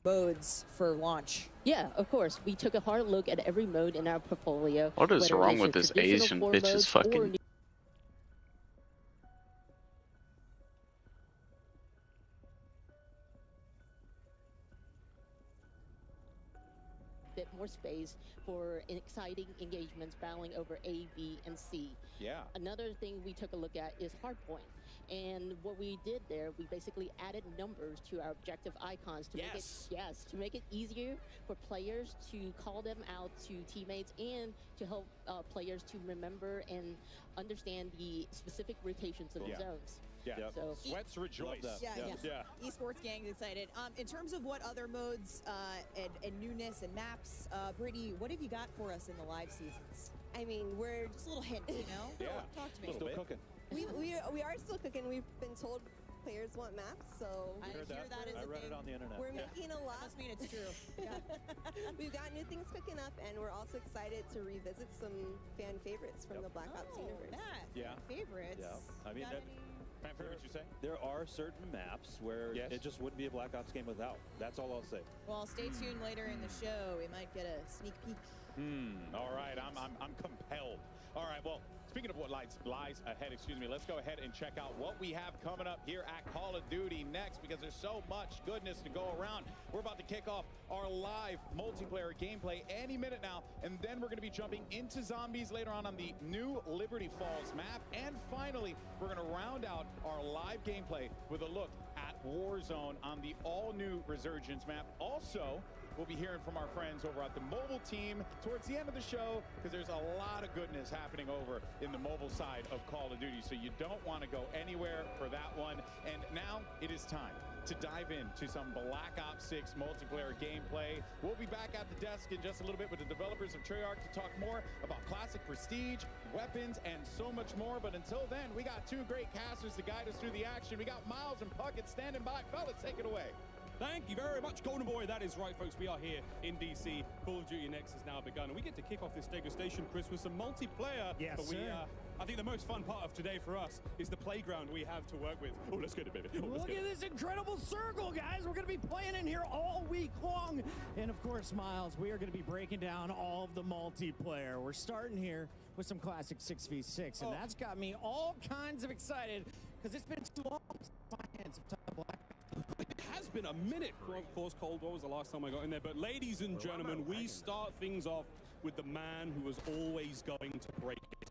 modes for launch. Yeah, of course. We took a hard look at every mode in our portfolio. What is wrong with this Asian bitch's fucking... Bit more space for exciting engagements battling over A, B, and C. Yeah. Another thing we took a look at is hardpoint. And what we did there, we basically added numbers to our objective icons to make it easier for players to call them out to teammates and to help players to remember and understand the specific rotations of the zones. Yeah. So Sweats rejoice. Yeah. Esports gang excited. In terms of what other modes and newness and maps, Brittany, what have you got for us in the live seasons? I mean, we're just a little hint, you know? Yeah. Talk to me. Still cooking. We are still cooking. We've been told players want maps, so I hear that is I a read thing. it on the internet. we're making a lot. Must mean it's true. Yeah. We've got new things cooking up, and we're also excited to revisit some fan favorites from the Black Ops universe. Yeah. Favorites. Yeah. I mean, Fan favorites, you say? there are certain maps where it just wouldn't be a Black Ops game without. That's all I'll say. Well, stay tuned later in the show. We might get a sneak peek. All right, I'm compelled. All right, well, speaking of what lies ahead, let's go ahead and check out what we have coming up here at Call of Duty next, because there's so much goodness to go around. We're about to kick off our live multiplayer gameplay any minute now, and then we're going to be jumping into zombies later on the new Liberty Falls map. And finally, we're going to round out our live gameplay with a look at Warzone on the all-new Resurgence map. Also, we'll be hearing from our friends over at the mobile team towards the end of the show, because there's a lot of goodness happening over in the mobile side of Call of Duty, so you don't want to go anywhere for that one. And now it is time to dive into some Black Ops 6 multiplayer gameplay. We'll be back at the desk in just a little bit with the developers of Treyarch to talk more about classic prestige, weapons, and so much more. But until then, we got two great casters to guide us through the action. We got Miles and Puckett standing by. Fellas, take it away. Thank you very much, Golden Boy. That is right, folks. We are here in DC. Call of Duty Next has now begun, and we get to kick off this degustation, Chris, with some multiplayer. Yes, but I think the most fun part of today for us is the playground we have to work with. Oh, let's get it, baby. Look at this incredible circle, guys. We're going to be playing in here all week long. And of course, Miles, we are going to be breaking down all of the multiplayer. We're starting here with some classic 6v6, and that's got me all kinds of excited, because it's been too long since my hands have touched Black. It has been a minute. Of course, Cold War was the last time I got in there. But ladies and gentlemen, we start things off with the man who was always going to break it.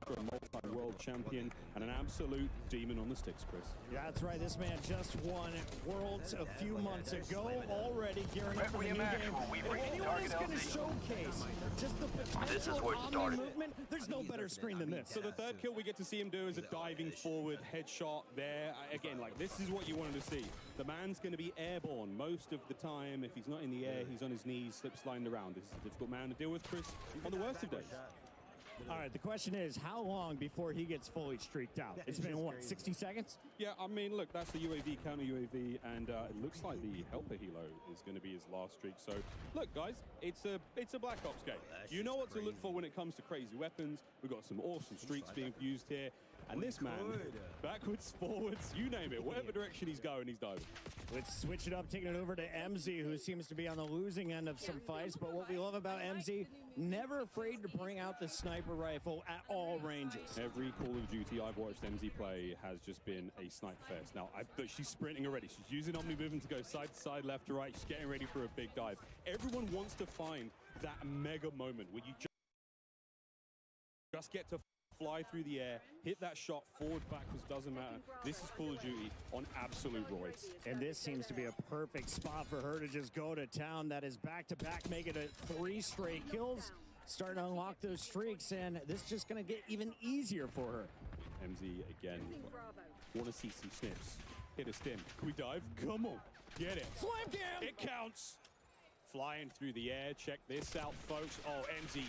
A multi-world champion and an absolute demon on the sticks, Chris. Yeah, that's right. This man just won Worlds a few months ago, already gearing up for the new game. If anyone is going to showcase just the potential OMNIMOVEMENT, there's no better screen than this. So the third kill we get to see him do is a diving forward headshot there. Again, like, this is what you wanted to see. The man's going to be airborne most of the time. If he's not in the air, he's on his knees, slip sliding around. This is a difficult man to deal with, Chris, on the worst of days. All right, the question is, how long before he gets fully streaked out? It's been, what, 60 seconds? Yeah, I mean, look, that's the UAV, counter UAV, and it looks like the Helper Helo is going to be his last streak. So, look, guys, it's a Black Ops game. You know what to look for when it comes to crazy weapons. We've got some awesome streaks being used here. And this man, backwards, forwards, you name it, whatever direction he's going, he's diving. Let's switch it up, taking it over to MZ, who seems to be on the losing end of some fights. But what we love about MZ, never afraid to bring out the sniper rifle at all ranges. Every Call of Duty I've watched MZ play has just been a sniper fest. Now, but she's sprinting already. She's using OMNIMOVEMENT to go side to side, left to right. She's getting ready for a big dive. Everyone wants to find that mega moment where you just get to fly through the air, hit that shot, forward, backwards, doesn't matter. This is Call of Duty on absolute roids. And this seems to be a perfect spot for her to just go to town. That is back-to-back, making it 3 straight kills, starting to unlock those streaks, and this is just going to get even easier for her. MZ, again, want to see some snips. Hit a stim. Can we dive? Come on. Get it. Slam cam! It counts. flying through the air. Check this out, folks. Oh, MZ,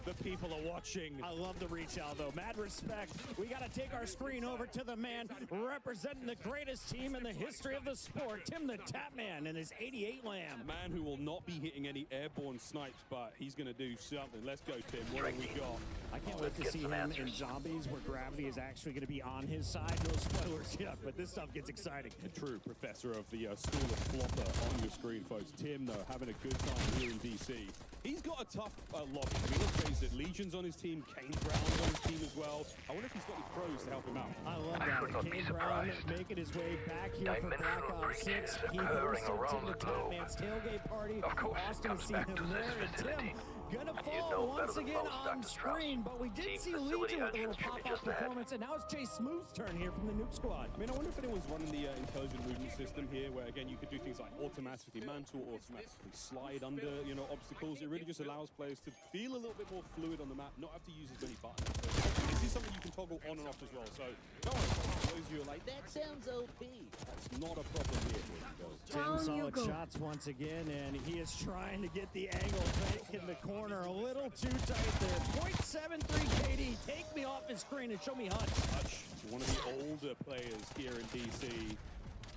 the people are watching. I love the reach out, though. Mad respect. We got to take our screen over to the man representing the greatest team in the history of the sport, Tim the Tapman and his 88 lamb. A man who will not be hitting any airborne snipes, but he's going to do something. Let's go, Tim. What have we got? I can't wait to see him in Zombies, where gravity is actually going to be on his side. No spoilers yet, but this stuff gets exciting. A true professor of the School of Flopper on your screen, folks. Tim, though, having a good time here in DC. He's got a tough lobby. I mean, let's face it, Legion's on his team, Kane Brown's on his team as well. I wonder if he's got any pros to help him out. I love that. Kane Brown making his way back here for Black Ops 6. He hosted Tim the Tapman's tailgate party. Austin seen him there, and Tim gonna fall once again on screen, but we did see Legion with a little pop-up performance, and now it's Jay Smooth's turn here from the Nuke Squad. I mean, I wonder if anyone's running the intelligent movement system here, where again you could do things like automatically mantle, automatically slide under, you know, obstacles. It really just allows players to feel a little bit more fluid on the map, not have to use as many buttons. This is something you can toggle on and off as well. So don't worry, those of you are like, that sounds OP. That's not a problem here. Tim solid shots once again, and he is trying to get the angle back in the corner. A little too tight there. 0.73 KD. Take me off his screen and show me Hutch. Hutch, one of the older players here in DC.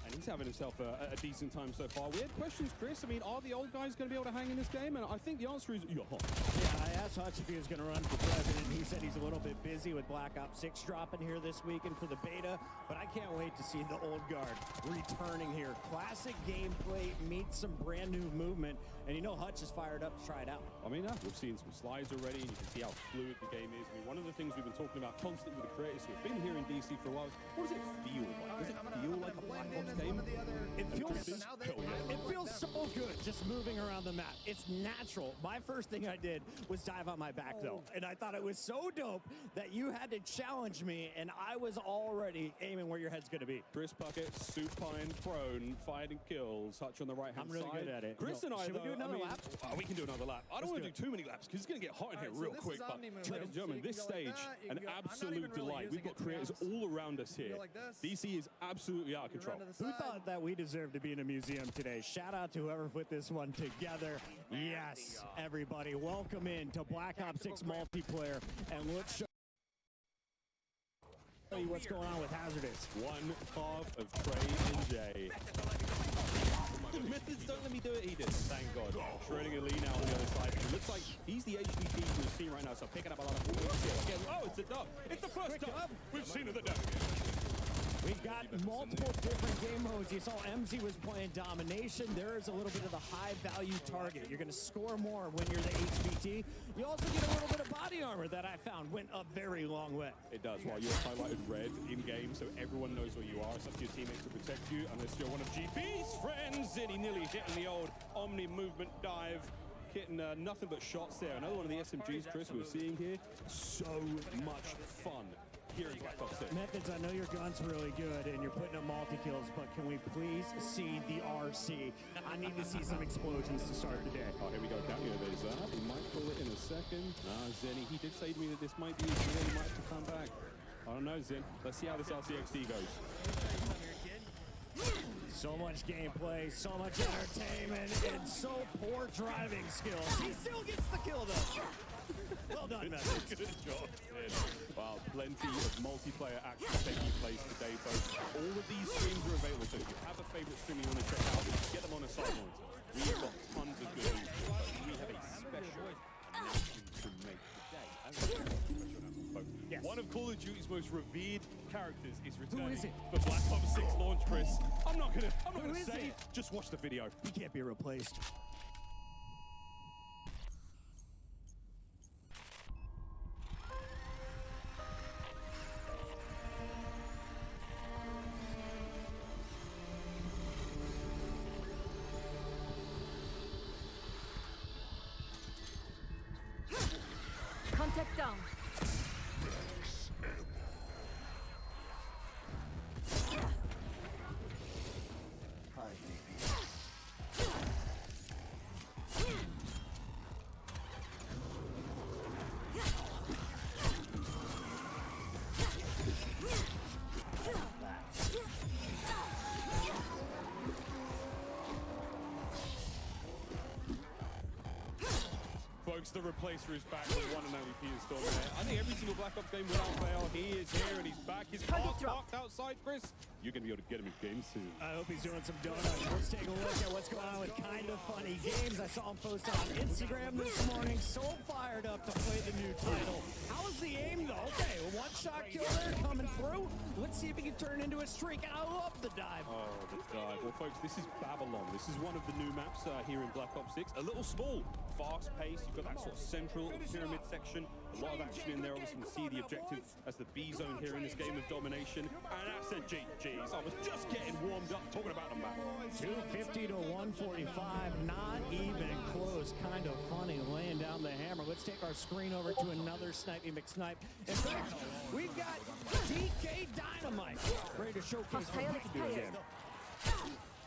And he's having himself a decent time so far. We had questions, Chris. I mean, are the old guys going to be able to hang in this game? And I think the answer is yeah. Yeah, I asked Hutch if he was going to run for president. He said he's a little bit busy with Black Ops 6 dropping here this weekend for the beta. But I can't wait to see the old guard returning here. Classic gameplay meets some brand new movement. And you know Hutch is fired up to try it out. I mean, we've seen some slides already, and you can see how fluid the game is. I mean, one of the things we've been talking about constantly with the creators who have been here in DC for a while is, what does it feel like? Does it feel like a Black Ops game? It feels so good just moving around the map. It's natural. My first thing I did was dive on my back, though. And I thought it was so dope that you had to challenge me, and I was already aiming where your head's going to be. Chris Bucket, supine, prone, fighting kills, Hutch on the right-hand side. I'm really good at it. Chris and I, should we do another lap? We can do another lap. I don't want to do too many laps because it's going to get hot in here real quick. But ladies and gentlemen, this stage, an absolute delight. We've got creators all around us here. DC is absolutely out of control. Who thought that we deserved to be in a museum today? Shout out to whoever put this one together. Yes, everybody, welcome in to Black Ops 6 multiplayer, and let's show you what's going on with Hazardous. One half of Trey and Jay. The methods don't let me do it, he did. Thank God. Shredding a lean out on the other side. It looks like he's the HVP to the team right now, so picking up a lot of points. Oh, it's a dub. It's the first dub we've seen of the dub. We've got multiple different game modes. You saw MZ was playing domination. There is a little bit of the high-value target. You're going to score more when you're the HVT. You also get a little bit of body armor that I found went a very long way. It does, while you're highlighted red in-game, so everyone knows where you are. It's up to your teammates to protect you, unless you're one of GB's friends. And he nearly hitting the old Omni movement dive. Hitting nothing but shots there. Another one of the SMGs, Chris, we're seeing here. So much fun. Here in Black Ops 6. Methods, I know your gun's really good and you're putting up multi-kills, but can we please see the RC? I need to see some explosions to start the day. Oh, here we go, Capio. There's that. He might pull it in a second. Zenny, he did say to me that this might be his year. He might have to come back. I don't know, Zen. Let's see how this RCXD goes. So much gameplay, so much entertainment, and so poor driving skills. He still gets the kill, though. Well done, Methods. Good job, Zen. Wow, plenty of multiplayer action taking place today, folks. All of these streams are available, so if you have a favorite stream you want to check out, get them on a side monitor. We've got tons of good news, but we have a special announcement to make today. Yes. One of Call of Duty's most revered characters is returning for Black Ops 6 launch, Chris. I'm not gonna say it. Just watch the video. He can't be replaced. Contact down. It's the replacer who's back, the one and only Peter Storm. I think every single Black Ops game without fail, he is here and he's back. His car's parked outside, Chris. You're going to be able to get him in game soon. I hope he's doing some donuts. Let's take a look at what's going on with Kind of Funny Games. I saw him post on Instagram this morning. So fired up to play the new title. How's the aim, though? Okay, a one-shot kill there coming through. Let's see if he can turn into a streak. I love the dive. Oh, the dive. Well, folks, this is Babylon. This is one of the new maps here in Black Ops 6. A little small, fast-paced. You've got that sort of central pyramid section. A lot of action in there. Obviously, you can see the objective as the B zone here in this game of domination. And that's a GG's. I was just getting warmed up talking about the map. 250 to 145. Not even close. Kind of funny laying down the hammer. Let's take our screen over to another Snipey McSnipe. In fact, we've got DK Dynamite ready to showcase what he can do again.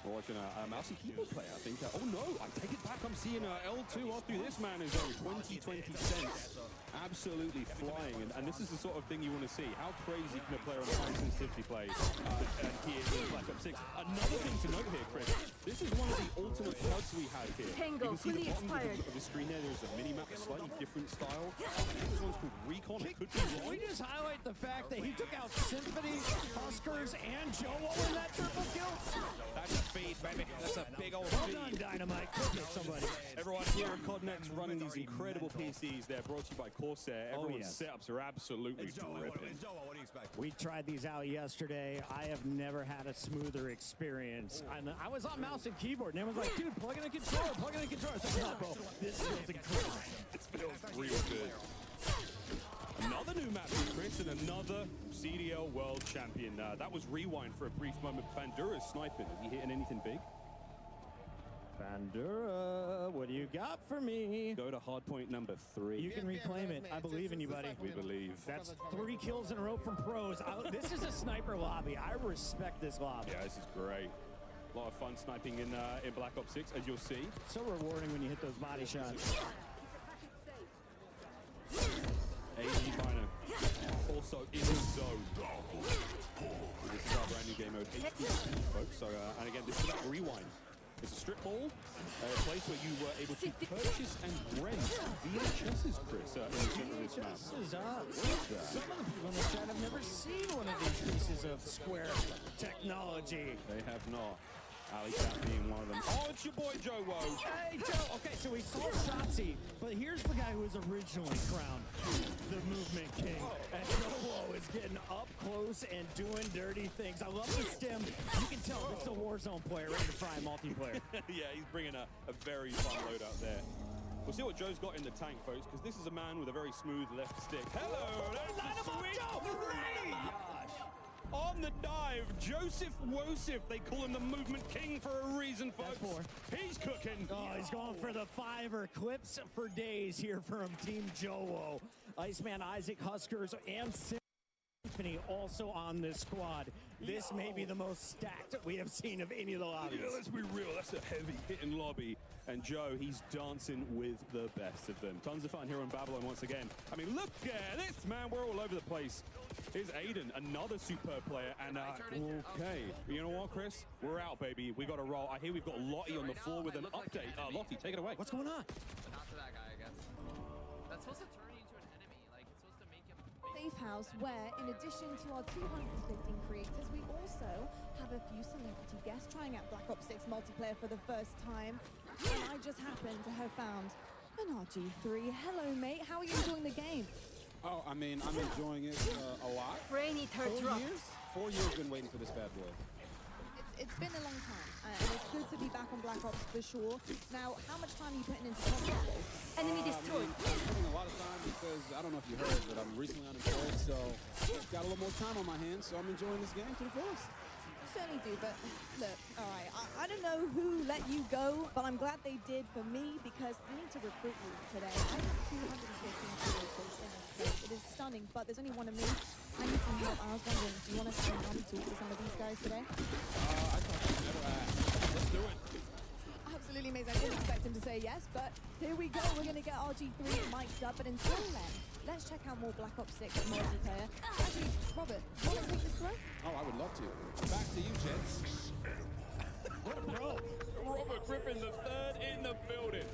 We're watching a mouse and keyboard player, I think. Oh no, I take it back. I'm seeing L2 off through this man is 20 cents. Absolutely flying. And this is the sort of thing you want to see. How crazy can a player on high sensitivity play here in Black Ops 6? Another thing to note here, Chris. This is one of the alternate HUDs we have here. Tango, you can see the bottom of the screen there. There's a mini-map, a slightly different style. I think this one's called Recon. It could be Can we just highlight the fact that he took out Symphony, Huskers, and Joe in that triple kill? That's a feed, baby. That's a big old Well feed. done, Dynamite. Could get somebody. Everyone here at CodNext running these incredible PCs. They're brought to you by Corsair. Everyone's setups are absolutely dripping. We tried these out yesterday. I have never had a smoother experience. I was on mouse and keyboard, and everyone's like, dude, plug in a controller, plug in a controller. I said, no, bro, this feels incredible. It feels real good. Another new map for Chris and another CDL World Champion. That was Rewind for a brief moment. Bandura's sniping. Is he hitting anything big? Bandura, what do you got for me? Go to hardpoint number 3. You can reclaim it. I believe in you, buddy. We believe. That's 3 kills in a row from pros. This is a sniper lobby. I respect this lobby. Yeah, this is great. A lot of fun sniping in Black Ops 6, as you'll see. So rewarding when you hit those body shots. AG Miner also in the zone. This is our brand new game mode, ACTIVISION, folks. So, and again, this is about Rewind. It's a strip mall, a place where you were able to purchase and rent VHSs, Chris, in the center of this map. Some of the people in the chat have never seen one of these pieces of Square technology. They have not. Ali Cat being one of them. Oh, it's your boy Joe Woe. Hey, Joe. Okay, so we saw Shotzi, but here's the guy who was originally crowned the Movement King. And Joe Woe is getting up close and doing dirty things. I love the stem. You can tell this is a Warzone player ready to fry multiplayer. Yeah, he's bringing a very fun load out there. We'll see what Joe's got in the tank, folks, because this is a man with a very smooth left stick. Hello, that's the sweet three! On the dive, Joseph Wosif. They call him the Movement King for a reason, folks. He's cooking. Oh, he's going for the 5-er. Clips for days here from Team Joe. Iceman, Isaac, Huskers, and Symphony also on this squad. This may be the most stacked we have seen of any of the lobbies. Yeah, let's be real. That's a heavy hitting lobby. And Joe, he's dancing with the best of them. Tons of fun here on Babylon once again. I mean, look at this, man. We're all over the place. Here's Aiden, another superb player. And, okay. You know what, Chris? We're out, baby. We got to roll. I hear we've got Lottie on the floor with an update. Lottie, take it away. What's going on? Not to that guy, I guess. That's supposed to turn you into an enemy. Like, it's supposed to make him... Safe House, where, in addition to our 215 creators, we also have a few celebrity guests trying out Black Ops 6 multiplayer for the first time. And I just happened to have found an RG3. Hello, mate. How are you enjoying the game? Oh, I mean, I'm enjoying it a lot. Brainy 4 years? 4 years been waiting for this bad boy. It's been a long time, and it's good to be back on Black Ops for sure. Now, how much time are you putting into CodNext? Enemy destroyed. I'm putting a lot of time because, I don't know if you heard, but I'm recently unemployed, so got a little more time on my hands, so I'm enjoying this game to the fullest. Certainly do, but look, all right, I don't know who let you go, but I'm glad they did for me because I need to recruit you today. I have 215 creators in this place. It is stunning, but there's only one of me. I need some help. I was wondering, do you want to sit down and talk to some of these guys today? I thought you'd never ask. Let's do it. Absolutely amazing. I didn't expect him to say yes, but here we go. We're going to get RG3 mic'd up, but until then, let's check out more Black Ops 6 multiplayer. Actually, Robert, want to take this throw? Oh, I would love to. Back to you, gents. What a bro. Robert Griffin III in the building.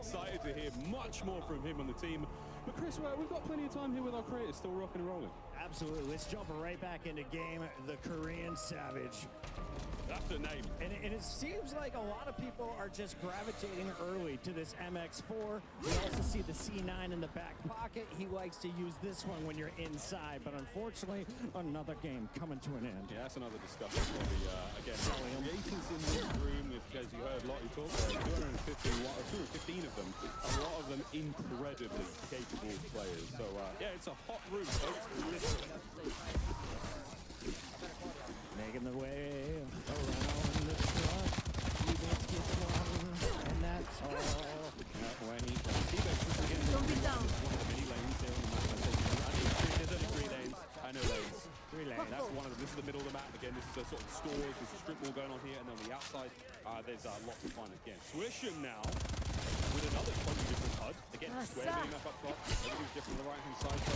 excited to hear much more from him on the team. But Chris, we've got plenty of time here with our creators still rocking and rolling. Absolutely. Let's jump right back into game. The Korean Savage. That's the name. And it seems like a lot of people are just gravitating early to this MX4. We also see the C9 in the back pocket. He likes to use this one when you're inside, but unfortunately, another game coming to an end. Yeah, that's another discussion for the, again, creators in this room, as you heard Lottie talk, 215 of them, a lot of them incredibly capable players. So, yeah, it's a hot room, folks. Making the way around the truck. And that's all. When he again, Don't be down. One of the many lanes here on the map. There's only 3 lanes. I know lanes. 3 lanes. That's one of them. This is the middle of the map. Again, this is a sort of stores. There's a strip mall going on here. And then on the outside, there's lots of fun again. Swisher now with another totally different HUD. Again, square being up top. Everything's different on the right-hand side. So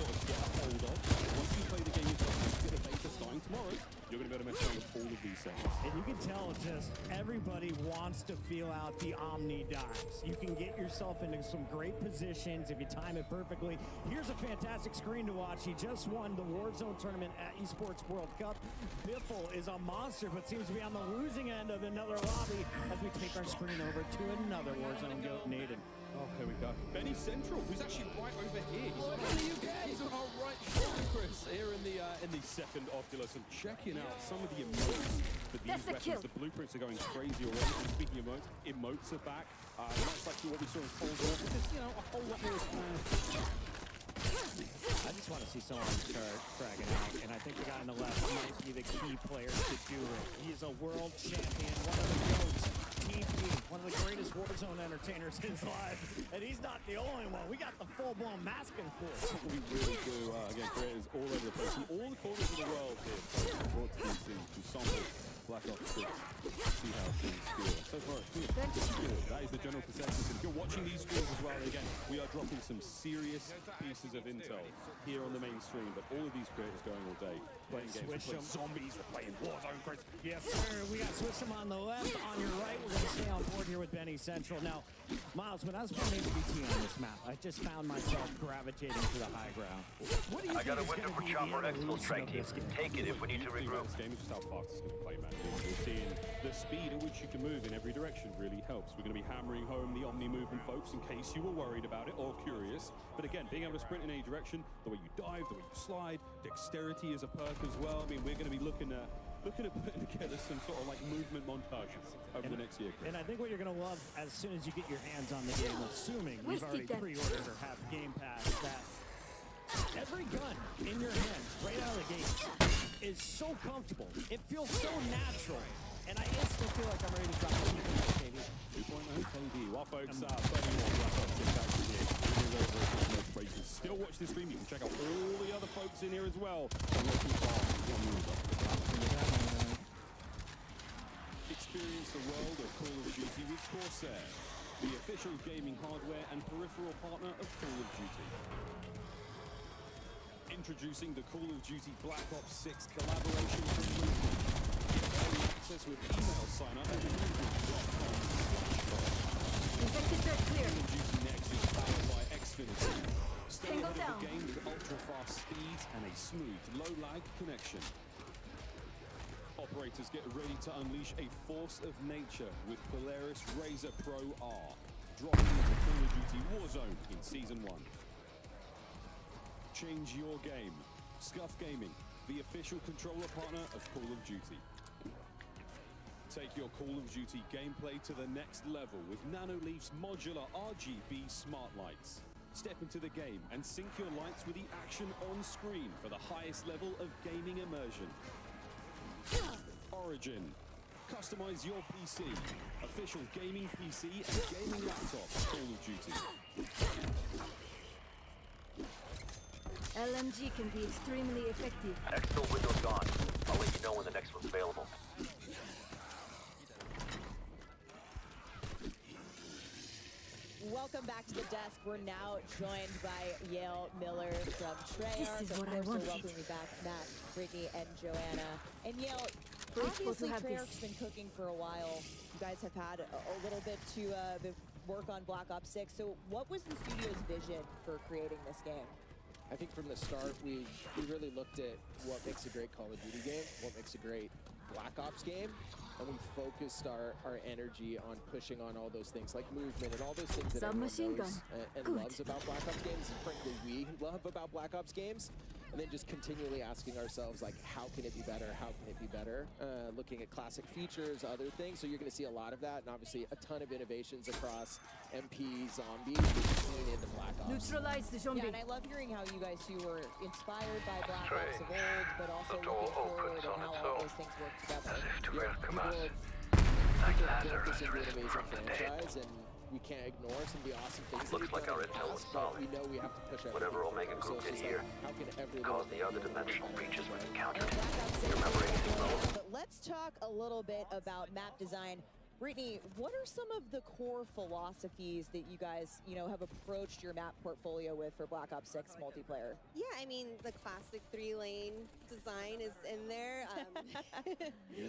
sort of get a hold of. Once you play the game yourself, you get a beta starting tomorrow. You're going to be able to mess around with all of these things. And you can tell just everybody wants to feel out the Omni dives. You can get yourself into some great positions if you time it perfectly. Here's a fantastic screen to watch. He just won the Warzone tournament at Esports World Cup. Biffle is a monster, but seems to be on the losing end of another lobby as we take our screen over to another Warzone goat, Naden. Oh, here we go. Benny Central, who's actually right over here. He's on the UK. He's on our right shoulder, Chris. Here in the second Oculus, and checking out some of the emotes for these weapons. The blueprints are going crazy already. And speaking of emotes are back. Much like what we saw in Cold War, but there's, a whole lot more I just want to see someone start fragging out, and I think the guy on the left might be the key player to do it. He is a world champion, one of the GOATs, Team P, one of the greatest Warzone entertainers in his life, and he's not the only one. We got the full-blown masking force. We really do. Again, creators all over the place, from all the corners of the world here. Brought to DC to sample Black Ops 6. See how things feel. So far, it feels good. That is the general consensus. And if you're watching these scores as well, again, we are dropping some serious pieces of intel here on the main stream. But all of these creators going all day, playing games, playing zombies, they're playing Warzone, Chris. Yes, sir. We got Swisham on the left. On your right, we're going to stay on board here with Benny Central. Now, Miles, when I was playing HBT on this map, I just found myself gravitating to the high ground. What do you think is going to be the evolution of this game? Take it if we need to regroup. This game is just how fast it's going to play, man. We're seeing the speed at which you can move in every direction really helps. We're going to be hammering home the Omni movement, folks, in case you were worried about it or curious. But again, being able to sprint in any direction, the way you dive, the way you slide, dexterity is a perk as well. I mean, we're going to be looking at putting together some sort of like movement montages over the next year, Chris. And I think what you're going to love as soon as you get your hands on the game, assuming you've already pre-ordered or have Game Pass, that every gun in your hands right out of the gate is so comfortable. It feels so natural. And I instantly feel like I'm ready to drop the KD. 2.0 KD. While folks, 31 Black Ops 6 actually here. You can still watch the stream. You can check out all the other folks in here as well. Experience the world of Call of Duty with Corsair, the official gaming hardware and peripheral partner of Call of Duty. Introducing the Call of Duty Black Ops 6 collaboration with Movement. Early access with email sign-up at movement.com/call. Call of Duty Next is powered by Xfinity. Stay ahead of the game with ultra-fast speeds and a smooth, low-lag connection. Operators get ready to unleash a force of nature with Polaris Razor Pro R. Dropping into Call of Duty Warzone in Season 1. Change your game. Scuff Gaming, the official controller partner of Call of Duty. Take your Call of Duty gameplay to the next level with Nanoleaf's modular RGB smart lights. Step into the game and sync your lights with the action on screen for the highest level of gaming immersion. Origin. Customize your PC. Official gaming PC and gaming laptop. Call of Duty. LMG can be extremely effective. Exfil window's gone. I'll let you know when the next one's available. Welcome back to the desk. We're now joined by Yale Miller from Treyarch. This is what I wanted. Welcoming you back, Matt. Brittany and Joanna. And Yale, obviously Treyarch's been cooking for a while. You guys have had a little bit to work on Black Ops 6. So what was the studio's vision for creating this game? I think from the start, we really looked at what makes a great Call of Duty game, what makes a great Black Ops game, and we focused our energy on pushing on all those things like movement and all those things that everyone knows and loves about Black Ops games, and frankly we love about Black Ops games. And then just continually asking ourselves, like, how can it be better? How can it be better? Looking at classic features, other things. So you're going to see a lot of that, and obviously a ton of innovations across MP, zombies, which we've seen into Black Ops. Neutralize the zombie. Yeah, and I love hearing how you guys two were inspired by Black Ops of old, but also looking forward and how all those things work together. People have built this into an amazing franchise, and we can't ignore some of the awesome things that we've done in the past, but we know we have to push everything. Whatever Omega so Group did here how can every caused the other dimensional breaches we encountered. Do you remember anything relevant? But let's talk a little bit about map design. Brittany, what are some of the core philosophies that you guys, have approached your map portfolio with for Black Ops 6 multiplayer? Yeah, I mean, the classic 3-lane design is in there.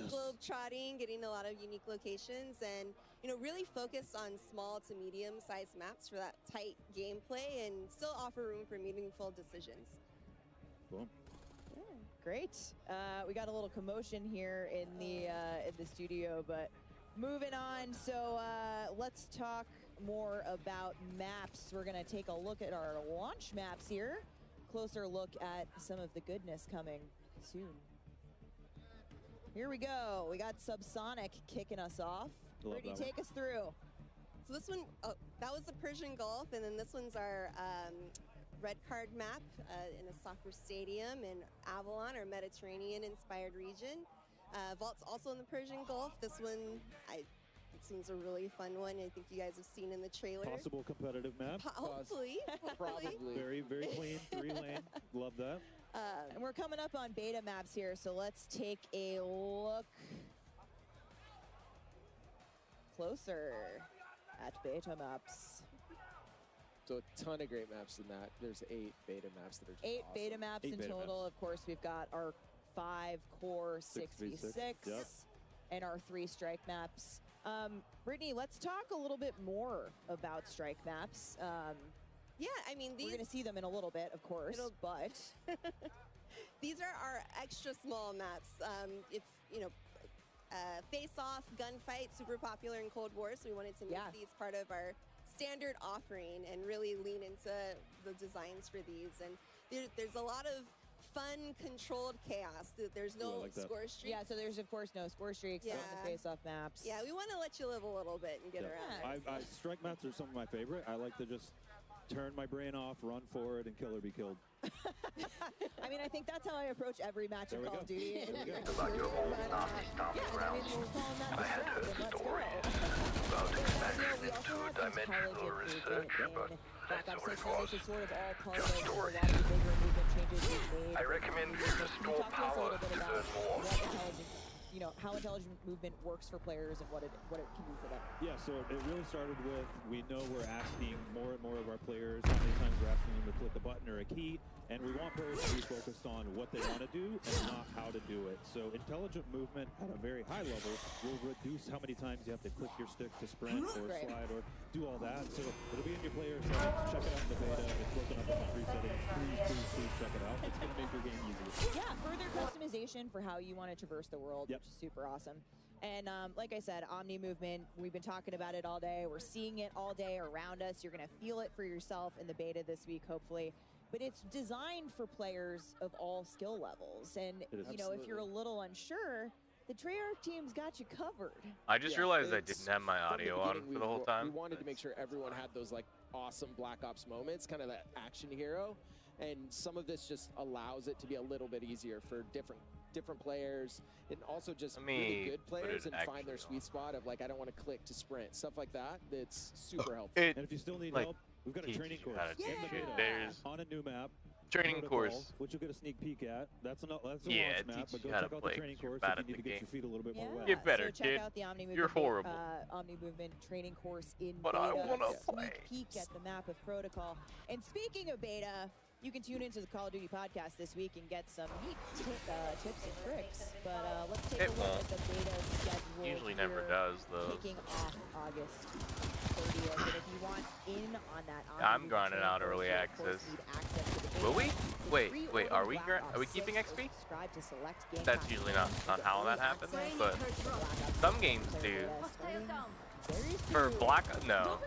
Globe trotting, getting a lot of unique locations, and really focus on small to medium-sized maps for that tight gameplay and still offer room for meaningful decisions. Boom. Yeah, great. We got a little commotion here in the studio, but moving on. So let's talk more about maps. We're gonna take a look at our launch maps here. Closer look at some of the goodness coming soon. Here we go. We got Subsonic kicking us off. Brittany, take us through. So this one, that was the Persian Gulf, and then this one's our red card map in a soccer stadium in Avalon, our Mediterranean-inspired region. Vault's also in the Persian Gulf. This one, it seems a really fun one. I think you guys have seen in the trailer. Possible competitive map. Hopefully. Probably. Very, very clean, 3-lane. Love that. And we're coming up on beta maps here, so let's take a look closer at beta maps. So a ton of great maps in that. There's 8 beta maps that are just 8 awesome. beta maps in total. Of course, we've got our 5 core 6v6 and our 3 strike maps. Brittany, let's talk a little bit more about strike maps. Yeah, I mean, we're going to see them in a little bit, of course, but these are our extra small maps. Face-off, gunfight, super popular in Cold War, so we wanted to make these part of our standard offering and really lean into the designs for these. And there's a lot of fun, controlled chaos. There's no score streaks. Yeah, so there's, of course, no score streaks on the face-off maps. Yeah, we want to let you live a little bit and get around. Strike maps are some of my favorite. I like to just turn my brain off, run forward, and kill or be killed. I mean, I think that's how I approach every match of Call of Duty. About your old Nazi stomping grounds. I had heard a story about expansion into dimensional research, but that's all it was. Just story. I recommend you restore power to learn more. How intelligent movement works for players and what it can do for them. Yeah, so it really started with, we know we're asking more and more of our players, how many times we're asking them to click a button or a key, and we want players to be focused on what they want to do and not how to do it. So intelligent movement at a very high level will reduce how many times you have to click your stick to sprint or slide or do all that. So it'll be in your player settings. Check it out in the beta. It's broken up in country settings. Please check it out. It's going to make your game easier. Yeah, further customization for how you want to traverse the world, which is super awesome. And like I said, Omni Movement, we've been talking about it all day. We're seeing it all day around us. You're going to feel it for yourself in the beta this week, hopefully. But it's designed for players of all skill levels. And, if you're a little unsure, the Treyarch team's got you covered. I just realized I didn't have my audio on for the whole time. We wanted to make sure everyone had those, awesome Black Ops moments, kind of that action hero. And some of this just allows it to be a little bit easier for different players, and also just really good players and find their sweet spot of I don't want to click to sprint, stuff like that. That's super helpful. And if you still need help, we've got a training course There's on a new map. Training course, which you'll get a sneak peek at. That's a launch map, but go how check to out play. the training course if you need to get your feet a little bit more wet. Get better, so check kid. out the Omni Movement, You're horrible. Omni Movement training course in But beta. I wanna play. Sneak peek at the map of Protocol. And speaking of beta, You can tune into the Call of Duty podcast this week and get some neat tips and tricks. But let's take a look at the beta schedule. Usually never here, does those. Kicking off August 30th. And if you want in on that, I'm grinding out early access. Will we? Wait, are we keeping XP? That's usually not how that happens, but some games do. For Black, no,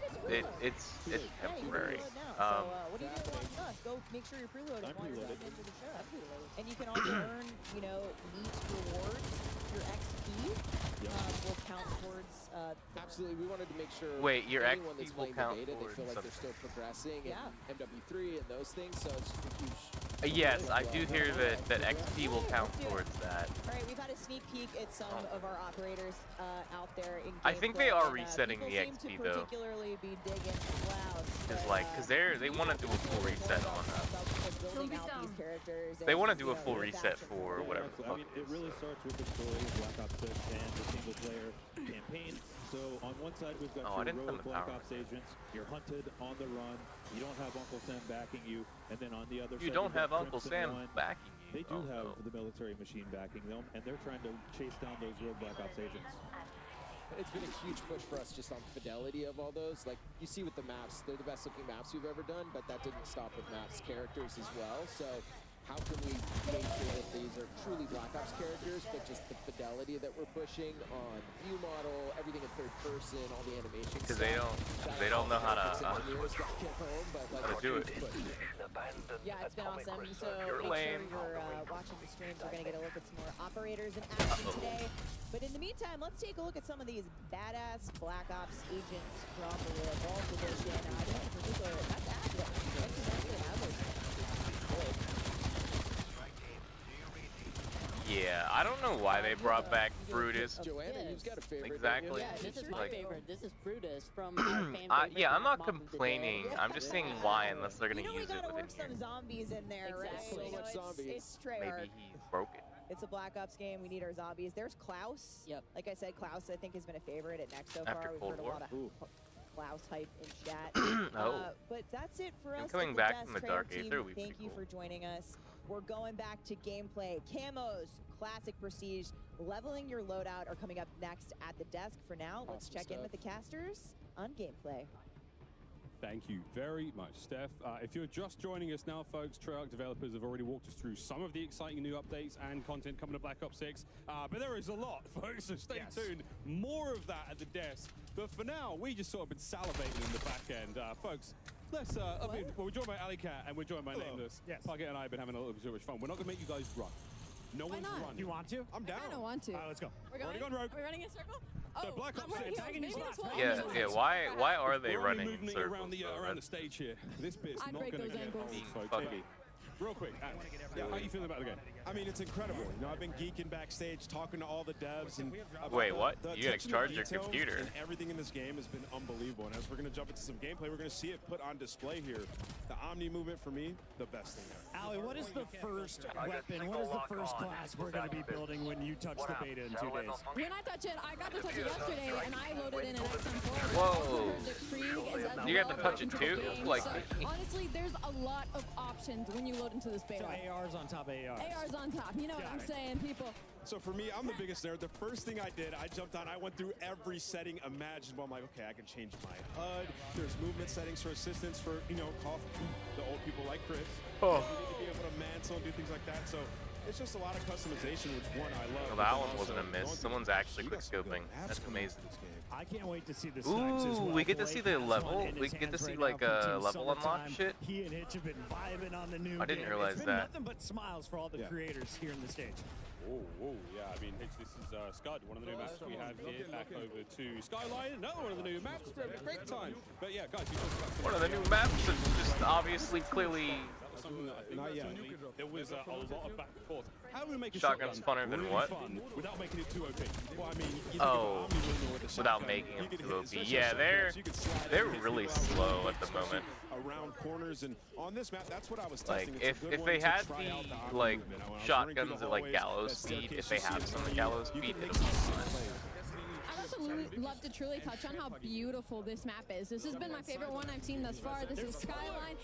it's temporary. What are you doing watching us? Go make sure you're preloaded while you're getting into the show. And you can also earn, you know, neat rewards. Your XP will count towards. Absolutely, we wanted to make sure. Wait, your anyone XP that's will playing count the beta, they towards feel like something. they're still progressing. And MW3 and those things, so it's just a huge. Yes, I do hear that XP will count towards that. All right, we've had a sneak peek at some of our operators out there in I think they are gameplay, and, resetting the people seem XP to though. particularly be digging Cloud. Cause they want to do a full reset on building out these characters. They and, want to do you a know, full the reset faction for whatever the I fuck mean, it it is. really starts with the story of Black Ops 6 and the single-player campaign. So on one side, we've got I your didn't rogue put the Black power. Ops agents. You're hunted on the run. You don't have Uncle Sam backing you. And then on the other You side, don't you've got have Uncle Crimson Sam One. backing you. They do Oh, have no. the military machine backing them, and they're trying to chase down those rogue Black Ops agents. It's been a huge push for us just on fidelity of all those. Like, you see with the maps, they're the best looking maps we've ever done, but that didn't stop with maps characters as well. So how can we make sure that these are truly Black Ops characters, but just the fidelity that we're pushing on view model, everything in third person, all the animation Because stuff. they don't know how to do it. Yeah, it's been awesome. So You're make lame. sure you're watching the streams. We're going to get a look at some more operators in action today. But in the meantime, let's take a look at some of these badass Black Ops agents from the Vault Edition. I think in particular, that's AVALON. That's exactly an AVALON. Yeah, I don't know why they brought back Brutus. Joanna, who's got a favorite? Exactly. Yeah, this is my Like, favorite. This is Brutus from our fan favorite. yeah, I'm not Mob of the Day. complaining. I'm just saying why, unless they're gonna You know, we use it gotta within work here. some zombies in there, right? Exactly. You know, So much zombies. It's Treyarch. Maybe he's broken. It's a Black Ops game. We need our zombies. There's Klaus. Yep. Like I said, Klaus I think has been a favorite at Next so After far. We've Cold heard War. a lot of Klaus hype in chat. Oh. But that's it for And us. coming at back Desk from the Train Dark team. Aether would be Thank pretty you cool. for joining us. We're going back to gameplay. Camos, classic prestige, leveling your loadout are coming up next at the desk. For now, let's Awesome check in stuff. with the casters on gameplay. Thank you very much, Steph. If you're just joining us now, folks, Treyarch developers have already walked us through some of the exciting new updates and content coming to Black Ops 6. But there is a lot, folks, so stay tuned. More of that at the desk. But for now, we just sort of been salivating in the back end. Folks, let's, we're joined by Ali Cat and we're joined by Nameless. Yes. Target and I have been having a little bit too much fun. We're not going to make you guys run. No Why one's not? running. You want to? I'm down. I don't want to. All right, let's go. We're Already going. gone rogue. We're running in a circle. So Black Ops 6. Maybe that's what Yeah, I'm yeah. doing. Why are they We're running only in moving circles? around the though? around the That's stage here. This bit's I'd not break going to those get ankles. old, folks. Fuck Maybe. it. Real quick, how are you feeling about the game? I mean, it's incredible. You know, I've been geeking backstage, talking to all the devs, and Wait, what? the You gotta attention to charge your detail computer. And everything in this game has been unbelievable. And as we're gonna jump into some gameplay, we're gonna see it put on display here. The Omni movement for me, the best thing ever. Ali, what is the first weapon? What is the first class we're going to be building when you touch the beta in 2 days? When I touch it, I got to touch it yesterday, and I loaded in an XM4. Whoa. You You got to touch it too? Like, So, honestly, there's a lot of options when you load into this beta. So AR's on top of ARs. AR's on top. You know what I'm saying, people? So for me, I'm the biggest nerd. The first thing I did, I jumped on, I went through every setting imaginable. I'm like, okay, I can change my HUD. There's movement settings for assistance for, you know, the old people like Chris. Oh. You need to be able to mantle and do things like that. So it's just a lot of customization, which one I love. well, but that then one also wasn't a miss. going through Someone's actually quick scoping. That's amazing. I can't wait to see the snipes as Ooh, well. we get to see the Blake has level. one in We his get to hands see right like now from a Team level unlock Summertime. shit. He and Hitch have been vibing on the new I didn't game. realize It's been that. nothing but smiles for all the creators here in the stage. Oh, yeah, I mean, Hitch, this is Scud, one of the new maps we have here. Back over to Skyline, another one of the new maps. We're having a great time. But yeah, guys, you talked about One of the new maps that just obviously clearly. something that I think Not yet. there was a lot of back and forth. How do we make a Shotgun's shotgun funner than really what? fun without making it too OP? Well, I mean, you think Oh, of Omni movement with the without shotgun, making you them could too hit, OP. especially Yeah, shotguns, you could slide they're and hit really throughout slow at the especially moment. around corners, and on this map, that's what I was Like, testing. It's a good if one they to had try out the the Omni like movement. When I was running through shotguns the at like hallways, gallows that speed, staircase, if they you see have it some on at you, gallows you speed, can it'll make be some fun. plays. I'd also love to truly touch on how beautiful this map is. This has been my favorite one I've seen thus far. This is Skyline.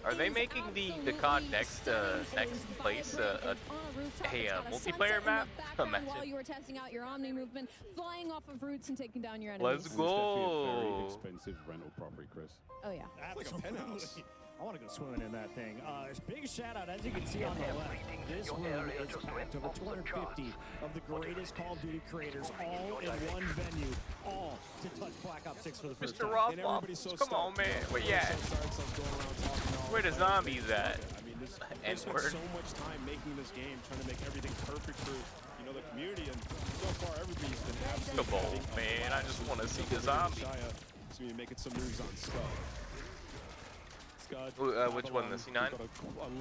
Are they making the CodNext next place a multiplayer map? Imagine. While you were testing out your Omni movement, flying off of routes and taking down your enemies. Let's go. Very expensive rental property, Chris. Oh yeah. It's like a penthouse. I want to go swimming in that thing. Big shout out, as you can see on the left, this room is packed. Over 250 of the greatest Call of Duty creators, all in one venue, all to touch Black Ops 6 for the first time. Mr. Rothwell, come on, man. Where you at? Where the zombies at? I mean, we spent so much time making this game, trying to make everything perfect for the community, and so far everybody's been absolutely. Come on, man. I just want to see the zombies. So we're making some moves on Scud. Which one, the C9? A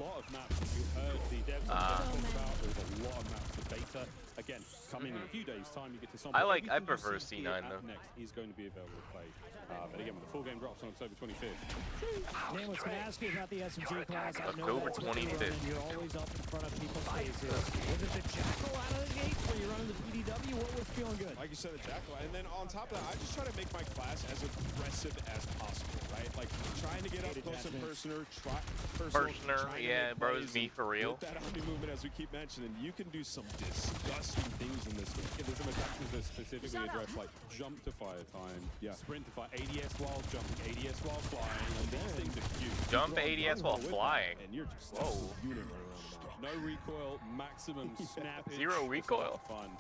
lot of maps that you heard the devs talk about. There's a lot of maps for beta. Again, coming in a few days' time, you get to something. I prefer C9 though. Next is going to be available to play. But again, when the full game drops on October 25th. Nameless can ask you about the SMG class. October 25th. You're always up in front of people's faces. Was it the Jackal out of the gate when you're running the PDW? What was feeling good? Like you said, the Jackal. And then on top of that, I just try to make my class as aggressive as possible, right? Like trying to get up close and personal. Yeah, bros, me for real. With that Omni movement, as we keep mentioning, you can do some disgusting things in this game. There's some attacks that specifically address like jump to fire time, sprint to fire, ADS while jumping, ADS while flying, and these things are huge. Jump ADS while flying. And you're just no recoil, maximum snap. Zero recoil. Fun.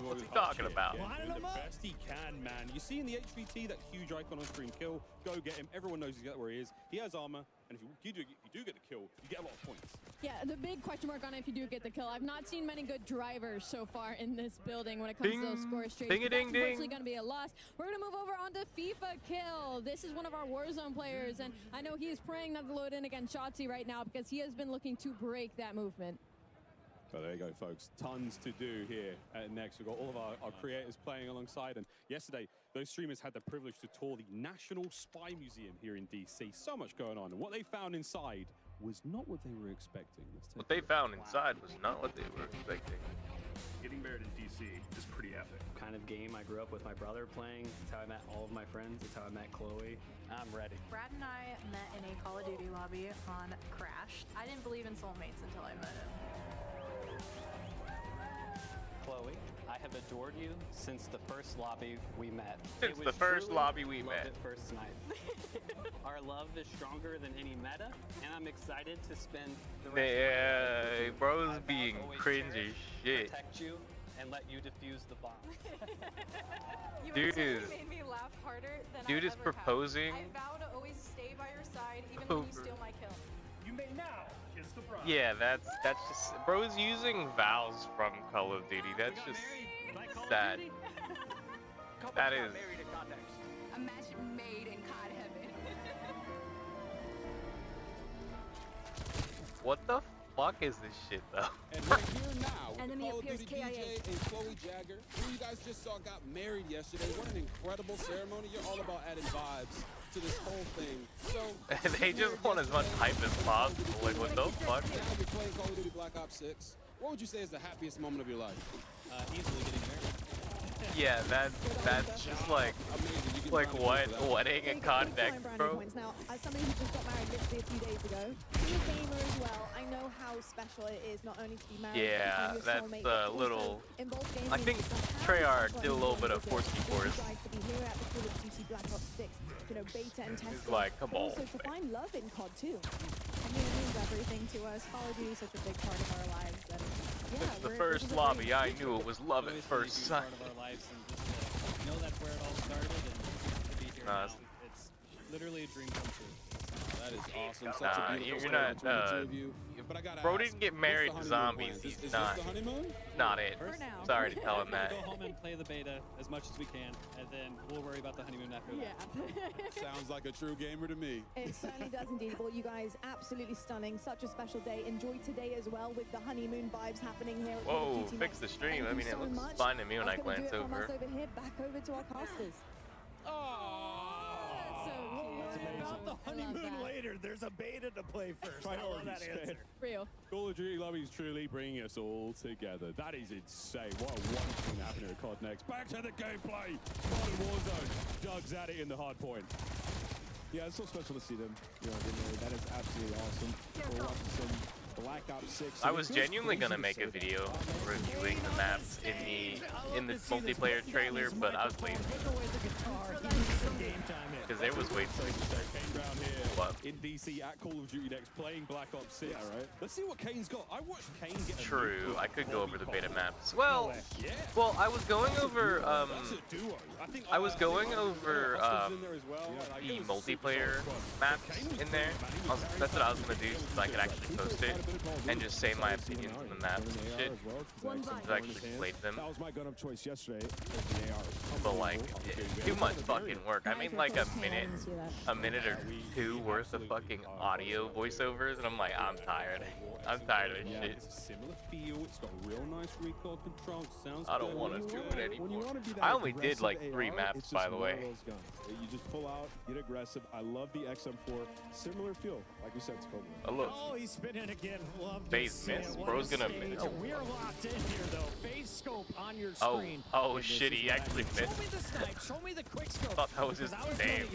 What's he talking about? Doing the best he can, man. You see in the HVT that huge icon on screen kill. Go get him. Everyone knows exactly where he is. He has armor, and if you do get the kill, you get a lot of points. Yeah, the big question mark on it if you do get the kill. I've not seen many good drivers so far in this building when it comes to those score streaks. That's unfortunately going to be a loss. We're going to move over onto FIFA Kill. This is one of our Warzone players, and I know he is praying not to load in against Shotzi right now because he has been looking to break that movement. So there you go, folks. Tons to do here at Next. We've got all of our creators playing alongside. And yesterday, those streamers had the privilege to tour the National Spy Museum here in DC. So much going on. And what they found inside was not what they were expecting. What they found inside was not what they were expecting. Getting married in DC is pretty epic. Kind of game I grew up with my brother playing. It's how I met all of my friends. It's how I met Chloe. I'm ready. Brad and I met in a Call of Duty lobby on Crash. I didn't believe in soulmates until I met him. Chloe, I have adored you since the first lobby we met. Since the first lobby we met. At first night. Our love is stronger than any meta, and I'm excited to spend the rest of my bros being cringe as shit. Protect you and let you defuse the bomb. Dude is made me laugh harder than dude I is ever proposing. have. I vow to always stay by your side, even when you steal my kill. You may now kiss the bride. Yeah, that's just bros using vows from Call of Duty. That's just sad. That is. A match made in COD heaven. What the fuck is this shit though? And we're here now with Enemy the Call of appears Duty KIA. DJ and Chloe Jagger, who you guys just saw got married yesterday. What an incredible ceremony. You're all about adding vibes to this whole thing. So They just want as much hype as possible. Like, what the fuck? now you're playing Call of Duty Black Ops 6. What would you say is the happiest moment of your life? Easily getting married. Yeah, that's just like what wedding and CodNext, bro. Now, as somebody who just got married literally a few days ago, being a gamer as well, I know how special it is not only to be married, Yeah, but to that's be a little. involved gaming. I think Treyarch did a little bit of forcey force. Guys to be here at the Call of Duty Black Ops 6, beta and testing. It's like, come but on. also to find love in COD too. I mean, it means everything to us. Call of Duty is such a big part of our lives. And yeah, Since the first lobby, I knew it was love at first sight. Part of our lives, and just to know that's where it all started, and to be here now, it's literally a dream come true. That is awesome. Such Nah, a beautiful you're story not. between the two of you. But I gotta Bro ask, didn't get what's married the to honeymoon zombies. plans? He's Is not. this the honeymoon? Not it. For now. Sorry to tell him that. We'll go home and play the beta as much as we can, and then we'll worry about the honeymoon after that. Sounds like a true gamer to me. It certainly does indeed. Well, you guys, absolutely stunning. Such a special day. Enjoy today as well with the honeymoon vibes happening here at Call of Whoa, Duty fix Next. the stream. Thank I you mean, it so looks much. fine to me when I That's gonna glance do it from over. us over here. Back over to our casters. So About the honeymoon later, there's a beta to play first. I love that answer. Real. Call of Duty Lobby is truly bringing us all together. That is insane. What a wonderful thing happening at CodNext. Back to the gameplay. Modern Warzone. Doug's at it in the hard point. Yeah, it's so special to see them. You know, that is absolutely awesome. We're watching some Black Ops 6. I was genuinely gonna make a video reviewing the maps in the multiplayer trailer, but I was lazy because there was way too much. In DC at Call of Duty Next playing Black Ops 6. Yeah, right. Let's see what Kane's got. I watched Kane get a True, I could go over the beta maps. Well, I was going over I was going over the multiplayer maps in there. That's what I was gonna do so I could actually post it and just say my opinions on the maps and shit. Since I actually played them. That was my gun of choice yesterday. But like, too much fucking work. I mean like a minute or two worth of fucking audio voiceovers, and I'm like, I'm tired. I'm tired of this shit. It's a similar feel. It's got real nice recoil control. Sounds I don't want to do it anymore. I only did like 3 maps, by the way. You just pull out, get aggressive. I love the XM4. Similar feel, like you said, Scobie. Oh, he's spinning again. Love Phase miss. Bro's gonna miss. We're locked in here, though. Phase scope on your screen. Oh shit, he actually missed. Show me the snipe. Show me the quick scope. I thought that was his name.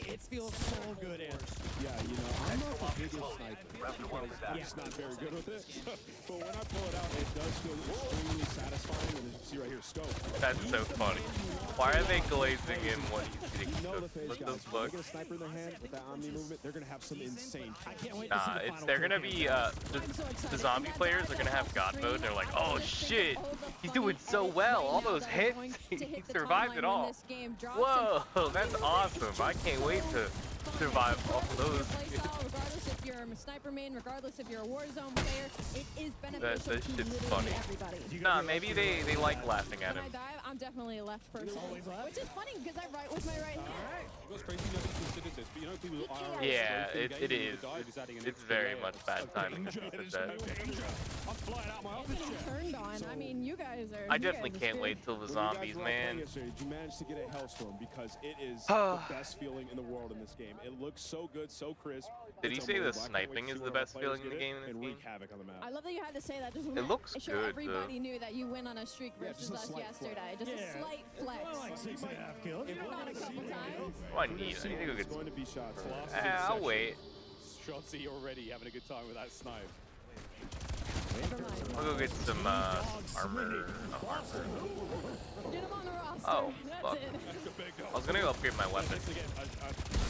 It feels so good, Andrew. Yeah, you know, I'm not the biggest sniper because I'm just not very good with it. But when I pull it out, it does feel extremely satisfying. And as you see right here, scope. That's so funny. Why are they glazing in what he's hitting? You know the phase, What the guys. When fuck? they get a sniper in their hand with that Omni movement, they're gonna have some insane kills. Nah, they're gonna be the zombie players are gonna have God mode. And they're like, oh shit, he's doing so well. All those hits, he survived it all. Whoa, that's awesome. I can't wait to survive off of those. Regardless if you're a sniper main, regardless if you're a Warzone player, it is beneficial That to shit's literally funny. everybody. Nah, maybe they like laughing at When him. I dive, I'm definitely a left person, which is funny because I write with my right hand. What's crazy, nobody considers this, but you know people who are Yeah, it is. It's very much bad timing. I'm flying out my office Getting turned on. I mean, you guys are. I definitely can't wait till the zombies, man. Did you manage to get a Hellstorm? Because it is the best feeling in the world in this game. It looks so good, so crisp. Did he say the sniping is the best feeling in the game? And wreak havoc on the map. I love that you had to say that. Just It looks make sure good, everybody though. knew that you went on a streak versus us yesterday. Just a slight flex. Like 6.5 kills. Not a couple times. Oh, I need to go get some. Going to be shots. I'll wait. Shotzi already having a good time with that snipe. I'll go get some armor. Get him on the roster. Oh, That's fuck. it. I was gonna go upgrade my weapon. Again, a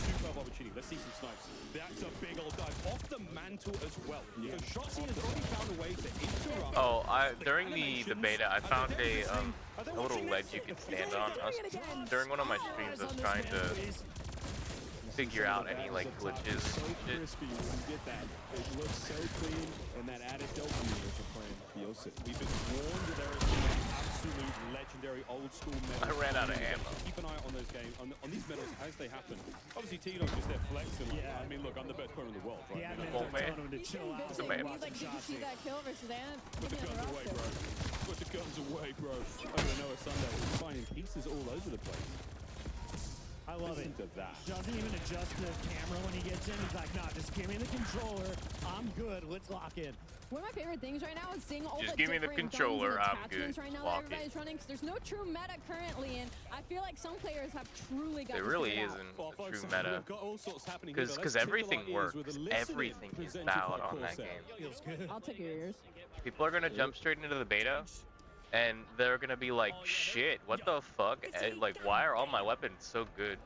superb opportunity. Let's see some snipes. That's a big old dive off the mantle as well. Yeah. So Shotzi has already found a way to interrupt. Oh, during the beta, I found a little ledge you can stand on. During one of my streams, I was trying to figure out any like glitches So and shit. crispy when you get that. It looks so clean, and that added dopamine as you're playing feels it. We've been warned that there is some absolute legendary old school medals. I ran out of ammo. Keep an eye on those games, on these medals as they happen. Obviously, T-Dog's just there flexing. I mean, look, I'm the best player in the world, right? Yeah, You know? Well, man. telling him to chill out. It's a man. He's like, did you see that kill versus Ant? Put the guns away, bro. Put the guns away, bro. Over the Noah Sunday. We're finding pieces all over the place. I love Listen it. to that. Doesn't even adjust the camera when he gets in. He's like, nah, just give me the controller. I'm good. Let's lock in. One of my favorite things right now is seeing all Just the give me the different controller, guns and I'm good. attachments right now Lock that everybody's running, because there's no true meta currently, and I feel like some players have truly got There this really figured isn't out. a true meta. We've got all sorts happening here, but Because let's everything tickle our ears works. with a listening Everything is presented valid by on that Corsair. game. I'll take your ears. People are gonna jump straight into the beta, and they're gonna be like, shit, what the fuck? Like, why are all my weapons so good?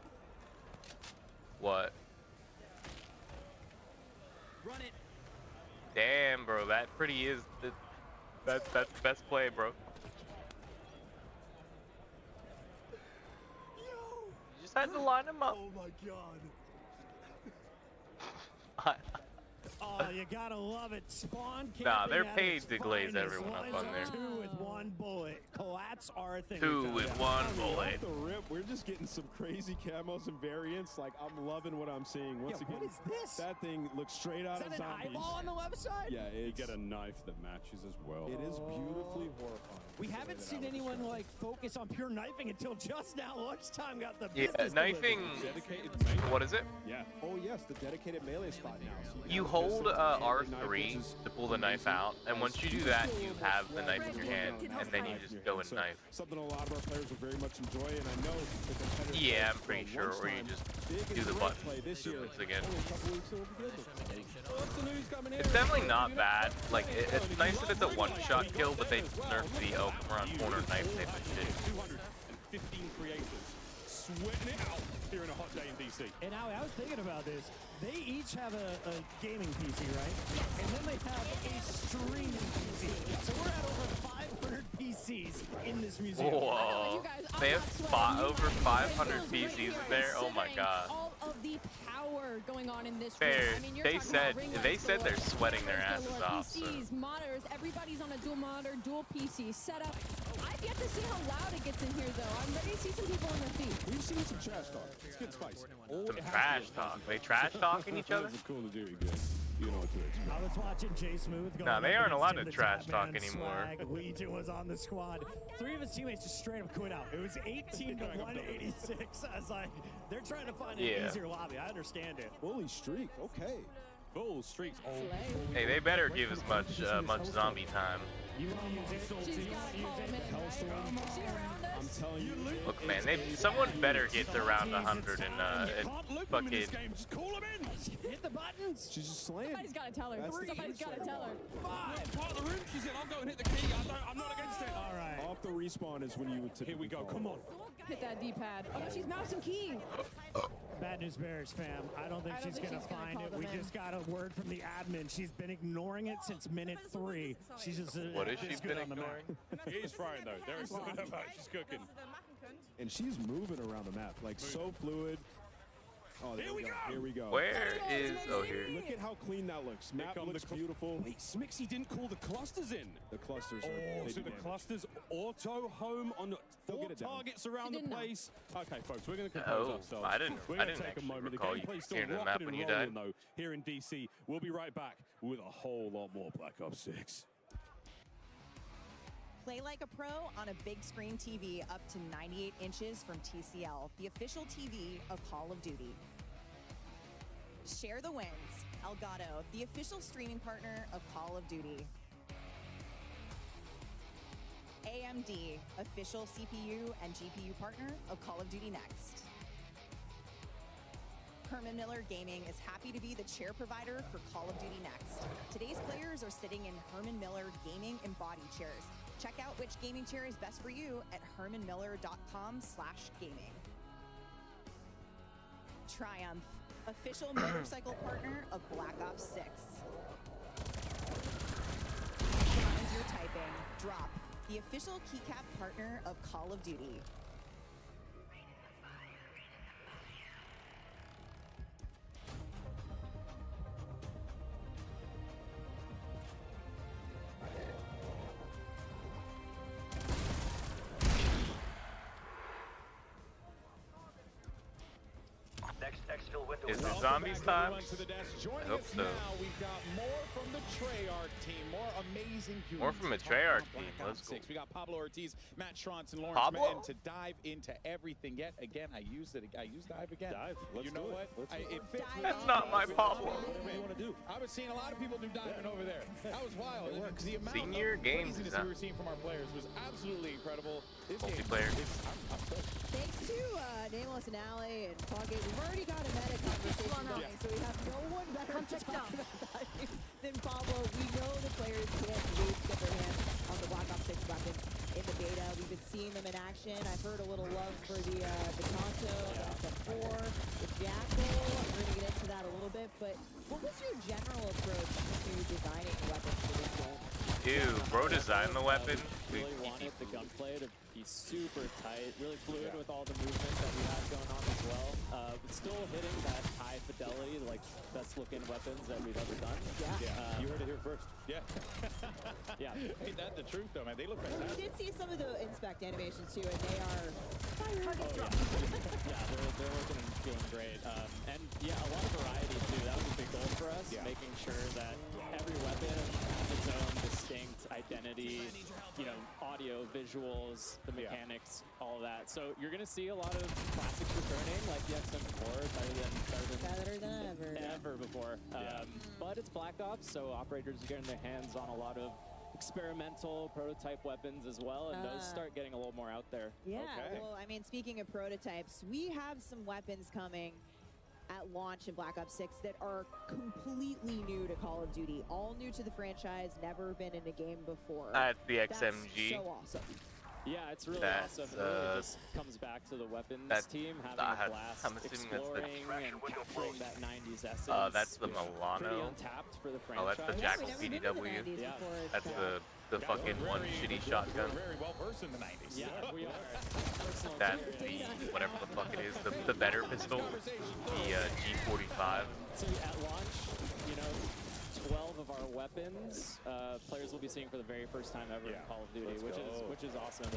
What? Run it. Damn, bro, that pretty is that's best play, bro. You just had to line them up. Oh my god. Oh, you gotta love it. Spawn Nah, they're camping at paid its to glaze finest. everyone up Lines on there. Two with one bullet. Collapse That's our thing. 2 with 1 bullet. Off the rip, we're just getting some crazy camos and variants. Like, I'm loving what I'm seeing. Once again, what is this? That thing looks straight out of Is that zombies. an eyeball on the left side? Yeah, You it's, get a knife that matches as well. it is beautifully horrifying. We haven't seen anyone like focus on pure knifing until just now. Lunchtime got the Yeah, business knifing. Dedicated melee. What is it? Yeah. Oh yes, the dedicated melee spot now. So You have hold this R3 to pull the knife out, and once you do that, you have the knife in your hand, and then you just go and So, knife. something a lot of our players will very much enjoy, and I know the competitors. Yeah, I'm pretty sure, or you just do the button play this year. movements again. Only a couple weeks it'll be good. What's the news coming in? It's definitely not bad. Like, it's nice that it's a one-shot kill, but they nerfed the around corner knife type of shit. 215 creators sweating it out here in a hot day in DC. And now I was thinking about this. They each have a gaming PC, right? And then they have a streaming PC. So we're at over 500 PCs in this museum. Whoa. They have over 500 PCs in there? Oh my god. All of the power going on in this Fair. room. I mean, you're They talking said about ring they're lights sweating their galore, asses off. So. PCs, monitors, everybody's on a dual monitor, dual PC setup. I've yet to see how loud it gets in here, though. I'm ready to see some people on their feet. We've seen some trash talk. It's good spice. Some trash talk. They trash talking each other? It's Call of Duty good. You know what to expect. I was watching Jay Smooth go. Nah, they aren't allowed to the trash talk Batman anymore. swag. Legion was on the squad. 3 of his teammates just straight up quit out. It was 18 to 186. I was like, they're trying to find an easier lobby. I understand it. Bully streak. Okay. Bull streaks. Hey, they better give us much zombie time. You want to use it? She's gotta call him in, right? Is she around us? I'm telling you. Look, man, someone better get to round 100 and fucking. Just call him in. Hit the buttons. She's just slaying. Somebody's gotta tell her. Somebody's gotta tell her. Part of the room, she said, I'll go and hit the key. I'm not against it. All right. Off the respawn is when you would typically Here we go. call. Come on. Hit that D-pad. Oh no, she's mouse and key. Bad news bears, fam. I don't think she's gonna find it. We just got a word from the admin. She's been ignoring it since minute 3. She's just What has she this been good on the map. ignoring? He is frying, though. There is something about she's cooking. And she's moving around the map like so fluid. Oh, there we go. Here we go. Where is? Oh, here. Look at how clean that looks. Map looks beautiful. Wait, Smixy didn't call the clusters in. The clusters are Oh, big so the damage. clusters auto home on They'll 4 get it down. targets around She the didn't know. place. Okay, folks, we're going to compose Oh, ourselves. I didn't We're gonna take actually a moment. The recall you gameplay's still hearing the map rocking when and you rolling, died. though, here in DC. We'll be right back with a whole lot more Black Ops 6. Play like a pro on a big screen TV up to 98 inches from TCL, the official TV of Call of Duty. Share the wins. Elgato, the official streaming partner of Call of Duty. AMD, official CPU and GPU partner of Call of Duty Next. Herman Miller Gaming is happy to be the chair provider for Call of Duty Next. Today's players are sitting in Herman Miller Gaming embodied chairs. Check out which gaming chair is best for you at hermanmiller.com/gaming. Triumph, official motorcycle partner of Black Ops 6. As you're typing, Drop, the official keycap partner of Call of Duty. Is it zombies time? I hope so. Now we've got more from the Treyarch team, more amazing humans. More from the to talk Treyarch about team. Black Let's Ops go. 6. We got Pablo Ortiz, Matt Schrontz, and Lawrence Pablo? Madden to dive into everything. Yet again, I used it. I used dive again. Dive. Let's you know do what? it. It fits. That's not my Pablo. Whatever you want to do. I was seeing a lot of people do diving over there. That was wild. The amount Senior of games craziness design. we were seeing from our players was absolutely incredible. This Multiplayer. Game is, I'm stoked. Thanks to Nameless and Alley and Foggy, we've already got a meta conversation going, so we have no one better to talk about that than Pablo. We know the players can't wait to get their hands on the Black Ops 6 weapons in the beta. We've been seeing them in action. I've heard a little love for the Tonto, the FM4, the Jackal. We're going to get into that a little bit, but what was your general approach to designing the weapons for this game? Ew, bro designed the weapon. Sweet really wanted the food. gunplay to be super tight, really fluid Yeah. with all the movement that we have going on as well. But still hitting that high fidelity, like best looking weapons that we've ever done. Yeah, you heard it here first. Yeah. Yeah. Ain't that the truth, though, man? They look We fantastic. did see some of the inspect animations too, and they are fire. Yeah, they're looking and doing great. And yeah, a lot of variety too. That was a big goal for us, making sure that every weapon has its own distinct identity, you know, audio, visuals, the mechanics, all of that. So you're gonna see a lot of classics returning, like the XM4, better than ever before. But it's Black Ops, so operators are getting their hands on a lot of experimental prototype weapons as well, and those start getting a little more out there. Yeah, well, I mean, speaking of prototypes, we have some weapons coming at launch in Black Ops 6 that are completely new to Call of Duty, all new to the franchise, never been in a game before. That's the XMG. That's so awesome. Yeah, it's really That's, awesome. It really just comes back to the weapons team having a blast, I'm assuming exploring and capturing that 90s essence. That's the Pretty Milano. untapped for the Oh, franchise. that's the Jackal PDW. That's the fucking one shitty shotgun. We're very well versed in the 90s. Yeah, we are. That's the, whatever the fuck it is, the better pistol, the G45. So at launch, you know, 12 of our weapons, players will be seeing for the very first time ever in Call of Duty, which is awesome.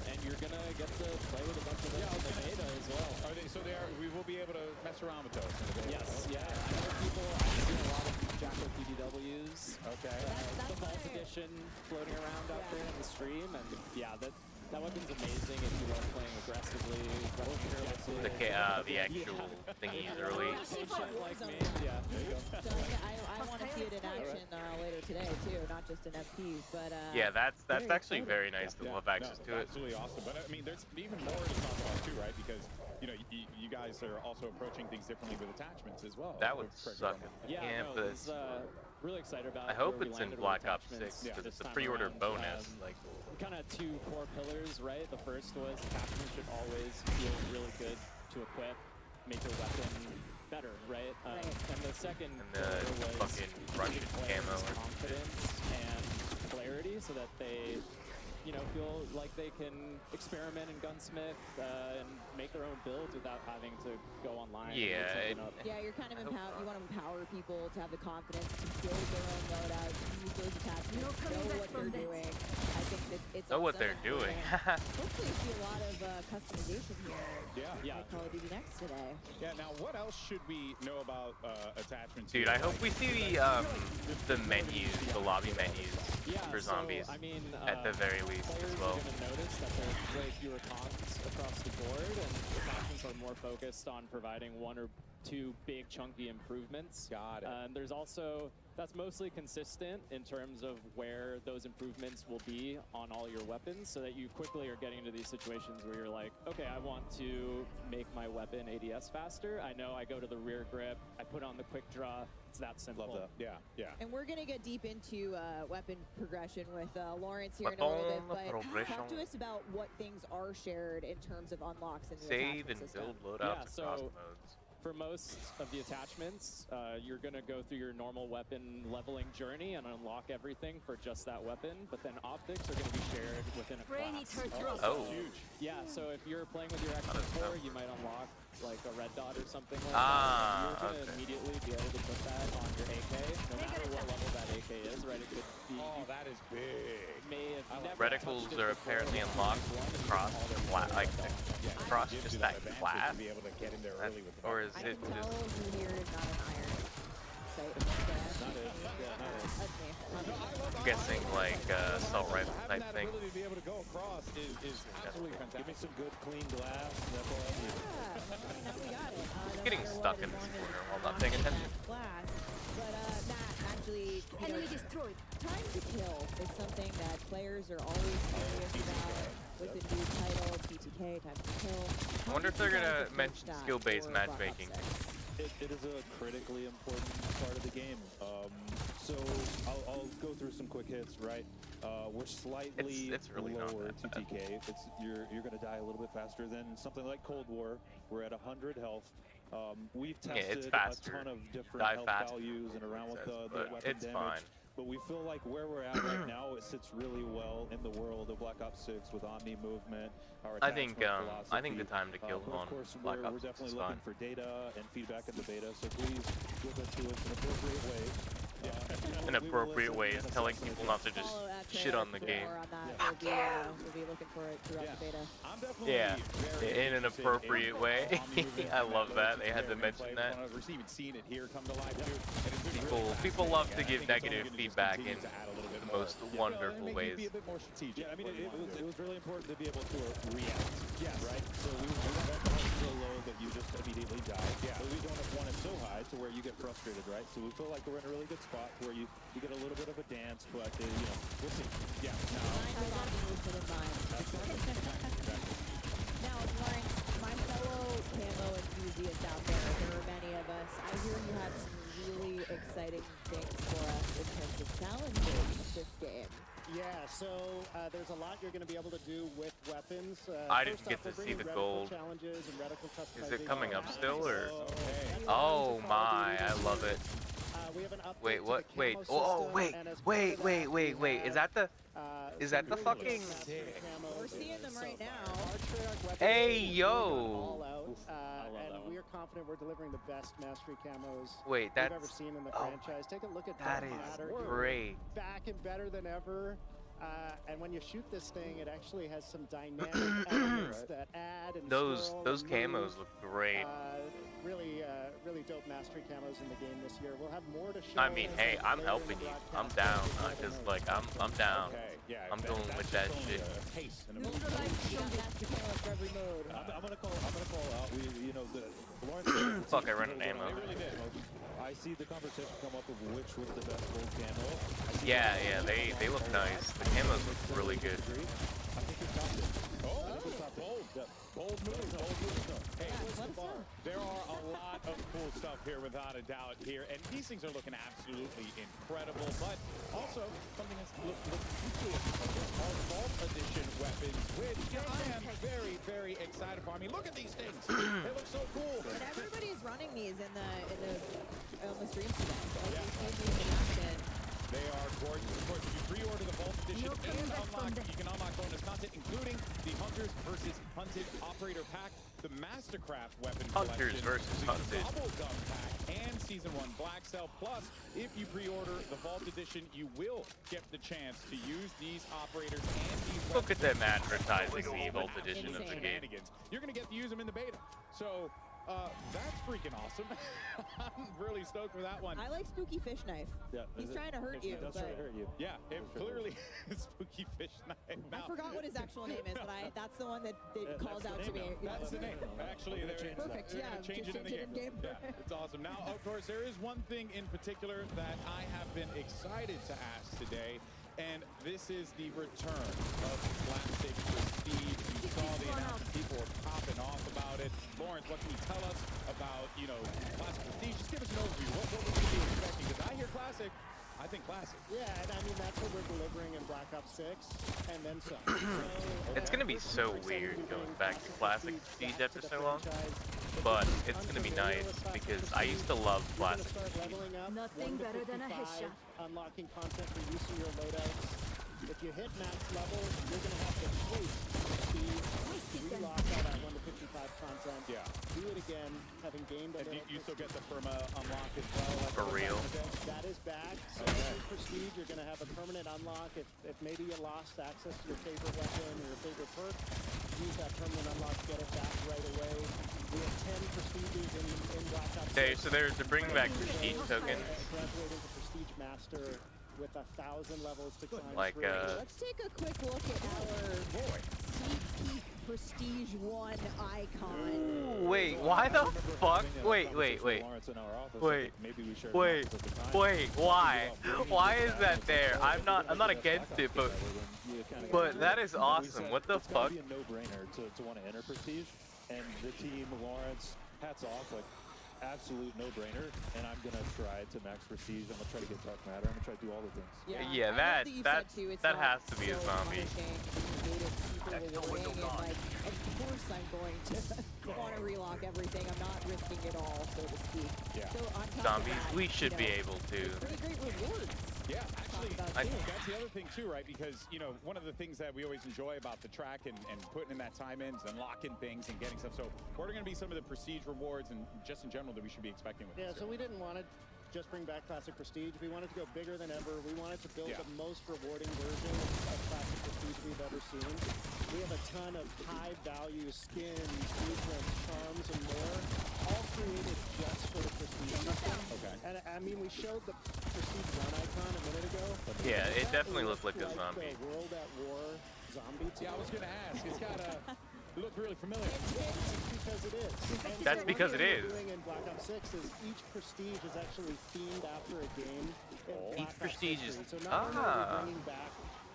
And you're gonna get to play with a bunch of those in the beta as well. Are they? So they are. We will be able to mess around with those. Yes, yeah. I know people. I've seen a lot of Jackal PDWs. Okay. The Vault Edition floating around out there in the stream, and yeah, that weapon's amazing if you love playing aggressively, carelessly. The actual thingies early. Like me. Yeah, there you go. I want to see it in action later today too, not just in MP. But yeah, that's actually very nice to have access to it. Absolutely awesome. But I mean, there's even more to talk about too, right? Because you know, you guys are also approaching things differently with attachments as well. That would suck in Yeah, campus. really excited about. I hope where we it's in landed Black with Ops 6 attachments because this it's a time pre-order around. bonus. Like, kind of two core pillars, right? The first was attachments should always feel really good to equip, make your weapon better, right? And the second pillar was fucking Russian camo. confidence and clarity, so that they, you know, feel like they can experiment and gunsmith and make their own builds without having to go online. Yeah, yeah, you're kind of you want to empower people to have the confidence to build their own loadout, use those attachments, know what they're doing. I think that it's know what awesome. they're doing. Hopefully, see a lot of customization here. Yeah. Call of Duty Next today. Yeah. Now, what else should we know about attachments? Dude, I hope we see the menus, the lobby menus for zombies I mean, at the very least as well. You're gonna notice that there's way fewer cons across the board, and attachments are more focused on providing one or two big chunky improvements. Got it. And there's also, that's mostly consistent in terms of where those improvements will be on all your weapons, so that you quickly are getting into these situations where you're like, okay, I want to make my weapon ADS faster. I know I go to the rear grip, I put on the quick draw. It's that simple. Love that. Yeah, yeah. And we're going to get deep into weapon progression with Lawrence here in a little bit, but talk to us about what things are shared in terms of unlocks in the Save attachment and system. build loadouts across modes. For most of the attachments, you're going to go through your normal weapon leveling journey and unlock everything for just that weapon, but then optics are going to be shared within a class. Oh. Huge. Yeah, so if you're playing with your XM4, you might unlock like a red dot or something like that. You're going to immediately be able to put that on your AK, no matter what level that AK is, right? It could be... Oh, that is big. Reticles are apparently unlocked across across just that class. To be able to get in there early with the or is it Tell just... who here is not an iron. I'm guessing like assault rifle type thing. ability to be able to go across is absolutely fantastic. Give me some good clean glass. That's all I need. Getting stuck in this corner while not paying attention. Class, but Matt, actually, you know, time to kill is something that players are always curious about with the new title, PTK, time to kill. I wonder if they're gonna mention skill-based matchmaking. It is a critically important part of the game. So I'll go through some quick hits, right? We're slightly it's really lower not that bad. 2TK. You're going to die a little bit faster than something like Cold War. We're at 100 health. We've tested it's faster. a ton of different Die health fast, values and around with the but weapon it's damage. fine. but we feel like where we're at right now, it sits really well in the world of Black Ops 6 with Omni movement. Our I think philosophy. the time to kill But on of course, Black we're Ops definitely is looking fine. for data and feedback in the beta, so please give it to us in appropriate ways. An appropriate way is telling people not to just shit on the game. More on that. We'll be looking for it throughout the beta. I'm definitely Yeah, very in an interested appropriate in way. Omni-Movement I and love that. loads They had to of mention gameplay. that. We've even seen it here come to life too. And it's been really People love to fascinating, give and I think it's only negative gonna just feedback continue in to add a little bit the more. most And wonderful make you ways. be a bit more strategic. Yeah, I mean, what you wanna do. it was really important to be able to react. Yes. Right? So we want that to so low that you just immediately die. Yeah. But we don't want it so high to where you get frustrated, right? So we feel like we're in a really good spot where you get a little bit of a dance, but we'll see. Yeah. Now, Lawrence, my fellow camo enthusiasts out there are many of us. I hear you have some really exciting things for us in terms of challenges this game. Yeah, so there's a lot you're going to be able to do with weapons. I didn't get to see the gold. Is it coming up still, or? Oh my, I love it. Wait, what? Wait. Oh, wait. Is that the? Is that the fucking? We're seeing them right now. Hey yo! And we are confident we're delivering the best mastery camos Wait, we've ever seen in the franchise. Take a look at that Dark is Matter. great. Back and better than ever. And when you shoot this thing, it actually has some dynamic elements that add and Those swirl and camos move. look great. Really dope mastery camos in the game this year. We'll have more to show. I mean, hey, I'm helping you. I'm down, cause like I'm down. Okay, yeah, I'm going with that shit. I'm gonna call out. The Lawrence. Fuck, I ran an ammo. They really did. I see the conversation come up of which was the best gold camo. Yeah, they look nice. The camos look really good. I think it's top it. Bold move. Hey, there are a lot of cool stuff here, without a doubt here, and these things are looking absolutely incredible. But also something that's looking our Vault Edition weapons, which I am very, very excited for. I mean, look at these things; they look so cool. And everybody's running these on the stream today. Like, we've seen these in action. They are gorgeous. Of course, if you pre-order the Vault Edition you can unlock bonus content, including the Hunters versus Hunted Operator Pack, the Mastercraft weapon Hunters collection, versus the Hunted. Bubble Gun Pack, and Season 1 Black Cell. Plus, if you pre-order the Vault Edition, you will get the chance to use these operators and these Look at weapons them advertising the Vault Edition of the game. shenanigans. You're going to get to use them in the beta. So, that's freaking awesome. I'm really stoked for that one. I like Spooky Fish Knife. Yeah, He's trying to hurt you. That's trying to hurt you. Yeah, it clearly Spooky Fish Knife. I forgot what his actual name is, but that's the one that calls out to me. That's the name. Actually, there it is. Perfect. We're Yeah, gonna change it in the game. Yeah, it's awesome. Now, of course, there is one thing in particular that I have been excited to ask today, and this is the return of Classic Prestige. You saw the announcement; people were popping off about it. Lawrence, what can you tell us about, Classic Prestige? Just give us an overview. What would we be expecting? Because I hear Classic, I think Classic. Yeah, and I mean, that's what we're delivering in Black Ops 6, and then some. It's gonna be so weird going back to Classic Prestige after so long, but it's gonna be nice because I used to love Classic Prestige. Nothing better than a headshot. Unlocking content for use in your loadouts. If you hit max level, you're going to have to chase speed, relock all that 1 to 55 content. Yeah. Do it again, having gained a And little you still get the perma unlock as well. For real? That is back. So with Prestige, you're going to have a permanent unlock. If maybe you lost access to your favorite weapon or your favorite perk, use that permanent unlock to get it back right away. We have 10 Prestiges in Black Ops. Okay, so they're bringing back Prestige tokens. Graduating to Prestige Master with 1,000 levels to climb. Like, Let's take a quick look at our Sneak Peek Prestige 1 icon. Wait, why the fuck? Wait, why? Why is that there? I'm not against it, but that is awesome. What the fuck? It's gotta be a no-brainer to want to enter Prestige, and the team, Lawrence, hats off, like absolute no-brainer, and I'm gonna try to max Prestige. I'm gonna try to get Dark Matter. I'm gonna try to do all the things. Yeah, that has to be a zombie. Of course I'm going to want to relock everything. I'm not risking it all, so to speak. Yeah. So on top Zombies, of that, we should be able to. pretty great rewards. Yeah, actually, that's the other thing too, right? Because, you know, one of the things that we always enjoy about the track and putting in that time in is unlocking things and getting stuff. So what are going to be some of the prestige rewards and just in general that we should be expecting with this? So we didn't want to just bring back Classic Prestige. We wanted to go bigger than ever. We wanted to build the most rewarding version of Classic Prestige we've ever seen. We have a ton of high-value skins, movements, charms, and more, all created just for the Prestige system. Okay. And I mean, we showed the Prestige 1 icon a minute ago. Yeah, it definitely looked like a zombie. The World at War zombie. Yeah, I was going to ask. It's got a... look really familiar. Because it is. That's because it is. What we're doing in Black Ops 6 is each prestige is actually themed after a game. Each prestige is... So not only are we bringing back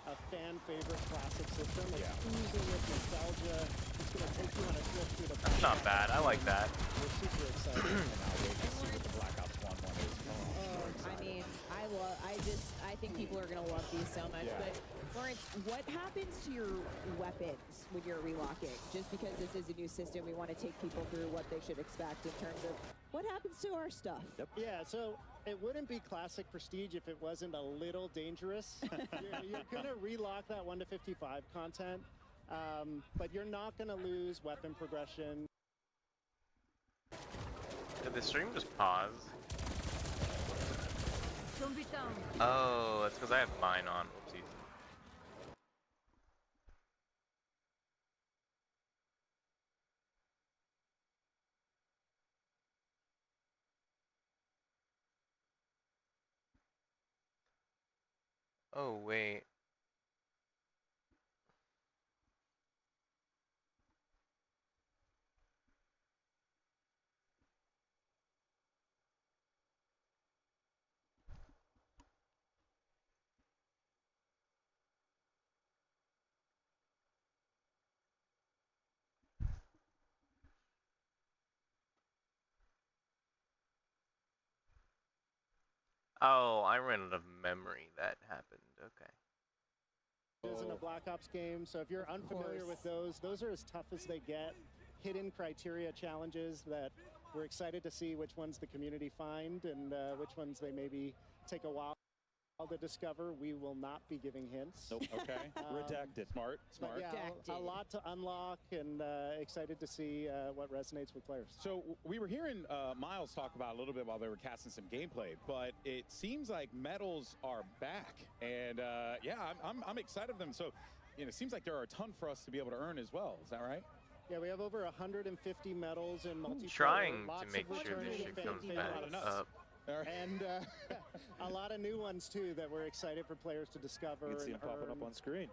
a fan favorite classic system, it's oozing with nostalgia. It's going to take you on a trip through the... That's not bad. I like that. We're super excited. the Black Ops 1 one is. I mean, I think people are going to love these so much, but Lawrence, what happens to your weapons when you're relocking? Just because this is a new system, we want to take people through what they should expect in terms of what happens to our stuff. Yeah, so it wouldn't be Classic Prestige if it wasn't a little dangerous. You're going to relock that 1 to 55 content, but you're not going to lose weapon progression. Did the stream just pause? Zombie down. Oh, that's because I have mine on. Whoopsies. Oh, wait. Oh, I ran out of memory. That happened. Okay. Isn't a Black Ops game, so if you're unfamiliar with those are as tough as they get. Hidden criteria challenges that we're excited to see which ones the community find and which ones they maybe take a while to discover. We will not be giving hints. Nope. Okay. Redacted. Smart. Yeah, a lot to unlock, and excited to see what resonates with players. So we were hearing Miles talk about a little bit while they were casting some gameplay, but it seems like medals are back, and yeah, I'm excited for them. So, you know, it seems like there are a ton for us to be able to earn as well. Is that right? Yeah, we have over 150 medals in multiplayer. Trying lots to make of sure this shit comes back up. And a lot of new ones too that we're excited for players to discover. You can see them popping up on screen.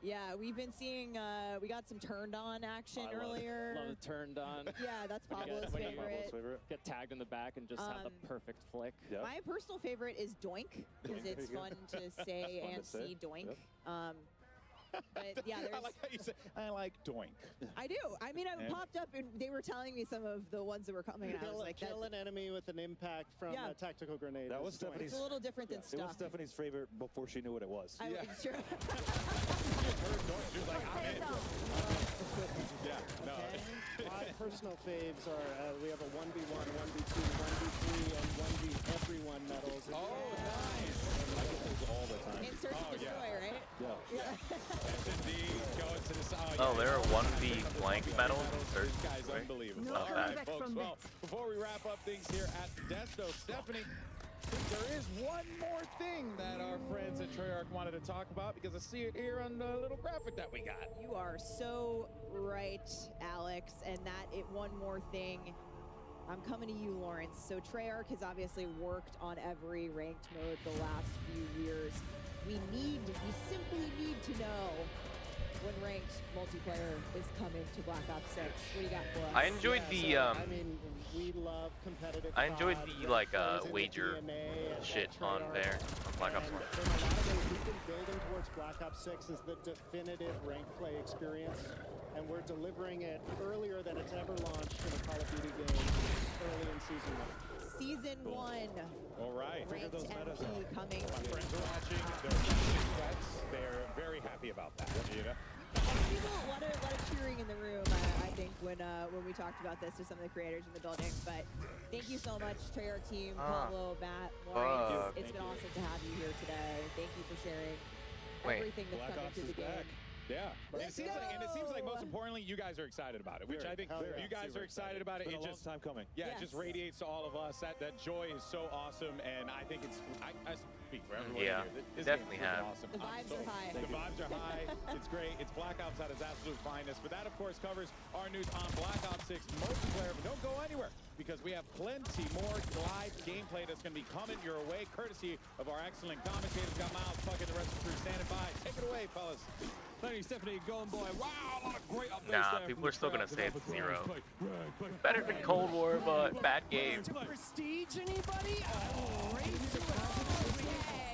Yeah, we've been seeing, we got some turned on action earlier. Love the turned on. Yeah, that's Pablo's favorite. Get tagged in the back and just have the perfect flick. My personal favorite is Doink, because it's fun to say and see Doink. Yep. But yeah, I like how you say, I like Doink. I do. I mean, I popped up and they were telling me some of the ones that were coming out. I was like, kill an enemy with an impact from a tactical grenade. That was Stephanie's. It's a little different than stuff. It was Stephanie's favorite before she knew what it was. I was sure. She was like, I'm in. Yeah, no. My personal faves are, we have a 1v1, 1v2, 1v3, and 1v everyone medals. Oh, nice. I get those all the time. In Search and Destroy, right? Yeah. Going to the Oh, there are 1v blank medals. This guy's unbelievable. No, All right, folks. Well, before we wrap up things here at the Desto, Stephanie, there is one more thing that our friends at Treyarch wanted to talk about, because I see it here on the little graphic that we got. You are so right, Alex, and one more thing. I'm coming to you, Lawrence. So Treyarch has obviously worked on every ranked mode the last few years. We simply need to know when ranked multiplayer is coming to Black Ops 6. What do you got for us? I enjoyed the I mean, we love competitive. I enjoyed the wager shit on there on Black Ops 1. In a lot of ways, we've been building towards Black Ops 6 as the definitive ranked play experience, and we're delivering it earlier than it's ever launched in a Call of Duty game early in Season 1. Season 1. All right. Ranked MP coming. My friends are watching. They're very happy about that. You know? A lot of cheering in the room, I think, when when we talked about this to some of the creators in the building. But thank you so much to your team, Pablo, Matt, Lawrence. It's been awesome to have you here today. Thank you for sharing everything that's come into the game. Yeah, and it seems like most importantly, you guys are excited about it, which I think you guys are excited about it. It's been a long time coming. Yeah, it just radiates to all of us. That joy is so awesome, and I think I speak for everyone Yeah, here. This definitely game is have. awesome. The vibes are high. The vibes are high. It's great. It's Black Ops at its absolute finest. But that, of course, covers our news on Black Ops 6 multiplayer. But don't go anywhere, because we have plenty more live gameplay that's going to be coming your way, courtesy of our excellent commentators. Got Miles, Puck, and the rest of the crew standing by. Take it away, fellas. Thank you, Stephanie. Gone by. Wow, a lot of great updates Nah, there people from are still the gonna say crowd. it's 0. Better than Cold War, but bad game. Prestige, anybody?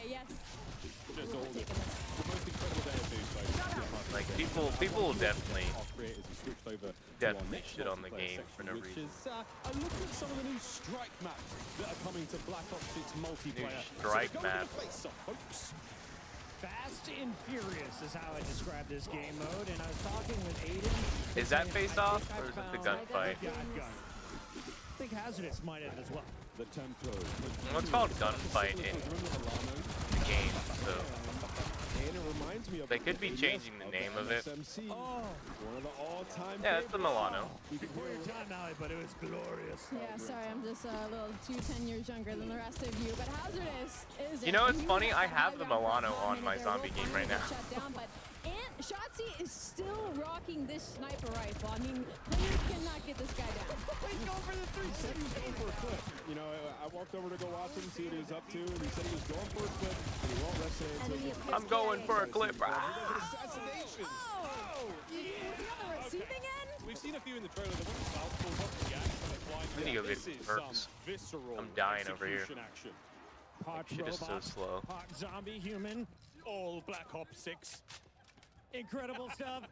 Yes. Just all the most incredible day of news, folks. Like people will definitely Our creators have switched over definitely to our next shit on the multiplayer game for no section, reason. which is a look at some of the new strike maps that are coming to Black Ops 6 multiplayer. strike so map. folks. Fast and furious is how I describe this game mode, and I was talking with Aiden. Is that face off or is it the gunfight? I think Hazardous might have as well. The tempo. Well, it's called gunfight in the game, so And it reminds me of they could be changing the name of it. SMC, one of the all-time Yeah, it's the Milano. Before your time, Allie, but it was glorious. Yeah, sorry, I'm just a little 10 years younger than the rest of you. But Hazardous is. You know, it's funny. I have the Milano on my zombie game right now. Shut down, but Shotzi is still rocking this sniper rifle. I mean, players cannot get this guy down. He's going for the 3. He said he was going for a clip. You know, I walked over to go watch him, see what he was up to, and he said he was going for a clip, and he won't rest it until he gets I'm going for a clip. assassination. Oh! Was he on the receiving end? We've seen a few in the trailer. The one mouthful of reaction when they're flying. I need to go get This is perks. some visceral I'm dying over here. execution action. Pot Shit is so robot, slow. pot zombie human, all Black Ops 6. Incredible stuff.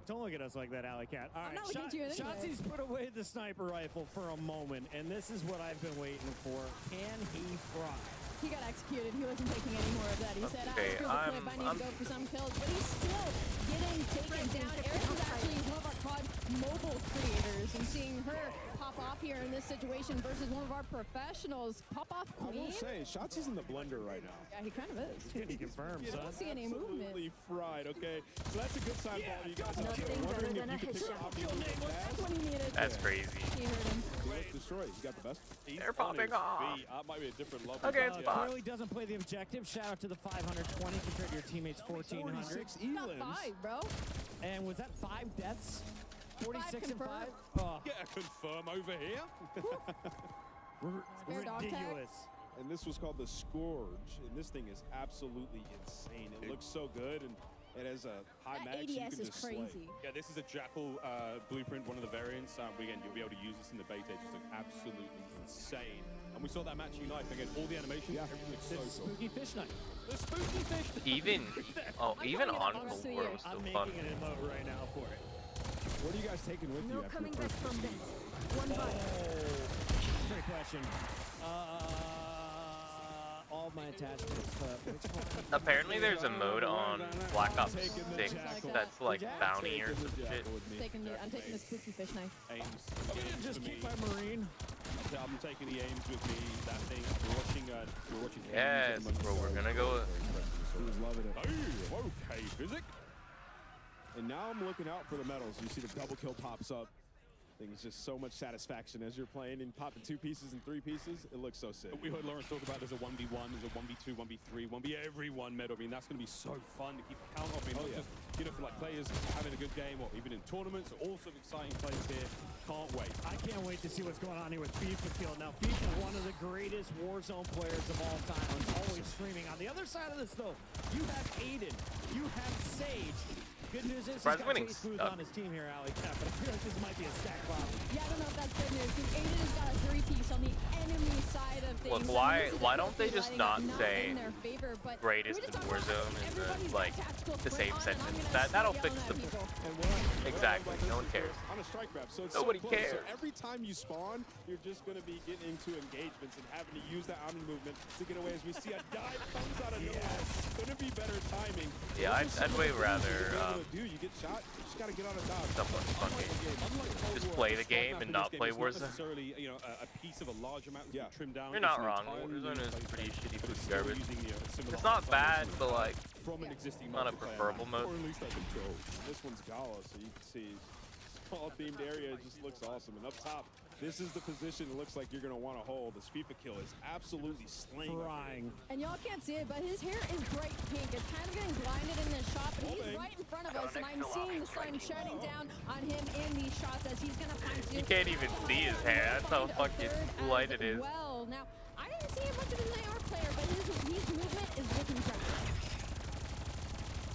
Don't look at us like that, Alley Cat. All right, not looking at you anyway. Shotzi's put away the sniper rifle for a moment, and this is what I've been waiting for. Can he fry? He got executed. He wasn't taking any more of that. He said, Okay, I feel the clip. I need to go for some kills. But he's still getting taken down. Erin is actually one of our COD mobile creators. And seeing her pop off here in this situation versus one of our professionals. Pop off I queen. will say, Shotzi's in the blender right now. Yeah, he kind of is. Can he confirm, I son? don't see any movement. Absolutely fried, okay? So that's a good sign for all you guys out there. Nothing Wondering better if than you a could pick headshot. up your That's what he needed. That's crazy. He heard him. He looked destroyed. He got the best. They're popping off. That might be a different level. Okay, it's fine. Clearly doesn't play the objective. Shout out to the 520 compared to your teammates 1400. 46 Not elims. 5, bro. And was that 5 deaths? 46 and 5? confirmed. Oh, Get a confirm over here. Spare dog tag. ridiculous. And this was called the Scourge, and this thing is absolutely insane. It looks so good, and it has a high That mag, so you ADS can is just slay. crazy. Yeah, this is a Jackal blueprint, one of the variants. Again, you'll be able to use this in the beta. It just looks absolutely insane. And we saw that match unite. Again, all the animations, everything looks so This cool. spooky fish night. The spooky fish. Even even on box Cold to War you. was I'm still fun. making an emote right now for it. What are you guys taking with you No after coming the back first from Prestige? that. One bite. Great question. All my attachments. Which one? Apparently there's a mode on Black Ops 6 that's like bounty or some shit. I'm taking the spooky fish knife. Aims. Just keep my marine. Yeah, I'm taking the aims with me. That thing. We're watching. Yes, bro, we're gonna go. He was loving it. Hey, okay, physic. And now I'm looking out for the medals. You see the double kill pops up. I think it's just so much satisfaction as you're playing and popping 2 pieces and 3 pieces. It looks so sick. We heard Lawrence talk about there's a 1v1, there's a 1v2, 1v3, 1v everyone medal. I mean, that's going to be so fun to keep count of. I mean, not just, you know, for like players having a good game or even in tournaments. All sorts of exciting plays here. Can't wait. I can't wait to see what's going on here with FIFA Field. Now, FIFA, one of the greatest Warzone players of all time, is always streaming. On the other side of this, though, you have Aiden, you have Sage. Good news is he's got winning Chase Booth stuff. on his team here, Alley Cat, but I feel like this might be a stack problem. Yeah, I don't know if that's good news because Aiden has got a 3-piece on the enemy side of things. Look, I mean, this is why don't they definitely just lighting up, not say in their favor, but greatest we in just talked about Warzone in everybody's the like got tactical the sprint same on, and I'm sentence? gonna That'll start fix yelling the at people. And Exactly. No one cares. On a strike map, so it's Nobody so close. cares. So every time you spawn, you're just going to be getting into engagements and having to use that omni movement to get away. As we see a dive comes out of nowhere, it's going to be better timing. Yeah, I'd way rather you get shot, you just got to get on a dodge. Just play the game and not play Warzone. Necessarily, you know, a piece of a large amount that's been trimmed down. You're not wrong. Warzone is pretty shitty food garbage. It's not bad, but like from an existing not a preferable mode. Or at least I control. This one's Gala, so you can see small themed area just looks awesome. And up top, this is the position it looks like you're going to want to hold. This FIFA kill is absolutely slaying. And y'all can't see it, but his hair is bright pink. It's kind of getting blinded in this shot, but he's right in front of us, and I'm seeing the sun shining down on him in these shots as he's going to find You can't even see his hair. That's how fucking light it is. Well, now, I didn't see much of his AR player, but his movement is looking great.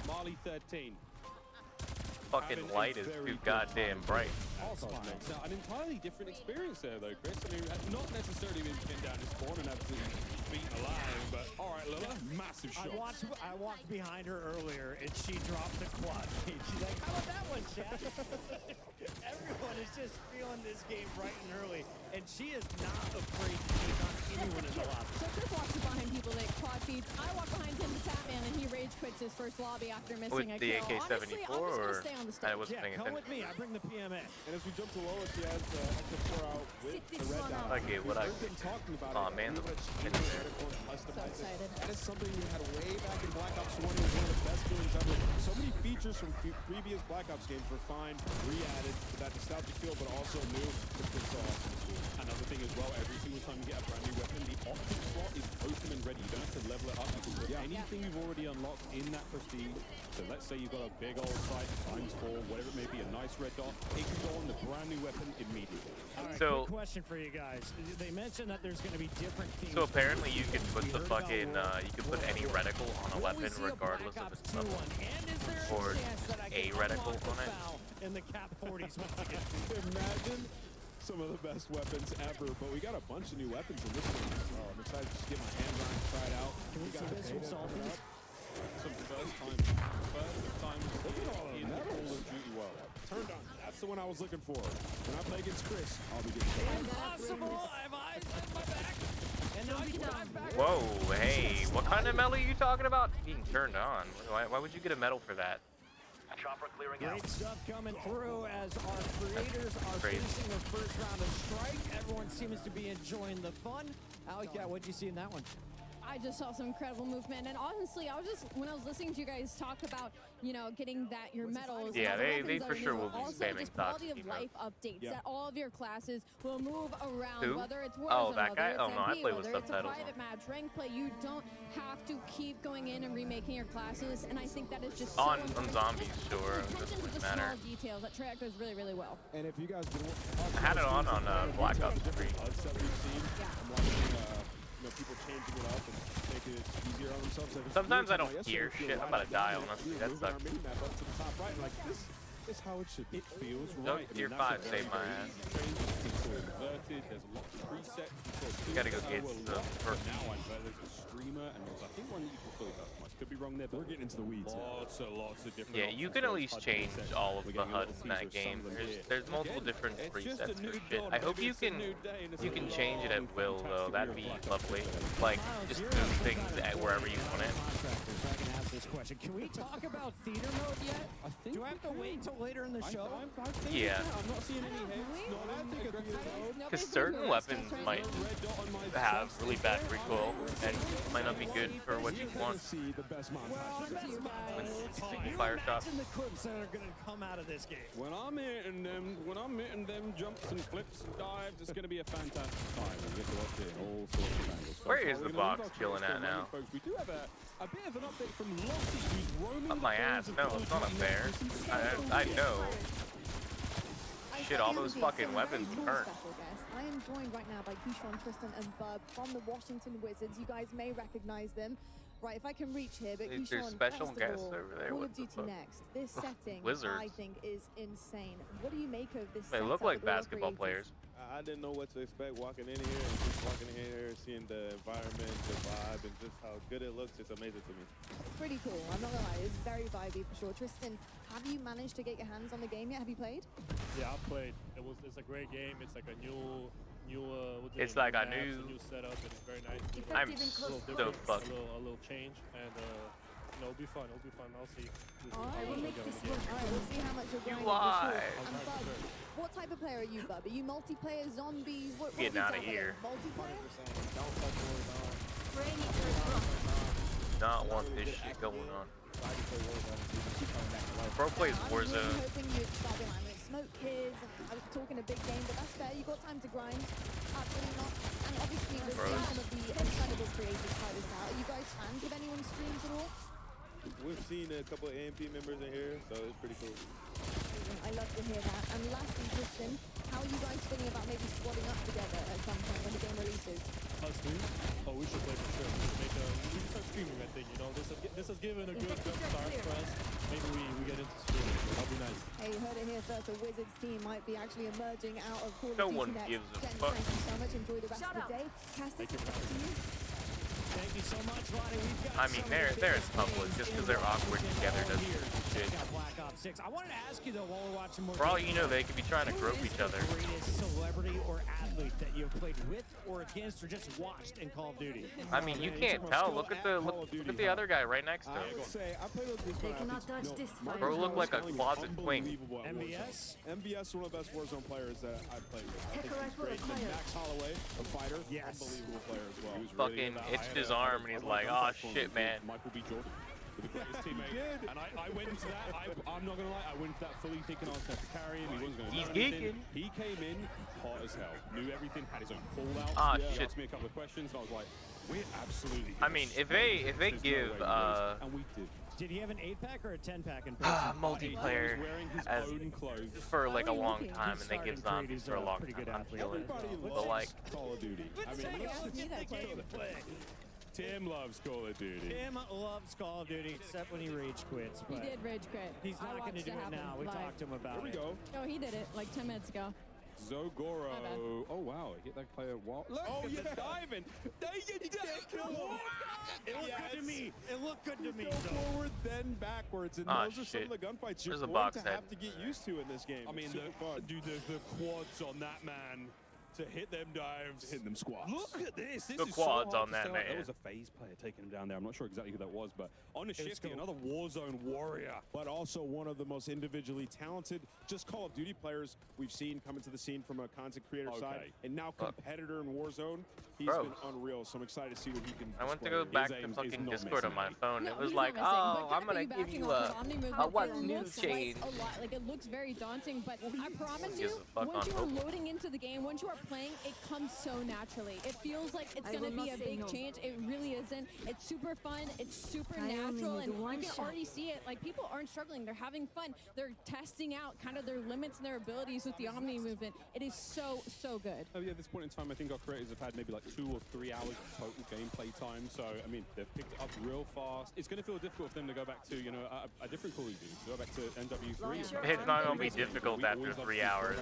Marley 13. Fucking light is too goddamn bright. Now, an entirely different experience there, though, Chris. I mean, not necessarily been pinned down his spawn and absolutely beaten alive, but all right, Lola, massive shot. I walked behind her earlier, and she dropped the quad. She's like, how about that one, chat? Everyone is just feeling this game bright and early, and she is not afraid to take on anyone in the lobby. So Chris walks behind people that quad feeds. I walk behind him to Tatman, and he rage quits his first lobby after missing a kill. With the AK-74, or I wasn't paying come attention. with me. I bring the PMA. And as we jump to Lola, she has to pour out with the red dot. Okay, what I been talking about oh man, the pin there. So excited. That is something we had way back in Black Ops 1. It was one of the best feelings ever. So many features from previous Black Ops games were fine, re-added for that nostalgic feel, but also new. It's so awesome. Another thing as well, every single time you get a brand new weapon, the optic slot is open and ready. You don't have to level it up. You can put anything you've already unlocked in that prestige. So let's say you've got a big old sight, ×4, whatever it may be, a nice red dot. It can go on the brand new weapon immediately. All right, So- quick question for you guys. They mentioned that there's going to be different themes. So apparently you can put the fucking you can put any reticle on a weapon regardless of its level. Or a reticle on it. In the Cap 40s once again. Imagine some of the best weapons ever, but we got a bunch of new weapons in this one as well. I'm excited to just get my hands on it, try it out. Can we see this from Salty? Some first time Look at all of that. Call of Duty world. Turned on. That's the one I was looking for. When I play against Chris, I'll be getting Impossible! I have eyes in my back. And now I can dive back. Whoa, hey, what kind of medal are you talking about? Being turned on. Why would you get a medal for that? Chopper clearing Great out. stuff coming through as our creators are crazy. finishing the first round of Strike. Everyone seems to be enjoying the fun. Alika, what'd you see in that one? I just saw some incredible movement, and honestly, when I was listening to you guys talk about, you know, getting your medals. Yeah, and all the they weapons for that are sure new, will be also spamming just quality of Toxic life updates Yeah. that all of your classes will move around, Who? whether it's Oh, Warzone, that guy? whether Oh, it's no, I MP, play with whether it's a subtitles. private match, rank play. You don't have to keep going in and remaking your classes, and I think that is just On so important. zombies, sure, it Attention doesn't to really the matter. small details that Treyarch does really, really well. And if you guys I had it on Black Ops 3. HUDs that we've seen, I'm watching people changing it up and making it easier on themselves. Sometimes I don't hear shit. I'm about to die, honestly. That Moving our sucks. mini map up to the top right, like this is how it should be. It feels Nope, right. tier I mean, 5 that's a saved my very ass. easy change. It's all inverted. There's a lot of presets. You gotta go get the first. Now I know there's a streamer and there's I think one that you can fully customize. Could be wrong there, but We're getting into the weeds. lots of different. Yeah, you options can at for least HUD change presets. all of We're the getting a HUDs little in that teaser of game. some of them here. There's multiple Again, different it's just presets a for new shit. dawn, I hope baby. you It's a can new day and it's a change it at long, will though. fantastic That'd year be of Black Ops lovely. football. Like just move things wherever you want it. Contractors, I can ask this question. Can we talk about theater mode yet? Do I have to wait till later in the show? Yeah. I'm not seeing any hits. Because certain weapons might have really bad recoil and might not be good for what you want. When you fire shots. Imagine the clips that are going to come out of this game. When I'm hitting them jumps and flips and dives, it's going to be a fantastic time. And you get to watch it in all sorts of angles. Where is the box chilling at now? Folks, we do have a bit of an update from Lottie, who's roaming Up my ass. No, it's not up there. I know. Shit, all those fucking weapons burn. I am joined right now by Kishwan, Tristan, and Bub from the Washington Wizards. You guys may recognize them. right, if I can reach here, but There's Keyshawn, special first guests of all, over there. Call What of the Duty fuck? Next, this setting, Wizards. I think, is insane. What do you make of this They look setup like with all the basketball creators? players. I didn't know what to expect walking in here, and just walking in here, seeing the environment, the vibe, and just how good it looks. It's amazing to me. It's pretty cool. I'm not gonna lie, it's very vibey for sure. Tristan, have you managed to get your hands on the game yet? Have you played? Yeah, I played. It's a great game. It's like a new It's like a maps, new- new setup, and it's very nice. I'm Little so different, fucked. a little change, and it'll be fun. It'll be fun. I'll see. Alright, we'll make this one. Alright, we'll see how much you're You grinding for sure. lied. And Bub, what type of player are you, Bub? Are you multiplayer, zombies? What Getting are outta you here. Multiplayer? Not want this shit going on. Pro plays I'm Warzone. really hoping you'd start being like, smoke kids. I was talking a big game, but that's fair. You got time to grind. Absolutely not. And obviously, we're seeing some of the incredible creators try this out. Are you guys fans of anyone's streams at all? We've seen a couple of AMP members in here, so it's pretty cool. I love to hear that. And lastly, Tristan, how are you guys feeling about maybe squadding up together at some point when the game releases? Us three? Oh, we should play for sure. We should start streaming that thing. You know, this has given a good jump start for us. Maybe we get into streaming. That'll be nice. Hey, you heard it here first. The Wizards team might be actually emerging out of Call of No Duty one Next. gives a Jen, fuck. thank you so much. Enjoy the rest of the day. Castis, back to you. Thank you so much, Ronnie. We've got I mean, some they're of the in biggest public names just in because they're awkward rock and together roll doesn't here. do shit. Check out Black Ops 6. I wanted to ask you though, while we're watching more. For all you know, they could be trying to grope Who is each the other. greatest celebrity or athlete that you've played with or against or just watched in Call of Duty? I mean, you can't tell. Look at the other guy right next to I him. would say I played with this They one. cannot touch this fire. Bro looked like a closet twink. MVS? MVS is one of the best Warzone players that I've played with. I think Take a he's great. rifle And fire. Max Holloway, a fighter, Yes. unbelievable player as well. Fucking itched his arm and he's like, oh shit, man. Michael B. Jordan, with the greatest teammate. And I went into that, I'm not going to lie, I went into that fully thinking I was going to carry him. He wasn't going to He's do anything. geeking. He came in hot as hell, knew everything, had his own call-outs. Ah, He shit. asked me a couple of questions, and I was like, we're absolutely I mean, if they give and we did. Did he have an 8-pack or a 10-pack in person? multiplayer As as for like a long time, and they give zombies for a long pretty time. good I'm athlete. feeling, Everybody but like, Call of Duty. I mean, Tim loves Call of Duty. Tim loves Call of Duty, except when he rage quits. He But did rage quit. he's I not going to watched do it it happen now. We live. talked to him about here we it. go. No, he did it like 10 minutes ago. Zogoro. My bad. Oh wow, hit that player while. Look Oh, at yeah. the diving. You can't kill him. It looked good to me. It looked good to me. Go So. forward, then backwards, and Ah, those are some shit. of the gunfights you're There's a going box to head. have to get used to in this game. I mean, It's super fun. dude, the quads on that man to hit them dives. Hitting them squats. Look at this. This The is quads so hard on to that tell. man. That was a phase player taking him down there. I'm not sure exactly who that was, but on a was shifty, cool. another Warzone warrior. But also one of the most individually talented, just Call of Duty players we've seen come into the scene from a content creator side, Okay. and now competitor in Warzone. He's Bro. been unreal, so I'm excited to see what he can. I went to display go here. back His to aim is fucking not Discord on missing. my phone. No, It was he's like, not missing, oh, but I'm gonna kinda give piggybacking you off a of OmniMovement, what's it new looks change. Like a lot, like it looks very daunting, but I promise gives you, a fuck once on you are mobile? loading into the game, once you are playing, it comes so naturally. It feels like it's I gonna will be not a say big no. change. It really isn't. It's super fun. It's super I only natural, need and one you can shot. already see it. Like people aren't struggling. They're having fun. They're testing out kind of their limits and their abilities with the Omni movement. It is so good. Oh yeah, at this point in time, I think our creators have had maybe like 2 or 3 hours of total gameplay time. So I mean, they've picked it up real fast. It's going to feel difficult for them to go back to, you know, a different Call of Duty, go back to NW3. It's not gonna be difficult after 3 hours.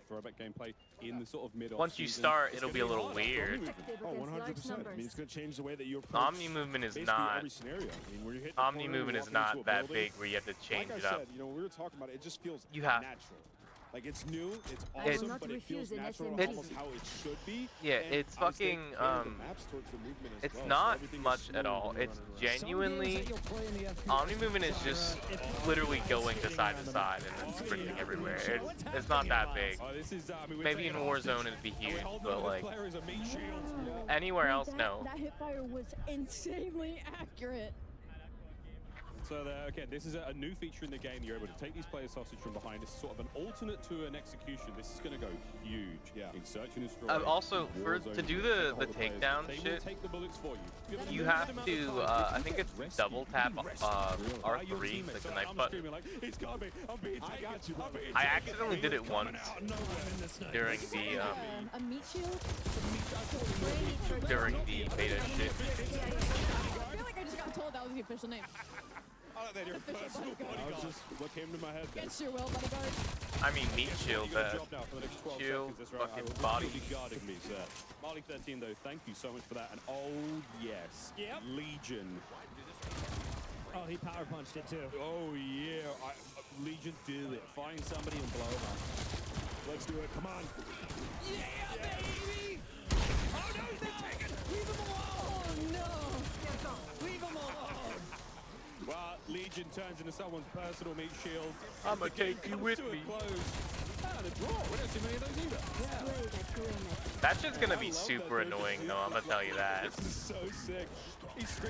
Throwback gameplay in the sort of mid. Once you start, it'll be a little weird. Oh, 100%. I mean, it's going to change the way that you approach Omni movement is basically not. every scenario. I mean, where you hit the Omni corner, movement you is walk into not a that building. big where you have to change like it I up. said, you know, we were talking about it. It just feels You have- natural. Like it's new, it's I will awesome, not but it feels refuse an natural, SMG. almost how it should be. Yeah, And it's I was thinking, fucking, yeah, the maps towards the movement as It's well, so not everything is much smooth at all. when you're It's running around. genuinely, Omni movement is just literally going to side and then sprinting everywhere. It's not that big. Oh, this is, I mean, we're Maybe in taking off. Warzone it'd be huge, Hold but on, like this player is a meat shield. anywhere else, no. That hip fire was insanely accurate. So again, this is a new feature in the game. You're able to take these players hostage from behind. This is sort of an alternate to an execution. This is going to go huge. Yeah. In search and destroy. Also, Warzone, to do you the take hold of takedown players. They will shit, take the bullets for you. you have to, I think it's double tap R3, like the knife button. Like, it's got me. I'm being taken. got you, I'm being I taken. accidentally did it once during the A meat shield? during the beta shit. I feel like I just got told that was the official name. I like that you're Official personal bodyguard. bodyguard. That was just what came to my head then. Against your will, bodyguard. I mean, meat shield, You're gonna drop now for the next 12 shield, seconds, that's right. fucking I will body. be guarding me, sir. Marley 13, though, thank you so much for that. And oh, yes. Yep. Legion. Oh, he power punched it too. Oh, yeah. Legion did it. Find somebody and blow them up. Let's do it. Come on. Yeah, baby! Oh, no, he's not taking it! Leave him alone! Oh, no! Leave him alone! Well, Legion turns into someone's personal meat shield. I'ma take you with me. And a draw. We don't see many of those either. That shit's gonna be super annoying, though. I'm gonna tell you that. This is so sick.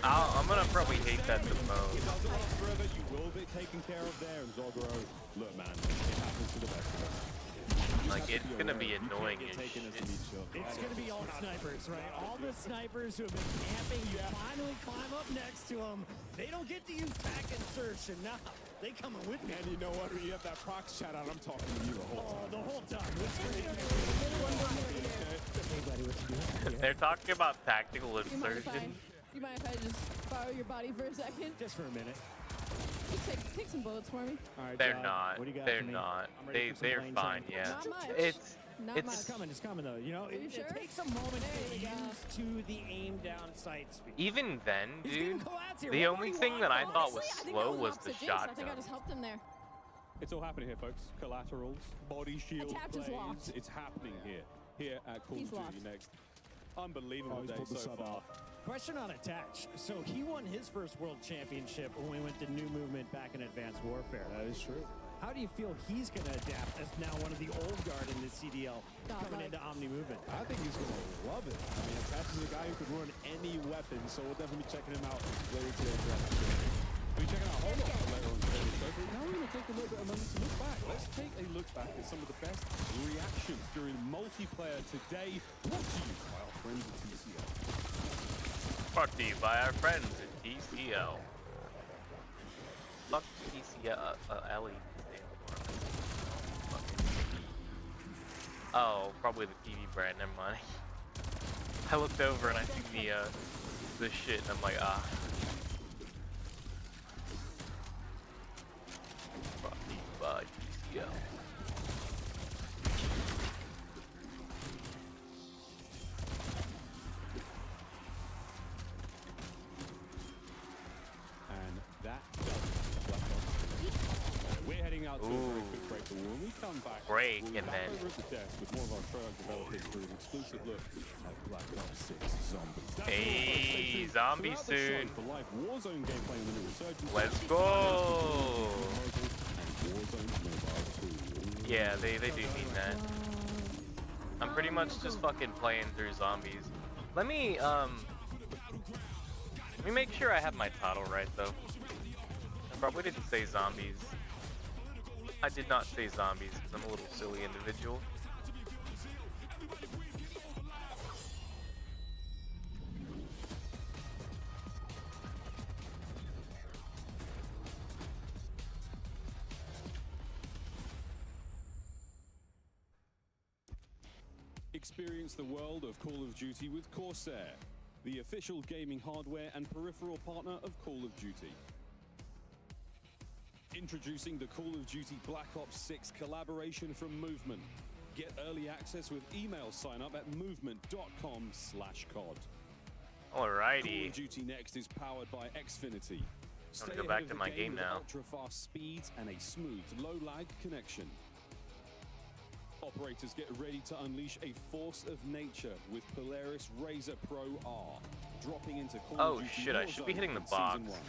I'm gonna probably hate that the most. It doesn't last forever. You will be taken care of there. And Zogro, look, man, it happens to the best of us. Like, it's gonna be annoying as shit. It's gonna be all snipers, right? All the snipers who have been camping, you finally climb up next to them. They don't get to use back insertion. Nah, they coming with me. And you know what? When you have that prox chat on, I'm talking to you the whole time. The whole time. They're talking about tactical You mind if insertion. I just borrow your body for a second? Just for a minute. Just take some bullets for me. All right, They're John, not. what do you got They're for me? not. I'm ready for some They're plane fine. training. Yeah. Not much. Not It's much. It's coming though. You know, Are you it sure? takes a moment There to you get go. used to the aim down sight speed. even then, He's dude. getting collapsed here. The What only do you thing want that I from thought us? was Honestly, I think slow that was an the opposite jinx. I think I shotgun. just helped him there. It's all happening here, folks. Collaterals, body shield Attack is plays. locked. It's happening here at Call of He's Duty locked. Next. Unbelievable day so far. Question on Attach. So he won his first world championship when we went to New Movement back in Advanced Warfare. That is true. How do you feel he's going to adapt as now one of the old guard in the CDL coming into OMNIMOVEMENT? I think he's going to love it. I mean, Attach is a guy who could run any weapon, so we'll definitely be checking him out later today. We'll be checking out Hold On later on today. So now we're going to take a little bit of a moment to look back. Let's take a look back at some of the best reactions during multiplayer today. Brought to you by our friends at TCL. Brought to you by our friends at TCL. Fuck TCL. Ellie. Oh, probably the TV brand. Never mind. I looked over and I see the shit, and I'm like, ah. Brought to you by TCL. And that does Black Ops. We're heading out to a very quick break, but when we come back, Break, we'll be and back then- over at the desk with more of our Treyarch developers for an exclusive look at Black Ops 6 Zombies. That's all, folks. Stay Hey, tuned zombie throughout the show soon. for live Warzone gameplay in the new Resurgence. Let's and go. Warzone Mobile 2. Yeah, they do need that. I'm pretty much just fucking playing through zombies. Let me make sure I have my title right though. I probably didn't say zombies. I did not say zombies because I'm a little silly individual. Experience the world of Call of Duty with Corsair, the official gaming hardware and peripheral partner of Call of Duty. Introducing the Call of Duty Black Ops 6 collaboration from Movement. Get early access with email sign up at movement.com/COD. Alrighty. Call of Duty Next is powered by Xfinity. I'm gonna go back to my game now. Ultra fast speeds and a smooth, low lag connection. Operators, get ready to unleash a force of nature with Polaris Razor Pro R, dropping into Call Oh of Duty shit, I should be Warzone hitting the in Season box. 1.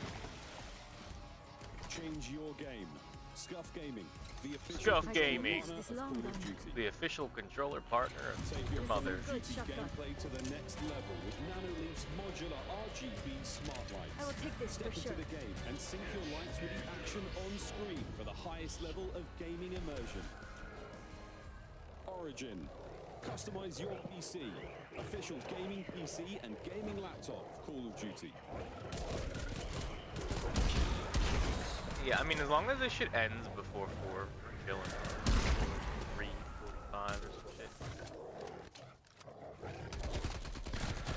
Change your game. Scuff Gaming, the official Scuff controller Gaming. partner of Call of Duty. The official controller partner of Take your mother. Call of Duty gameplay to the next level with NanoLink's modular RGB smart lights. I will take this Step for into sure. the game and sync your lights with the action on screen for the highest level of gaming immersion. Origin. Customize your PC. Official gaming PC and gaming laptop of Call of Duty. Yeah, I mean, as long as this shit ends before 4, we're chilling. 3:45 or some shit.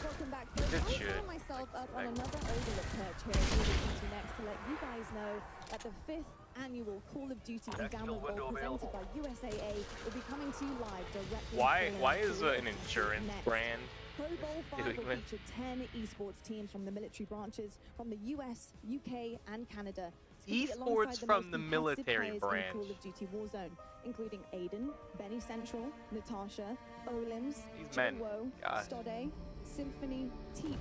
Welcome back. It I should. found myself myself up on another overlook perch here at Call of Duty Next to let you guys know that the 5th annual Call of Duty Endowment Bowl presented by USAA will be coming to you live directly. Why is an insurance brand Pro Bowl 5 doing will this? feature 10 esports teams from the military branches from the US, UK, and Canada. Esports from the military branch. Call of Duty Warzone, including Aiden, Benny Central, Natasha, Olims, Joe, Stode, Symphony, Teep,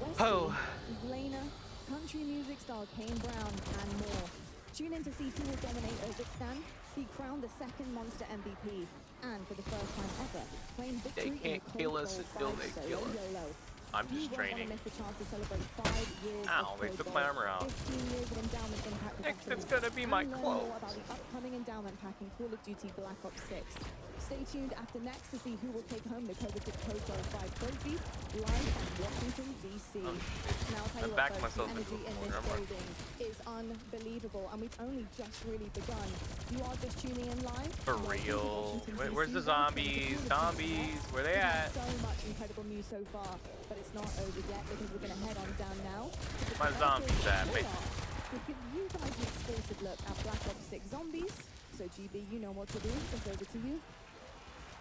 Wesley, Zelena, country music star Kane Brown, and more. Tune in to see who will dominate Uzbekistan, be crowned the second Monster MVP, and for the first time ever, claim victory They can't kill us until they kill us. YOLO. I'm just training. Miss the chance to celebrate 5 years Ow, of they Pro took Bowl, my armor out. 15 years of endowment impact Next, veterans, it's gonna be my and learn clothes. more about the upcoming endowment pack in Call of Duty Black Ops 6. Stay tuned after next to see who will take home the coveted Pro Bowl 5 trophy live from Washington, D.C. Now, I'll tell you what, folks, the energy in this building is unbelievable, and we've only just really begun. You are just tuning in live. For real. Where's the zombies? Zombies, where they at? So much incredible news so far, but it's not over yet because we're going to head on down now. My zombies at me. To give you guys an exclusive look at Black Ops 6 Zombies. So GB, you know what to do. It's over to you.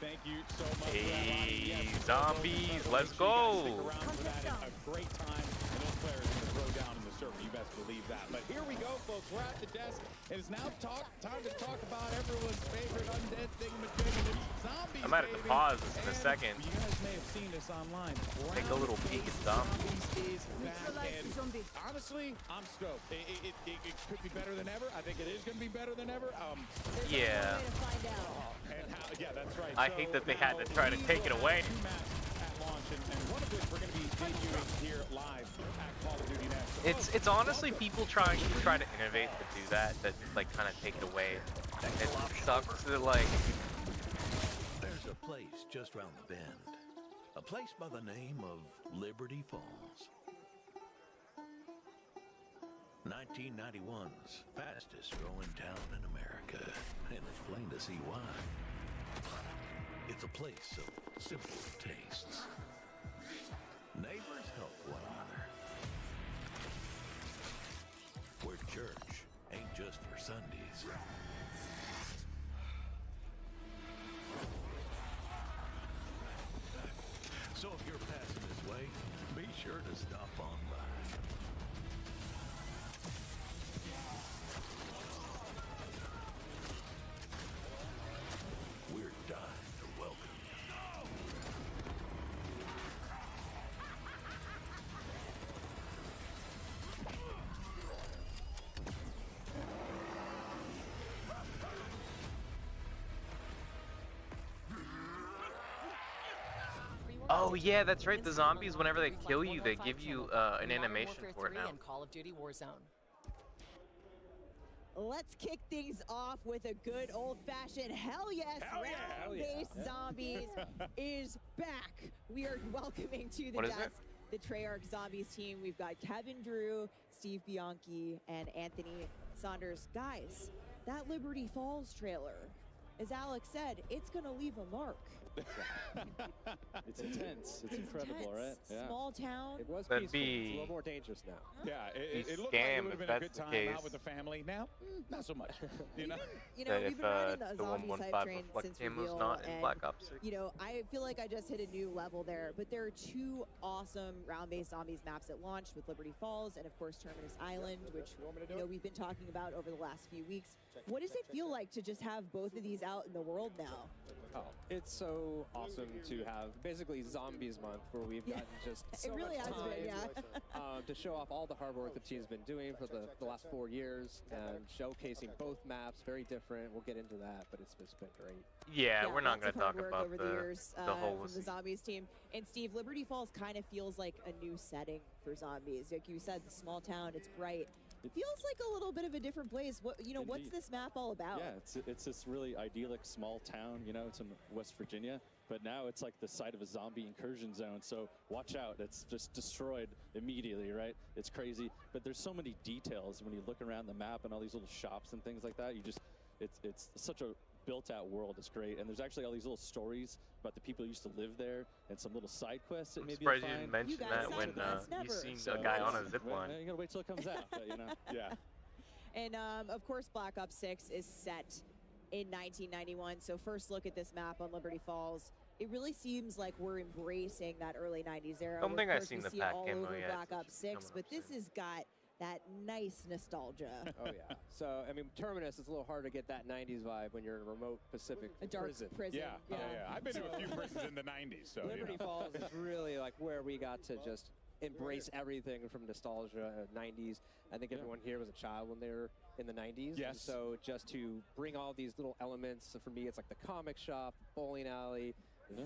Thank you so much. Hey, zombies, let's go. Stick around for that. It's a great time. And those players are going to throw down in the server. You best believe that. But here we go, folks. We're at the desk. It is now time to talk about everyone's favorite undead thingamajig. It's zombies, I might have to pause this in a second. You guys may have seen this online. Take a little peek at zombies. Is back, and honestly, I'm stoked. It could be better than ever. I think it is going to be better than ever. Yeah. And how, yeah, that's right. I hate that they had to try to take it away. Two maps at launch, and one of which we're going to be debuting here live at Call of Duty Next. It's honestly people trying to innovate to do that like kind of take it away. It sucks that like. There's a place just round the bend, a place by the name of Liberty Falls. 1991's fastest growing town in America, and it's plain to see why. It's a place of simple tastes. Neighbors help one another. Where church ain't just for Sundays. So if you're passing this way, be sure to stop on by. We're dying to welcome you. Oh yeah, that's right. The zombies, whenever they kill you, they give you an animation for it now. Call of Duty Warzone. Let's kick things off with a good old-fashioned hell yes, round-based zombies is back. We are welcoming to the desk the Treyarch Zombies team. We've got Kevin Drew, Steve Bianchi, and Anthony Saunders. Guys, that Liberty Falls trailer, as Alex said, it's gonna leave a mark. It's intense. It's incredible, right? Yeah. Small town. It was That'd peaceful. It's a be- little more dangerous now. Yeah, it looked like scam it would have if been a good that's the time case. out with the family. Now, not so much. You know, You know, That we've if been riding the the zombie 115 hype train reflect since cam was reveal, not in and Black Ops 6. you know, I feel like I just hit a new level there. But there are two awesome round-based zombies maps that launched with Liberty Falls and of course Terminus Island, which you know we've been talking about over the last few weeks. What does it feel like to just have both of these out in the world now? Oh, it's so awesome to have basically Zombies Month, where we've gotten just so It really much has time been, to show off all the hard work the team's been doing for the last 4 years, and showcasing both maps, very different. We'll get into that, but it's just been great. Yeah, we're not lots going of to hard talk work about over the years the whole from the Zombies team. And Steve, Liberty Falls kind of feels like a new setting for zombies. Like you said, the small town, it's bright. It feels like a little bit of a different place. What what's this map all about? Yeah, it's this really idyllic small town. You know, it's in West Virginia, but now it's like the site of a zombie incursion zone. So watch out! It's just destroyed immediately, right? It's crazy, but there's so many details when you look around the map and all these little shops and things like that. It's such a built-out world is great, and there's actually all these little stories about the people who used to live there, and some little side quests that I'm maybe surprised you'll you find. didn't mention that when you seen a guy on a zip line. You gotta wait till it comes out, but, you know. Yeah. And of course, Black Ops 6 is set in 1991. So first look at this map on Liberty Falls. It really seems like we're embracing that early 90s era. Don't think I've Of course, seen we the see it pack all camo over yet, Black so Ops it's 6, coming but up this has got that nice nostalgia. Oh yeah. So I mean, Terminus is a little hard to get that 90s vibe when you're in a remote Pacific A dark prison. Yeah. I've been to a few prisons in the 90s, so Liberty Falls is really like where we got to just embrace everything from nostalgia, 90s. I think everyone here was a child when they were in the 90s. Yes. And so just to bring all these little elements, so for me, it's like the comic shop, bowling alley,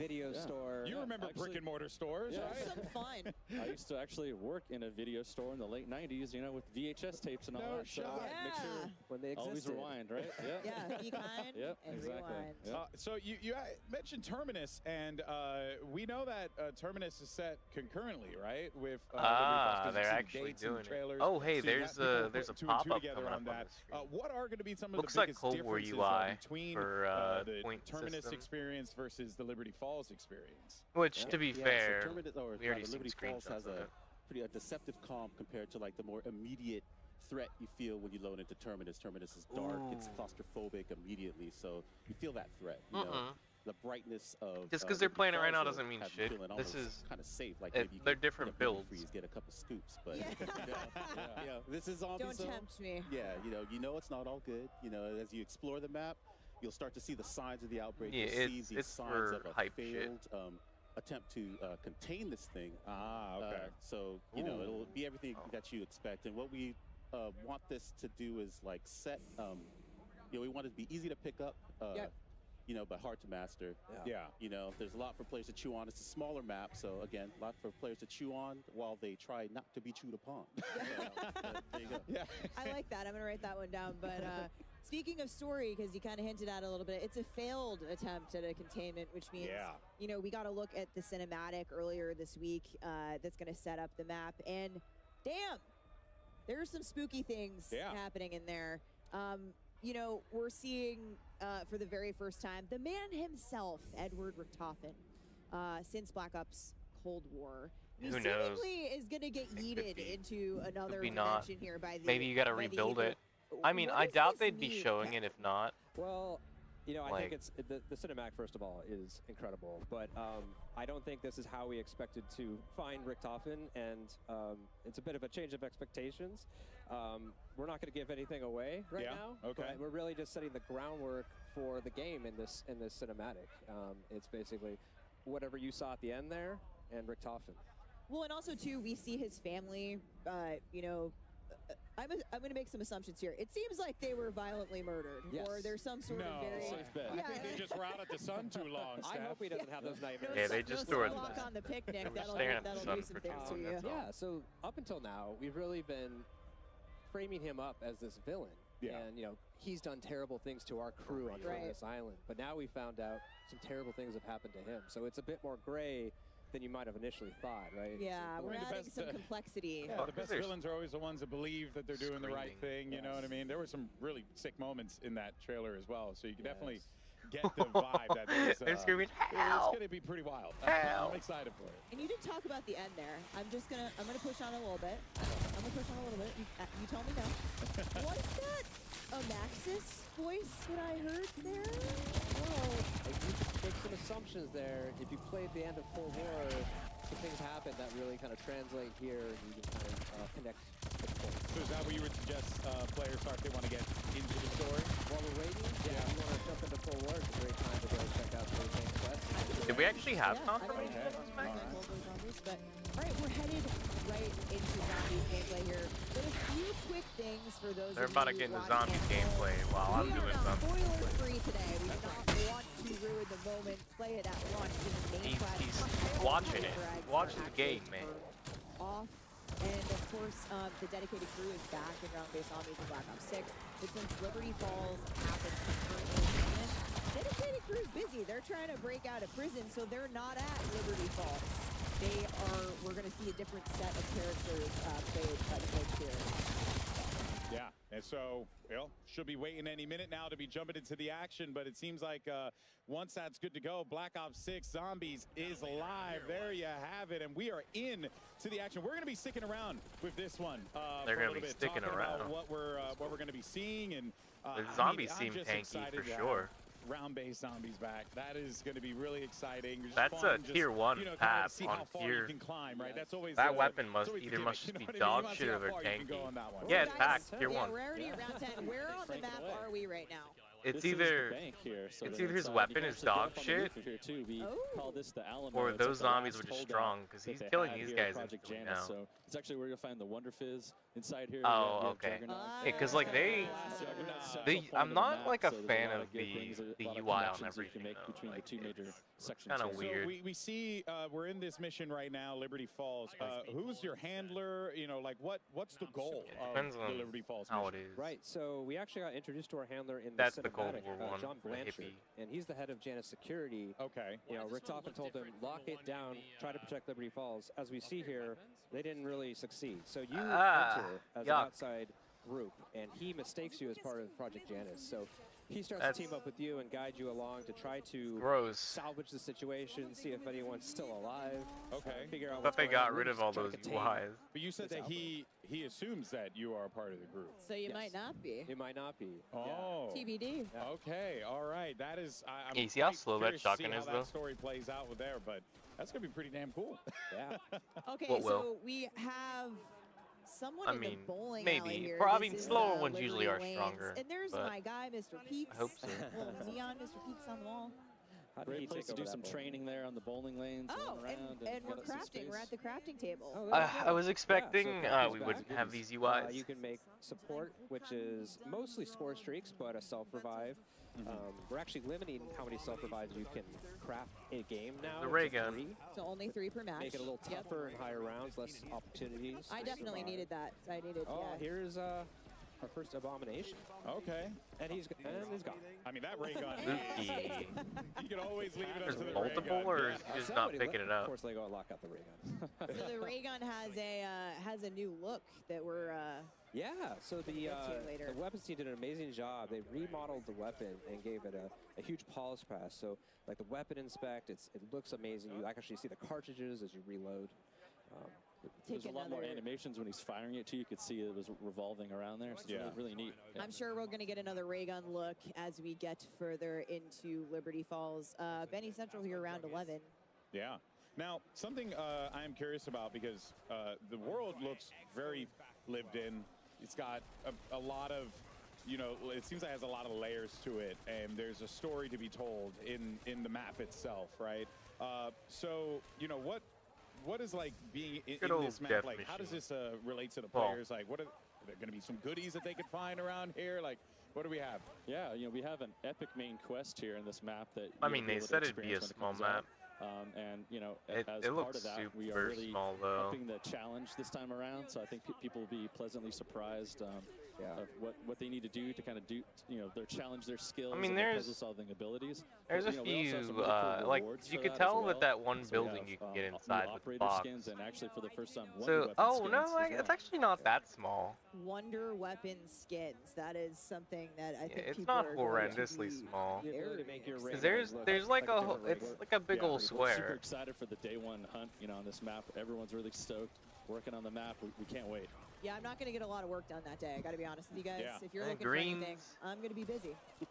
video store. You remember brick and mortar stores, Yeah. right? Some fun. I used to actually work in a video store in the late 90s, you know, with VHS tapes and all No that. So shot. make sure when they always existed. rewind, right? Yeah, be kind Yep, and exactly. rewind. Yep. So you mentioned Terminus, and we know that Terminus is set concurrently, right? With Liberty Falls, 'cause they're you've seen actually dates and doing it. trailers. Oh, hey, So you there's got people there's a putting two and two pop-up together coming on up on that. the screen. What are going to be some of Looks the like biggest Cold War differences UI between for the point Terminus system. experience versus the Liberty Falls experience? Which, to be fair, so Terminus, or we already rather, seen Liberty Falls screenshots has of a it. pretty deceptive calm compared to like the more immediate threat you feel when you load into Terminus. Terminus is dark, it's claustrophobic immediately, so you feel that threat. You know, the brightness of Just because they're Liberty playing it right now Falls doesn't mean has you shit. feeling This almost is kind of safe. Like it, maybe you they're get different a mini builds. freeze, get a couple scoops, but Yeah. you know, this is zombie Don't zone. tempt me. Yeah, you know it's not all good. You know, as you explore the map, you'll start to see the signs of the outbreak. Yeah, you'll see it's these signs for of a hype shit. failed attempt to contain this thing. Okay. So you know it'll be everything that you expect. And what we want this to do is like set. You know, we want it to be easy to pick up. You know, but hard to master. Yeah. You know, there's a lot for players to chew on. It's a smaller map, so again, a lot for players to chew on while they try not to be chewed upon. There you go. Yeah. I like that. I'm going to write that one down. But speaking of story, because you kind of hinted at it a little bit, it's a failed attempt at a containment, which means, you know, we got to look at the cinematic earlier this week that's going to set up the map. And damn, there's some spooky things happening in there. You know, we're seeing for the very first time the man himself, Edward Richtofen, since Black Ops Cold War. He Who knows? seemingly is going to get yeeted into another Could be not. dimension here by the. Maybe you got to by the rebuild evil- it. I mean, What I does doubt this they'd be mean? showing it if not. Well, you know, I Like- think it's the cinematic, first of all, is incredible, but I don't think this is how we expected to find Richtofen, and it's a bit of a change of expectations. We're not going to give anything away right now. Okay. But we're really just setting the groundwork for the game in this cinematic. It's basically whatever you saw at the end there, and Richtofen. Well, and also too, we see his family. You know, I'm going to make some assumptions here. It seems like they were violently murdered, or there's some sort of very. I think they just were out at the sun too long, Steph. I hope he doesn't have those nightmares. Yeah, they just threw it. Walk on the picnic. They were That'll staring at the do sun some for things too to long, you. that's all. Yeah, so up until now, we've really been framing him up as this villain. And, you know, he's done terrible things to our crew on this island. But now we found out some terrible things have happened to him. So it's a bit more gray than you might have initially thought, right? Yeah, So we're adding some complexity. Yeah, the best villains are always the ones that believe that they're doing the right thing. You know what I mean? There were some really sick moments in that trailer as well. So you can definitely get the vibe that there's. They're screaming, It's "Help! going to be pretty wild. Help!" I'm excited for it. And you did talk about the end there. I'm gonna push on a little bit. I'm gonna push on a little bit. You tell me no. Was that a Maxis voice that I heard there? Well, like, you can make some assumptions there. If you played the end of Cold War, some things happen that really kind of translate here, and you can kind of connect the points. So is that what you would suggest players start they want to get into the story? While we're waiting, if you want to jump into Cold War, it's a great time to go check out the main quest. Did we actually have I don't confirmation? know if zombies, but all right, we're headed right into zombies gameplay here. But a few quick things for those. They're of about to you get into watching zombie at gameplay home. while I'm We doing are something. spoiler free today. We do not want to ruin the moment. Play it at launch. He's watching it. Watching the game, man. Off. And of course, the dedicated crew is back in ground-based zombies in Black Ops 6. But since Liberty Falls happens concurrently, dedicated crew is busy. They're trying to break out of prison, so they're not at Liberty Falls. We're going to see a different set of characters played by the folks here. Yeah, And so, should be waiting any minute now to be jumping into the action, but it seems like once that's good to go, Black Ops 6 Zombies is live. There you have it, and we are in to the action. We're going to be sticking around with this one They're for a going to little be bit, sticking talking around. about what we're going to be seeing. And The zombies seem tanky for sure. Round-based zombies back. That is going to be really exciting. Just That's fun, a tier 1 kind of path see on how far tier. you can climb, right? That's always That the, weapon must that's always the either gimmick, must you just know be what I mean? You dog wanna shit see or how they're far you can go tanky. on that one. Yeah, it's packed. Tier Yeah, 1. we're already around 10. Where on the map are we right now? It's This is either the bank here, so it's they're either his inside. weapon You is can actually dog get up on the shit, roof here too. We call this the Alamo. or It's those like the zombies last were just holdout strong because that he's they killing had these here at guys Project instantly Janus. now. So it's actually where you'll find the Wonder Fizz inside here. Oh, okay. Because like I'm not like a fan of the UI on everything. Between the two major sections. Kind of weird. So we see we're in this mission right now, Liberty Falls. Who's your handler? You know, like what's the goal of the Liberty Falls mission? How it is. Right. So we actually got introduced to our handler in That's the the Cold cinematic, War one, John the Blanchard, hippie. and he's the head of Janus Security. Okay. You know, Rick Toffin told him lock it down, try to protect Liberty Falls. As we see here, they didn't really succeed. So you enter as an outside group, and he mistakes you as part of Project Janus. So he starts to team up with you and guide you along to try to salvage the situation, see if anyone's still alive. Okay. Figure out. But they got rid of all those UIs. But you said that he assumes that you are a part of the group. So you might not be. You might not be. Oh. TBD. Okay. All right. That is. I'm Yeah, see how slow that curious to see shotgun how is, that though? story plays out with there, but that's gonna be pretty damn cool. Yeah. Okay, What will? so we have someone I in mean, the bowling maybe. alley here. I This mean, is, slower ones Liberty usually are Lanes. stronger, And there's but my guy, Mr. Peaks. I hope so. Little neon Mr. Peaks on the wall. Great place to do some training there on the bowling lanes. Oh, run around and we're get us some crafting. We're space. at the crafting table. I was expecting we wouldn't have these UIs. You can make support, which is mostly score streaks, but a self-revive. We're actually limiting how many self-revives you can craft in a game now. The ray gun. So only 3 per match. Make it a little tougher and higher rounds, less opportunities. I definitely needed that. I needed. Oh, yeah. here's our first abomination. Okay. And he's gone. I mean, that ray gun. Spooky. You can always leave it up There's to the multiple, ray gun. or is he just not picking it Of up? course, they go and lock up the ray gun. So the ray gun has a new look that we're. Yeah, so the get to later. weapons team did an amazing job. They remodeled the weapon and gave it a huge polish pass. So like the weapon inspect, it looks amazing. You actually see the cartridges as you reload. There's a lot more animations when he's firing it too. You could see it was revolving around there. So it's really neat. Yeah. I'm sure we're going to get another ray gun look as we get further into Liberty Falls. Benny Central here, round 11. Yeah. Now, something I'm curious about, because the world looks very lived in. It's got a lot of, you know, it seems like it has a lot of layers to it, and there's a story to be told in the map itself, right? So, you know, what is like being in this map? Like, how does this relate to the players? Like, what are there going to be some goodies that they could find around here? Like, what do we have? Yeah, you know, we have an epic main quest here in this map that. I mean, they said it'd be a small map. And you know, it as looks part of that, super we are really small, though. upping the challenge this time around. So I think people will be pleasantly surprised of what they need to do to kind of do, you know, challenge their skills. I mean, and their there's puzzle-solving abilities. There's a But, you know, we also have few some really cool like rewards you for could that tell as with well. that one So we building have, you can get new inside with the operator box. skins, and actually for the first time, Wonder So weapon skins no, as like, well. it's actually not that small. Wonder weapon skins. That is something that I think It's people not are going to horrendously be small. very Because there's like a it's like a big old We're super square. excited for the day one hunt, you know, on this map. Everyone's really stoked, working on the map. We can't wait. Yeah, I'm not going to get a lot of work done that day. I got to be honest with you guys. Yeah. If you're And looking greens. for anything, I'm going to be busy. You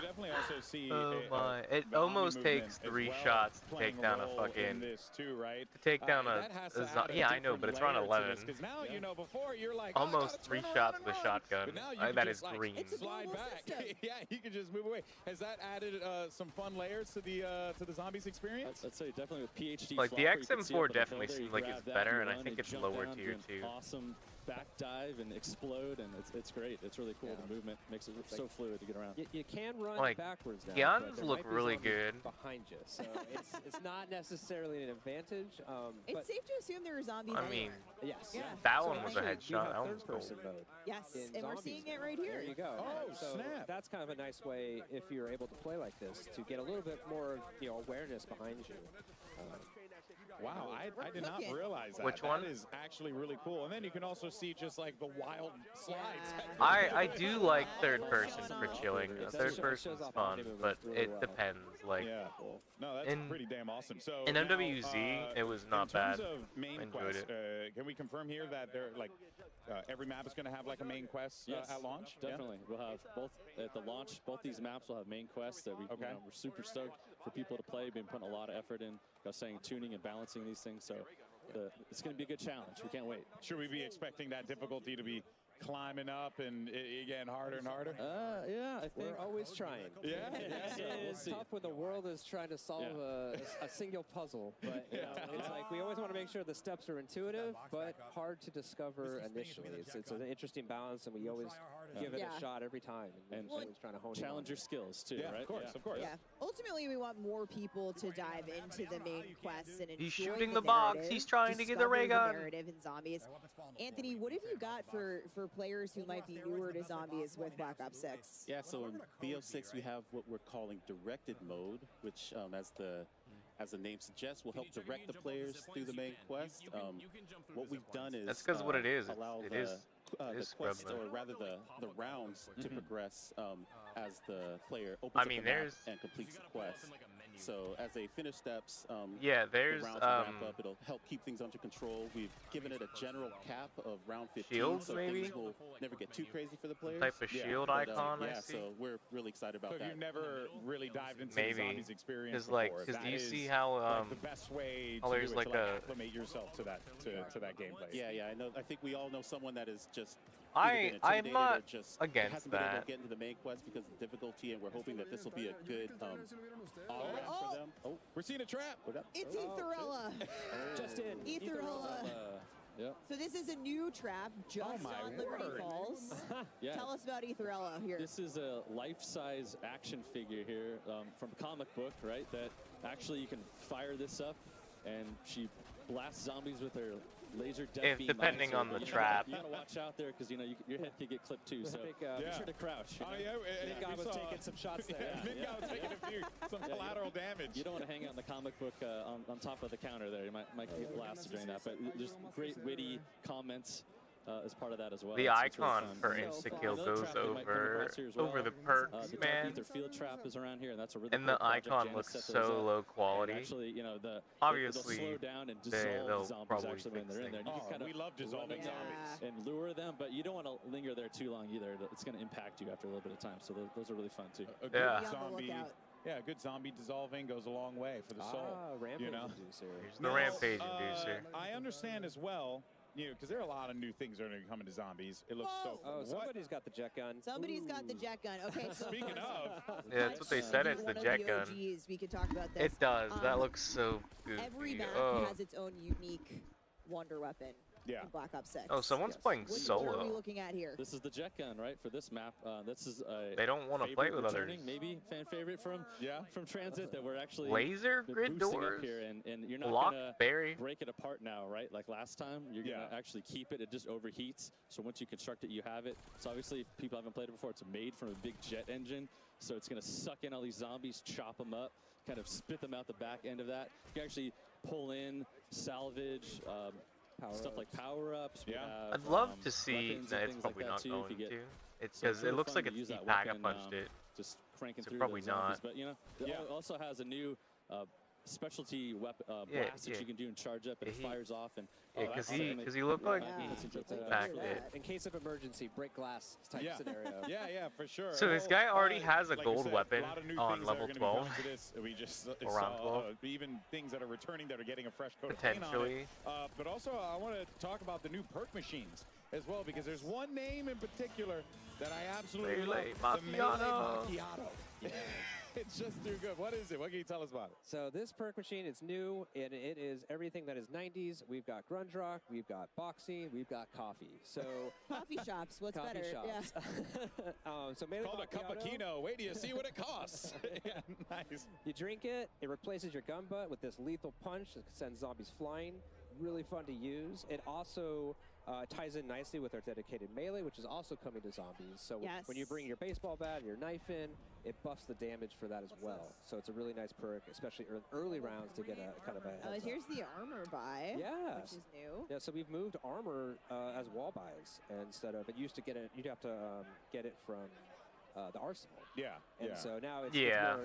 definitely also see. Oh my! It the almost OMNIMOVEMENT takes as 3 well shots to playing take down a role in fucking. this too, right? To take down that has to add a yeah, I know, but it's around different layer to 11. this, 'cause now, you know, before you're like Almost 3 shots with a shotgun. But now you That can is just, like, green. slide back. Yeah, you can just move away. Has that added some fun layers to the zombies experience? I'd say definitely with PhD. Like, the flopper, you can see XM4 up on the definitely hill there, seems you like grab it's that, better, you and I run, think you it's jump lower down, tier do an too. Awesome back dive and explode, and it's great. It's really cool. The movement makes it so fluid to get around. You can run Like, backwards now. guns but there look might be really zombies good. behind you, so it's not necessarily an advantage. It's but safe to assume there are zombies I mean, anywhere. yes, Yeah. that So one was a actually, you headshot. have That one was third-person cool. mode. Yes, in and we're zombies seeing now. it right here. There you go. Oh, so snap. that's kind of a nice way, if you're able to play like this, to get a little bit more, you know, awareness behind you. Wow, I did not realize that. Which one? That is actually really cool. And then you can also see just like the wild slides. I do like third person for chilling. Third person's fun, but it depends. Like, no, that's pretty damn awesome. So in now, MWZ, it was not bad. In terms of main I enjoyed quest, it. can we confirm here that they're like every map is going to have like a main quest at launch? Definitely. We'll have both at the launch. Both these maps will have main quests that we're super stoked for people to play. Been putting a lot of effort in, I was saying, tuning and balancing these things. So it's going to be a good challenge. We can't wait. Should we be expecting that difficulty to be climbing up and again harder and harder? Yeah, I think we're always trying. Yeah, it's tough when the world is trying to solve a single puzzle, but you know, it's like we always want to make sure the steps are intuitive, but hard to discover initially. It's an interesting balance, and we always give it a shot every time, and always trying to hone challenge your skills too, right? Of course. Yeah. Ultimately, we want more people to dive into the main quests and enjoy He's shooting the the box. narrative, He's trying to get the ray discover gun. narrative in zombies. Anthony, what have you got for players who might be newer to zombies with Black Ops 6? Yeah, so in BO6 we have what we're calling directed mode, which as the name suggests, will help direct the players through the main quest. What we've done is That's because what it is. allow It the is quest, scrub mode. or rather the rounds to progress as the player opens up the map and completes the quest. So as they finish steps, there's the rounds will wrap up. It'll help keep things under control. We've given it a general cap of round 15, Shields, so maybe? things will never get too crazy for the players. Type of shield icon, I see. so we're really excited about So that. you've never really dived into Maybe. the zombies experience Cause like, before. cause do you That see is, how like, the best way to there's do it, like to a acclimate yourself to that gameplay. Yeah, I know. I think we all know someone that is just I'm not against hasn't been able that. to get into the main quest because of the difficulty, and we're hoping that this will be a good on-ramp for them. Oh, we're seeing a trap. It's Etherella. Just in. Etherella. Yep. So this is a new trap just on Liberty Falls. Yeah. Tell us about Etherella here. This is a life-size action figure here from a comic book, right? That actually you can fire this up, and she blasts zombies with her laser death beam. Depending on the trap. You gotta watch out there because your head could get clipped too. So be sure to crouch. Big guy was taking some shots there. Big guy was taking some collateral damage. You don't want to hang out in the comic book on top of the counter there. You might get blasted during that. But there's great witty comments as part of that as well. The It's icon really fun. for insta-kill Another goes trap that might come across here as well. over the perks, the man. Dark Ether Field Trap is around here, and that's a really And cool the project. icon Janice looks set so those up. low quality. And actually, Obviously, they'll slow down and they'll dissolve zombies probably actually when fix they're in there. And you things. can kind of We love dissolving zombies. and lure them, but you don't want to linger there too long either. It's going to impact you after a little bit of time. So those are really fun too. A good zombie. Yeah, a good zombie dissolving goes a long way for the soul. Rampage inducer. Here's the rampage inducer. I understand as well, because there are a lot of new things that are going to come into zombies. It looks so fun. Oh, somebody's got the jet gun. Somebody's got the jet gun. Okay, so speaking of, yeah, that's what they said. It's the jet gun. OGs, we could talk about this. It does. That looks so goofy. Every map has its own unique wonder weapon. Yeah. In Black Ops 6. Oh, someone's playing What solo. are we looking at here? This is the jet gun, right? For this map, this is a They don't want to play with others. Maybe fan favorite from Transit that we're actually laser grid boosting doors up here, and you're not Lock gonna berry. break it apart now, right? Like last time, you're gonna actually keep it. It just overheats. So once you construct it, you have it. So obviously, if people haven't played it before, it's made from a big jet engine. So it's gonna suck in all these zombies, chop them up, kind of spit them out the back end of that. You can actually pull in, salvage. Stuff like power-ups. I'd love to see. No, it's probably not going to. It's because it looks like it's pack-a-punched it. Just cranking through probably those zombies. not. But it also has a new specialty weapon blast that you can do and charge up, and it fires off. And because he looked like he packed it. In case of emergency, break glass type scenario. Yeah, for sure. So this guy already has a like gold said, weapon a lot of new on things level that are gonna be 12. coming to this. We just Around saw 12. even things that are returning that are getting a fresh coat of paint on Potentially. it. But also, I want to talk about the new perk machines as well, because there's one name in particular that I absolutely love. The Melee Macchiato. It's just too good. What is it? What can you tell us about it? So this perk machine is new, and it is everything that is 90s. We've got grunge rock, we've got boxing, we've got coffee. So coffee shops, what's coffee better? shops. Yeah. So Melee Called a cup of Macchiato. Kino. Wait till you see what it costs. Yeah, nice. You drink it, it replaces your gun butt with this lethal punch that sends zombies flying. Really fun to use. It also ties in nicely with our dedicated melee, which is also coming to zombies. So when you bring your baseball bat and your knife in, it buffs the damage for that as well. So it's a really nice perk, especially early rounds to get a kind of a heads up. Here's the armor buy, Yeah. which is new. Yeah, so we've moved armor as wall buys instead of, it used to get it, you'd have to get it from the arsenal. Yeah. And so now it's,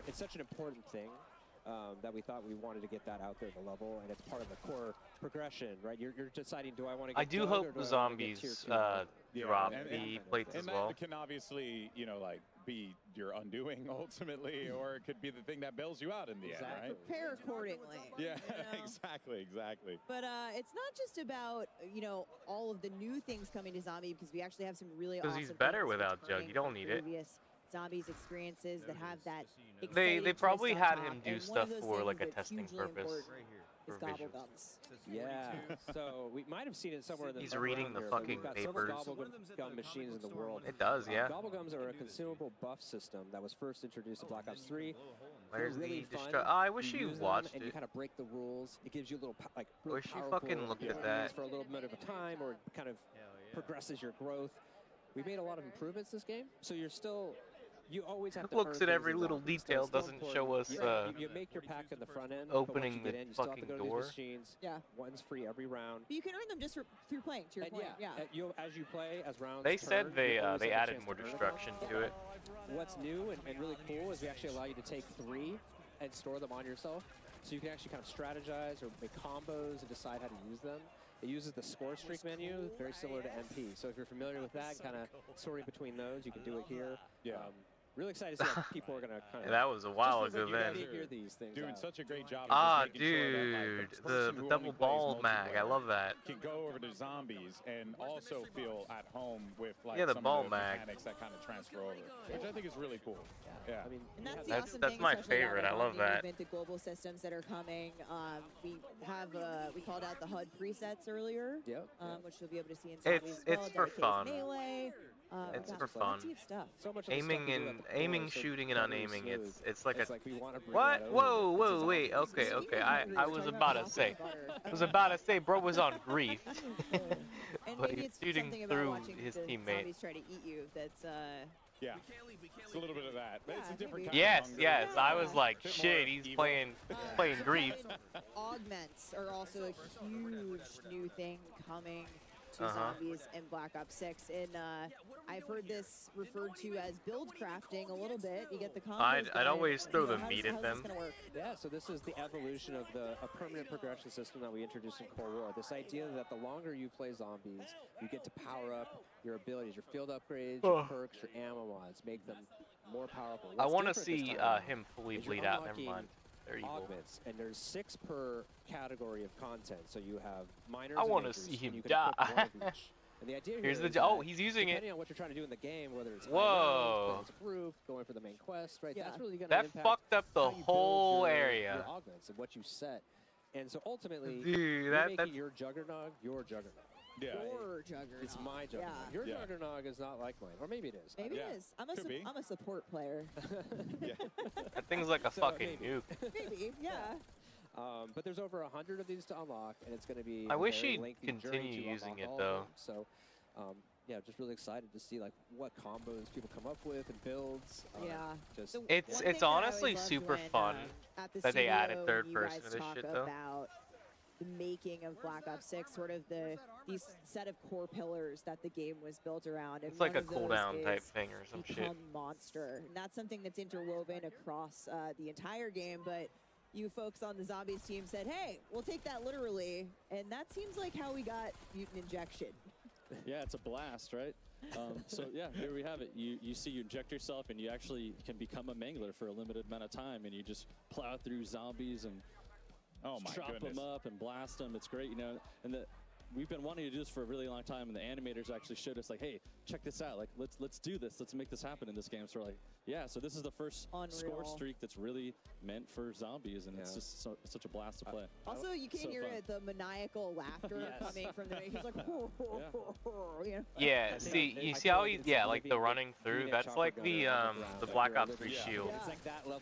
it's such an important thing that we thought we wanted to get that out there at the level, and it's part of the core progression, right? You're deciding, do I want to get I do hope the zombies drop the plates as well. And that can obviously, you know, like, be your undoing ultimately, or it could be the thing that bails you out in the end, right? Prepare accordingly. Yeah, you know? exactly. But it's not just about, you know, all of the new things coming to Zombie, because we actually have some really awesome Because he's better things without Jug. returning You don't from need it. previous Zombies experiences that have that They exciting probably twist on had top, him do and one stuff of those for like a things that's testing hugely purpose. important is for visuals. Gobblegums. Yeah, so we might have seen it somewhere in the He's reading the fucking papers. Gobblegum machines in the world. It does, yeah. Gobblegums are a consumable buff system that was first introduced in Black Ops 3. Where's really the fun. I wish you use watched them, and it. you kind of break the rules. It gives you a little like really Wish you powerful fucking looked at abilities that. for a little bit of a time, or kind of progresses your growth. We made a lot of improvements this game, so you're still. You always have to Looks earn at every things in little zombies, so detail, it's still doesn't show us you make your pack in the front end, opening but once you the get in, you still have to fucking go to these door. machines. Yeah. One's free every round. But you can earn them just through playing, to your And point. Yeah. as you play, as rounds They turn, said they you always they have a added chance more to earn destruction to it. What's new and really cool is we actually allow you to take 3 and store them on yourself. So you can actually kind of strategize or make combos and decide how to use them. It uses the score streak menu, very similar to MP. So if you're familiar with that, kind of sorting between those, you can do it here. Yeah. Really excited to see how people are going to kind of... That was a while ago then. Figure these things doing out. such a great job. Ah, of just making sure that, like, dude, person the who double only plays ball mag. I multiplayer love that. Can go over to zombies and also feel at home with like Yeah, the some ball of the mag. mechanics that kind of transfer over, which I think is really cool. Yeah. I mean, And that's the That's- awesome that's thing, my especially favorite. about I love that. OMNIMOVEMENT, the global systems that are coming. We have we called out the HUD presets earlier, which you'll be able to see in Zombie as well. It's for dedicated fun. Melee. It's gosh, for fun. plenty of stuff. So much of the Aiming stuff we do and at the core aiming, is so shooting, and buttery unaiming. smooth. It's like It's a like we wanna bring what? that Whoa, over. whoa, wait. Okay. I was about to say. I was about to say, bro was on grief. And But maybe he's it's shooting something about through watching his the teammate. zombies try to eat you. That's Yeah. It's a little bit of that. But it's a different kind Yes, of hunger. yes. I was like, Bit more shit. He's evil. playing grief. augments are also a huge new thing coming to zombies in Black Ops 6. And I've heard this referred to as build crafting a little bit. You get the combos I'd going. always throw the How's- meat how's at this them. gonna work? Yeah, so this is the evolution of a permanent progression system that we introduced in Cold War. This idea that the longer you play zombies, you get to power up your abilities, your field upgrades, your perks, your ammo mods, make them more powerful. I What's want to different this see time him fully is you're bleed out. Never unlocking mind. They're evil. augments, and there's 6 per category of content. So you have minors. I and wanna majors, see and him you can equip die. one of each. And the idea Here's here the is oh, that he's using it. depending on what you're trying to do in the game, whether it's Whoa. as a group, going for the main quest, right? That's really going to That impact fucked up the how you build whole your area. augments and what you set. And so ultimately, Dude, you're that's making your Juggernog your Juggernog. Yeah. Your Juggernog. It's my Juggernog. Yeah. Your Yeah. Juggernog is not like mine, or maybe it is. Maybe it is. I'm a support player. That thing's like a So, fucking maybe. nuke. Maybe, yeah. But there's over 100 of these to unlock, and it's going to be. I a wish very he'd lengthy continue journey to using unlock it, all of though. them. So, yeah, just really excited to see like what combos people come up with and builds. Yeah. Just The It's one thing that I honestly always loved super when, fun at the that they added studio, third you person guys to this talk shit, though. about the making of Black Ops 6, sort of these set of core pillars that the game was built around. And It's like one a of those cooldown type is thing or some shit. become monster. And that's something that's interwoven across the entire game, but you folks on the Zombies team said, hey, we'll take that literally. And that seems like how we got Mutant Injection. Yeah, it's a blast, right? So yeah, here we have it. You inject yourself, and you actually can become a mangler for a limited amount of time, and you just plow through zombies and chop them up and blast them. It's great, you know. And we've been wanting to do this for a really long time, and the animators actually showed us like, hey, check this out. Like, let's do this. Let's make this happen in this game. So we're like, yeah. So this is the first score streak that's really meant for zombies, and it's just such a blast to play. Also, you can So hear fun. the maniacal laughter coming from the. He's like, you know? Yeah, see, you see how he, like the running through. That's like the Black Ops 3 shield.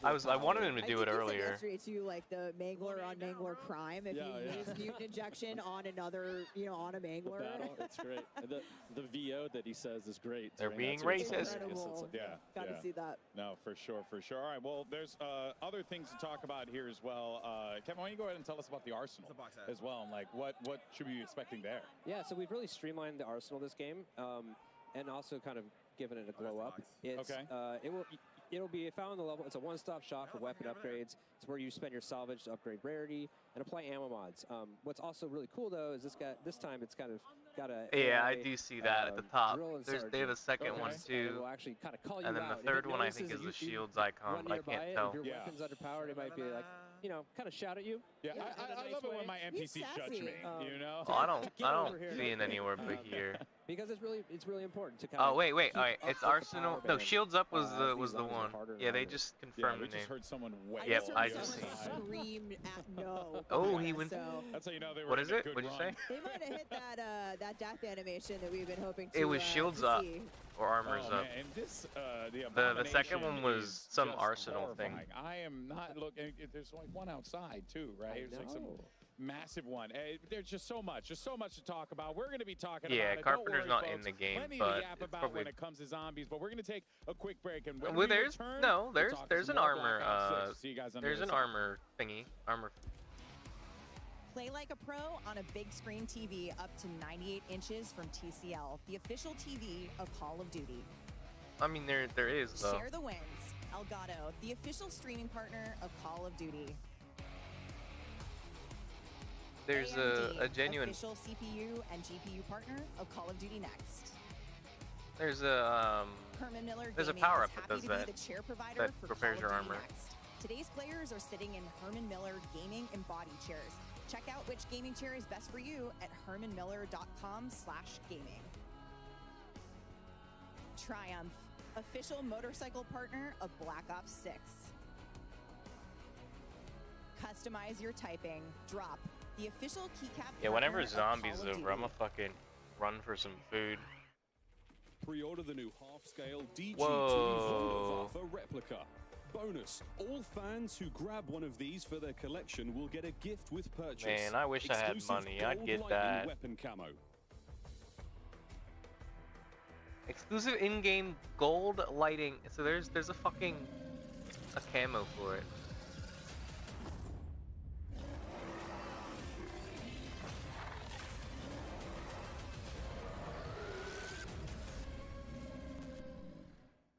I wanted him to do it earlier. Straight to like the Mangler on Mangler crime. If you use mutant injection on another, on a Mangler. The battle, it's great. And the VO that he said says is great. They're right being now, too. It's racist. hilarious. It's like- Yeah. Gotta yeah. see that. No, for sure, for sure. All right, well, there's other things to talk about here as well. Kevin, why don't you go ahead and tell us about the Arsenal as well, and like what should we be expecting there? Yeah, so we've really streamlined the Arsenal this game, and also kind of given it a glow up. It's, Okay. It'll be found on the level. It's a one-stop shop for weapon upgrades. It's where you spend your salvage to upgrade rarity and apply ammo mods. What's also really cool though is this time it's kind of got a Yeah, I AI, do see that at the top. drill and They have a second sergeant. one And it too. will actually kind of call you And then out. the If it third one I notices think is that the you shields run icon, but I nearby can't it, tell. If your weapon's underpowered, it might be like, you know, kind of shout at you. Yeah, I love it when my NPCs judge me. You know. Oh, I don't over here. see it anywhere but here. Because it's really important to kind Oh of wait, keep all right. up It's with the Arsenal. power No, band. Shields Up was These the zombies are one. harder and Yeah, they harder. just Yeah, confirmed we the just name. heard someone way. Yep, heard I someone just seen. scream at no. Oh, behind he us, went. So That's how you know they were What in is a it? good What'd you run. say? they might have hit that death animation that we've been hoping to. It was Shields to Up see. or Armors Oh, Up. man, and this, the The second one Abomination was is some just Arsenal thing. horrifying. I am not looking. There's like one outside too, right? There's like some massive one. There's just so much to talk about. We're going to be talking Yeah, about it. Carpenter's Don't not worry, in folks. the game, Plenty but to yap it's about probably- when it comes to zombies. But we're going to take a quick break, and when Well, we there's return, no, we'll talk there's some an more armor. Black Ops 6. See you guys on the There's other an side. armor thingy. Armor. Play like a pro on a big screen TV up to 98 inches from TCL, the official TV of Call of Duty. I mean, there is though. Share the wins. Elgato, the official streaming partner of Call of Duty. There's AMD, a genuine. official CPU and GPU partner of Call of Duty Next. There's a Herman Miller There's a Gaming power is up that happy does to that. be the chair provider That for prepares Call your of Duty armor. Next. Today's players are sitting in Herman Miller Gaming embodied chairs. Check out which gaming chair is best for you at hermanmiller.com/gaming. Triumph, official motorcycle partner of Black Ops 6. Customize your typing. Drop, the official keycap Yeah, whenever partner of zombies Call of over, I'm Duty. gonna fucking run for some food. Pre-order the new half-scale DG2 Whoa. Wunderwaffe replica. Bonus, all fans who grab one of these for their collection will get a gift with purchase. Man, I wish I had Exclusive money. I'd gold get lightning that. weapon camo. Exclusive in-game gold lighting. So there's a fucking camo for it.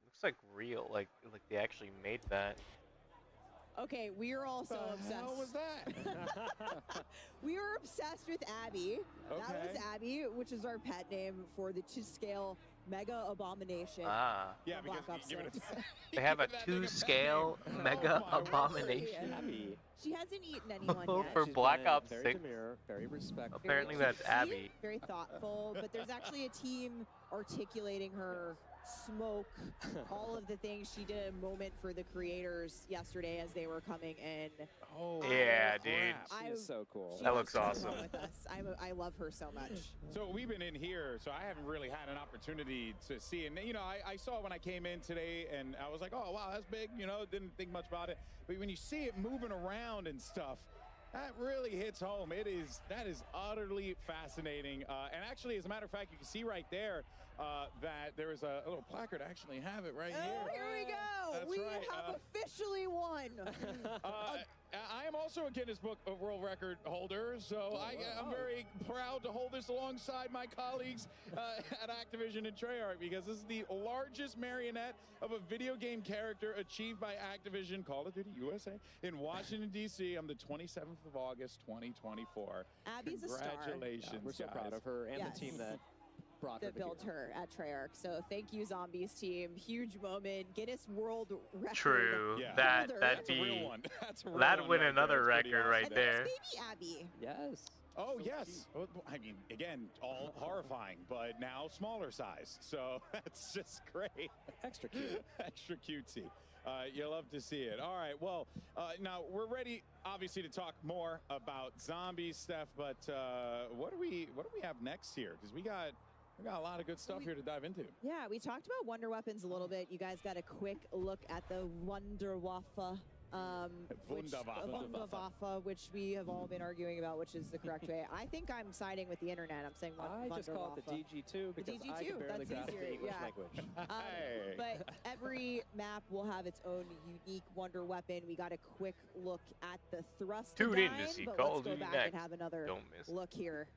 Looks like real, like they actually made that. Okay, we are all so obsessed. How was that? We were obsessed with Abby. That was Okay. Abby, which is our pet name for the 2-scale Mega Abomination. Ah. Yeah, from because Black Ops you give it 6. They have a Give that thing a pet 2-scale name. mega Oh my word. abomination. Abby. She hasn't eaten anyone yet. For She's Black been Ops very 6. demure, very respectful. Apparently Very that's cutesy, Abby. Very thoughtful, but there's actually a team articulating her smoke, all of the things. She did a moment for the creators yesterday as they were coming in. Oh, Yeah, dude. She's so cool. She That has looks so much awesome. fun with us. I love her so much. So we've been in here, so I haven't really had an opportunity to see. And, you know, I saw it when I came in today, and I was like, oh, wow, that's big. You know, didn't think much about it. But when you see it moving around and stuff, that really hits home. That is utterly fascinating. And actually, as a matter of fact, you can see right there that there is a little placard. I actually have it right Oh, here. here we go. That's We right. have officially won. I am also a Guinness Book of World Record holder, so I'm very proud to hold this alongside my colleagues at Activision and Treyarch, because this is the largest marionette of a video game character achieved by Activision Call of Duty USA in Washington, D.C. on the 27th of August, 2024. Abby's a star. Congratulations, Yeah, we're so proud guys. of her and Yes. the team that brought her That built here. her at Treyarch. So thank you, Zombies team. Huge moment. Guinness World Record. True. Yeah. That'd That's a be. real one. That's a real That'd one win right another there. It's pretty record awesome. right And there's there. baby Abby. Yes. Oh, yes. Well, I mean, again, all horrifying, but now smaller size. So that's just great. Extra cute. Extra cutesy. You love to see it. All right. Well, now we're ready, obviously, to talk more about zombies, Steph. But what do we have next here? Because we got a lot of good stuff here to dive into. Yeah, we talked about Wonder Weapons a little bit. You guys got a quick look at the Wunderwaffe Wunderwaffe, which we have all been arguing about, which is the correct way. I think I'm siding with the internet. I'm saying I just call it the DG2 because I can barely grasp the English language. But every map will have its own unique wonder weapon. We got a quick look at the thrust. Tune in to see Call of Duty back next. and have another look here.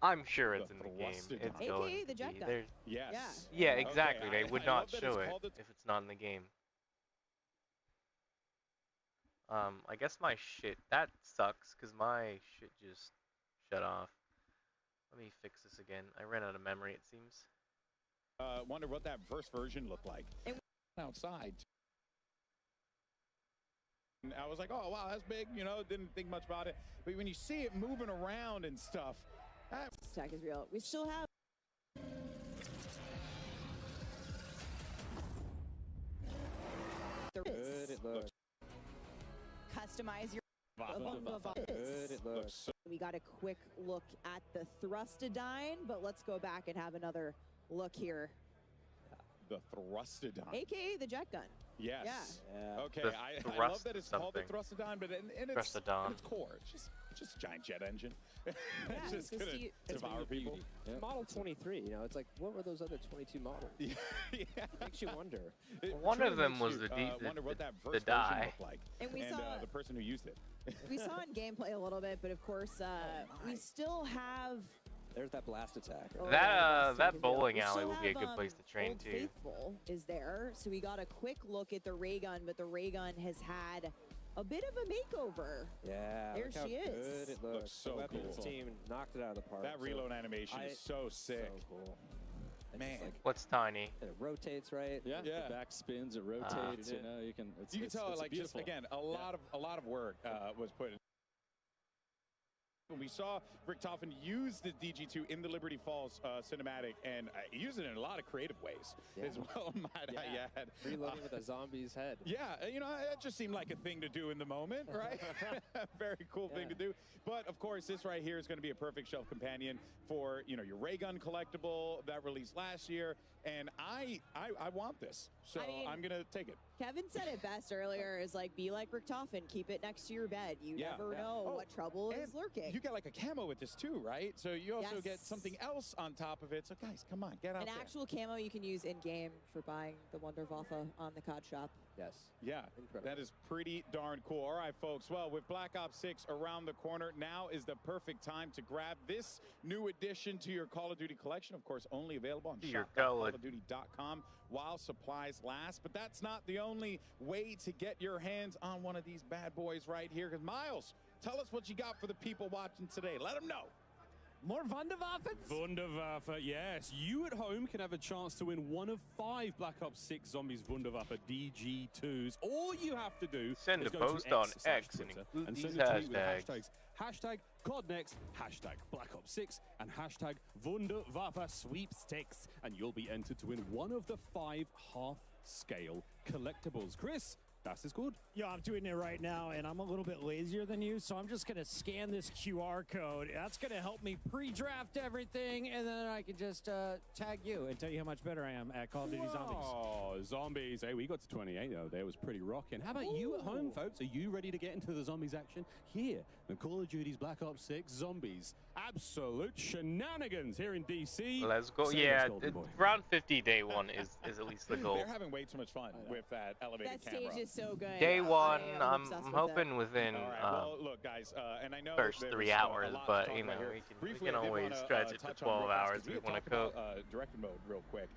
I'm sure it's in the game. It's going AKA to the jet be. gun. Yes. Yeah, exactly. Okay, They would I not love that show it's it called if it's not in the game. I guess my shit, that sucks because my shit just shut off. Let me fix this again. I ran out of memory, it seems. Wonder what that first version looked like outside. And I was like, oh, wow, that's big. You know, didn't think much about it. But when you see it moving around and stuff. Attack is real. We still have. Good it looks. Customize your Good it looks. We got a quick look at the Thrustodyne, but let's go back and have another look here. The Thrustodyne. AKA the jet gun. Yes. Yeah. Okay, The I love that it's thrust called the something. Thrustodyne, but in its core, it's just a giant jet engine. It's just gonna devour people. It's Model 23, you know, it's like, what were those other 22 models? Yeah. Makes you wonder. One of them was the wonder what that the first version die. looked like. And we saw the person who used it. We saw in gameplay a little bit, but of course, we still have. There's that blast attack. That bowling alley would be a good place to train Old too. Faithful is there, so we got a quick look at the ray gun, but the ray gun has had a bit of a makeover. Yeah, there look how she is. Good it looks. So the weapons cool. team knocked it out of the park. That reload animation is so sick. So cool. Man. What's tiny? It rotates right. Yeah, the back spins, it rotates. You know, you can. You can tell, it's like, just beautiful. again, a lot of work was put in. When we saw Rick Toffin use the DG2 in the Liberty Falls cinematic, and he used it in a lot of creative ways as well, might I add. Reloading with a zombie's head. Yeah, you know, that just seemed like a thing to do in the moment, right? Very cool thing to do. But of course, this right here is going to be a perfect shelf companion for, you know, your ray gun collectible that released last year. And I want this, so I mean, I'm going to take it. Kevin said it best earlier, is like, be like Rick Toffin, keep it next to your bed. You never know what trouble is lurking. You get like a camo with this too, right? So you also get something else on top of it. So guys, come on, get out An there. actual camo you can use in-game for buying the Wunderwaffe on the COD shop. Yes. Yeah, that is pretty darn cool. All right, folks. Well, with Black Ops 6 around the corner, now is the perfect time to grab this new addition to your Call of Duty collection. Of course, only available on shop.callofduty.com while supplies last. But that's not the only way to get your hands on one of these bad boys right here. Because Miles, tell us what you got for the people watching today. Let them know. More Wunderwaffens? Wunderwaffe, yes. You at home can have a chance to win one of 5 Black Ops 6 Zombies Wunderwaffe DG2s. All you have to do Send is a go post to on X X Twitter and include send these a tweet with hashtags. Hashtag CodNext, hashtag Black Ops 6, and hashtag Wunderwaffe Sweepstakes, and you'll be entered to win one of the 5 half-scale collectibles. Chris, that's is good. Yo, I'm doing it right now, and I'm a little bit lazier than you, so I'm just going to scan this QR code. That's going to help me pre-draft everything, and then I can just tag you and tell you how much better I am at Call of Duty Zombies. Oh, zombies. Hey, we got to 28, though. That was pretty rocking. How about you at home, folks? Are you ready to get into the zombies action? Here, in Call of Duty's Black Ops 6 Zombies. Absolute shenanigans here in DC. Let's go. Send Yeah, us, Golden Boy. round 50 day 1 is at least the goal. They're having way too much fun with that elevated That camera. stage is so good. Day 1, I am I'm obsessed with hoping it. within All right, well, look, guys, and I know first there 3 was, hours, a lot to but talk you know about here. we Briefly, can I did always wanna, stretch it to touch on 12 real fast, hours 'cause if we had want to talked cook. about, directed mode real quick,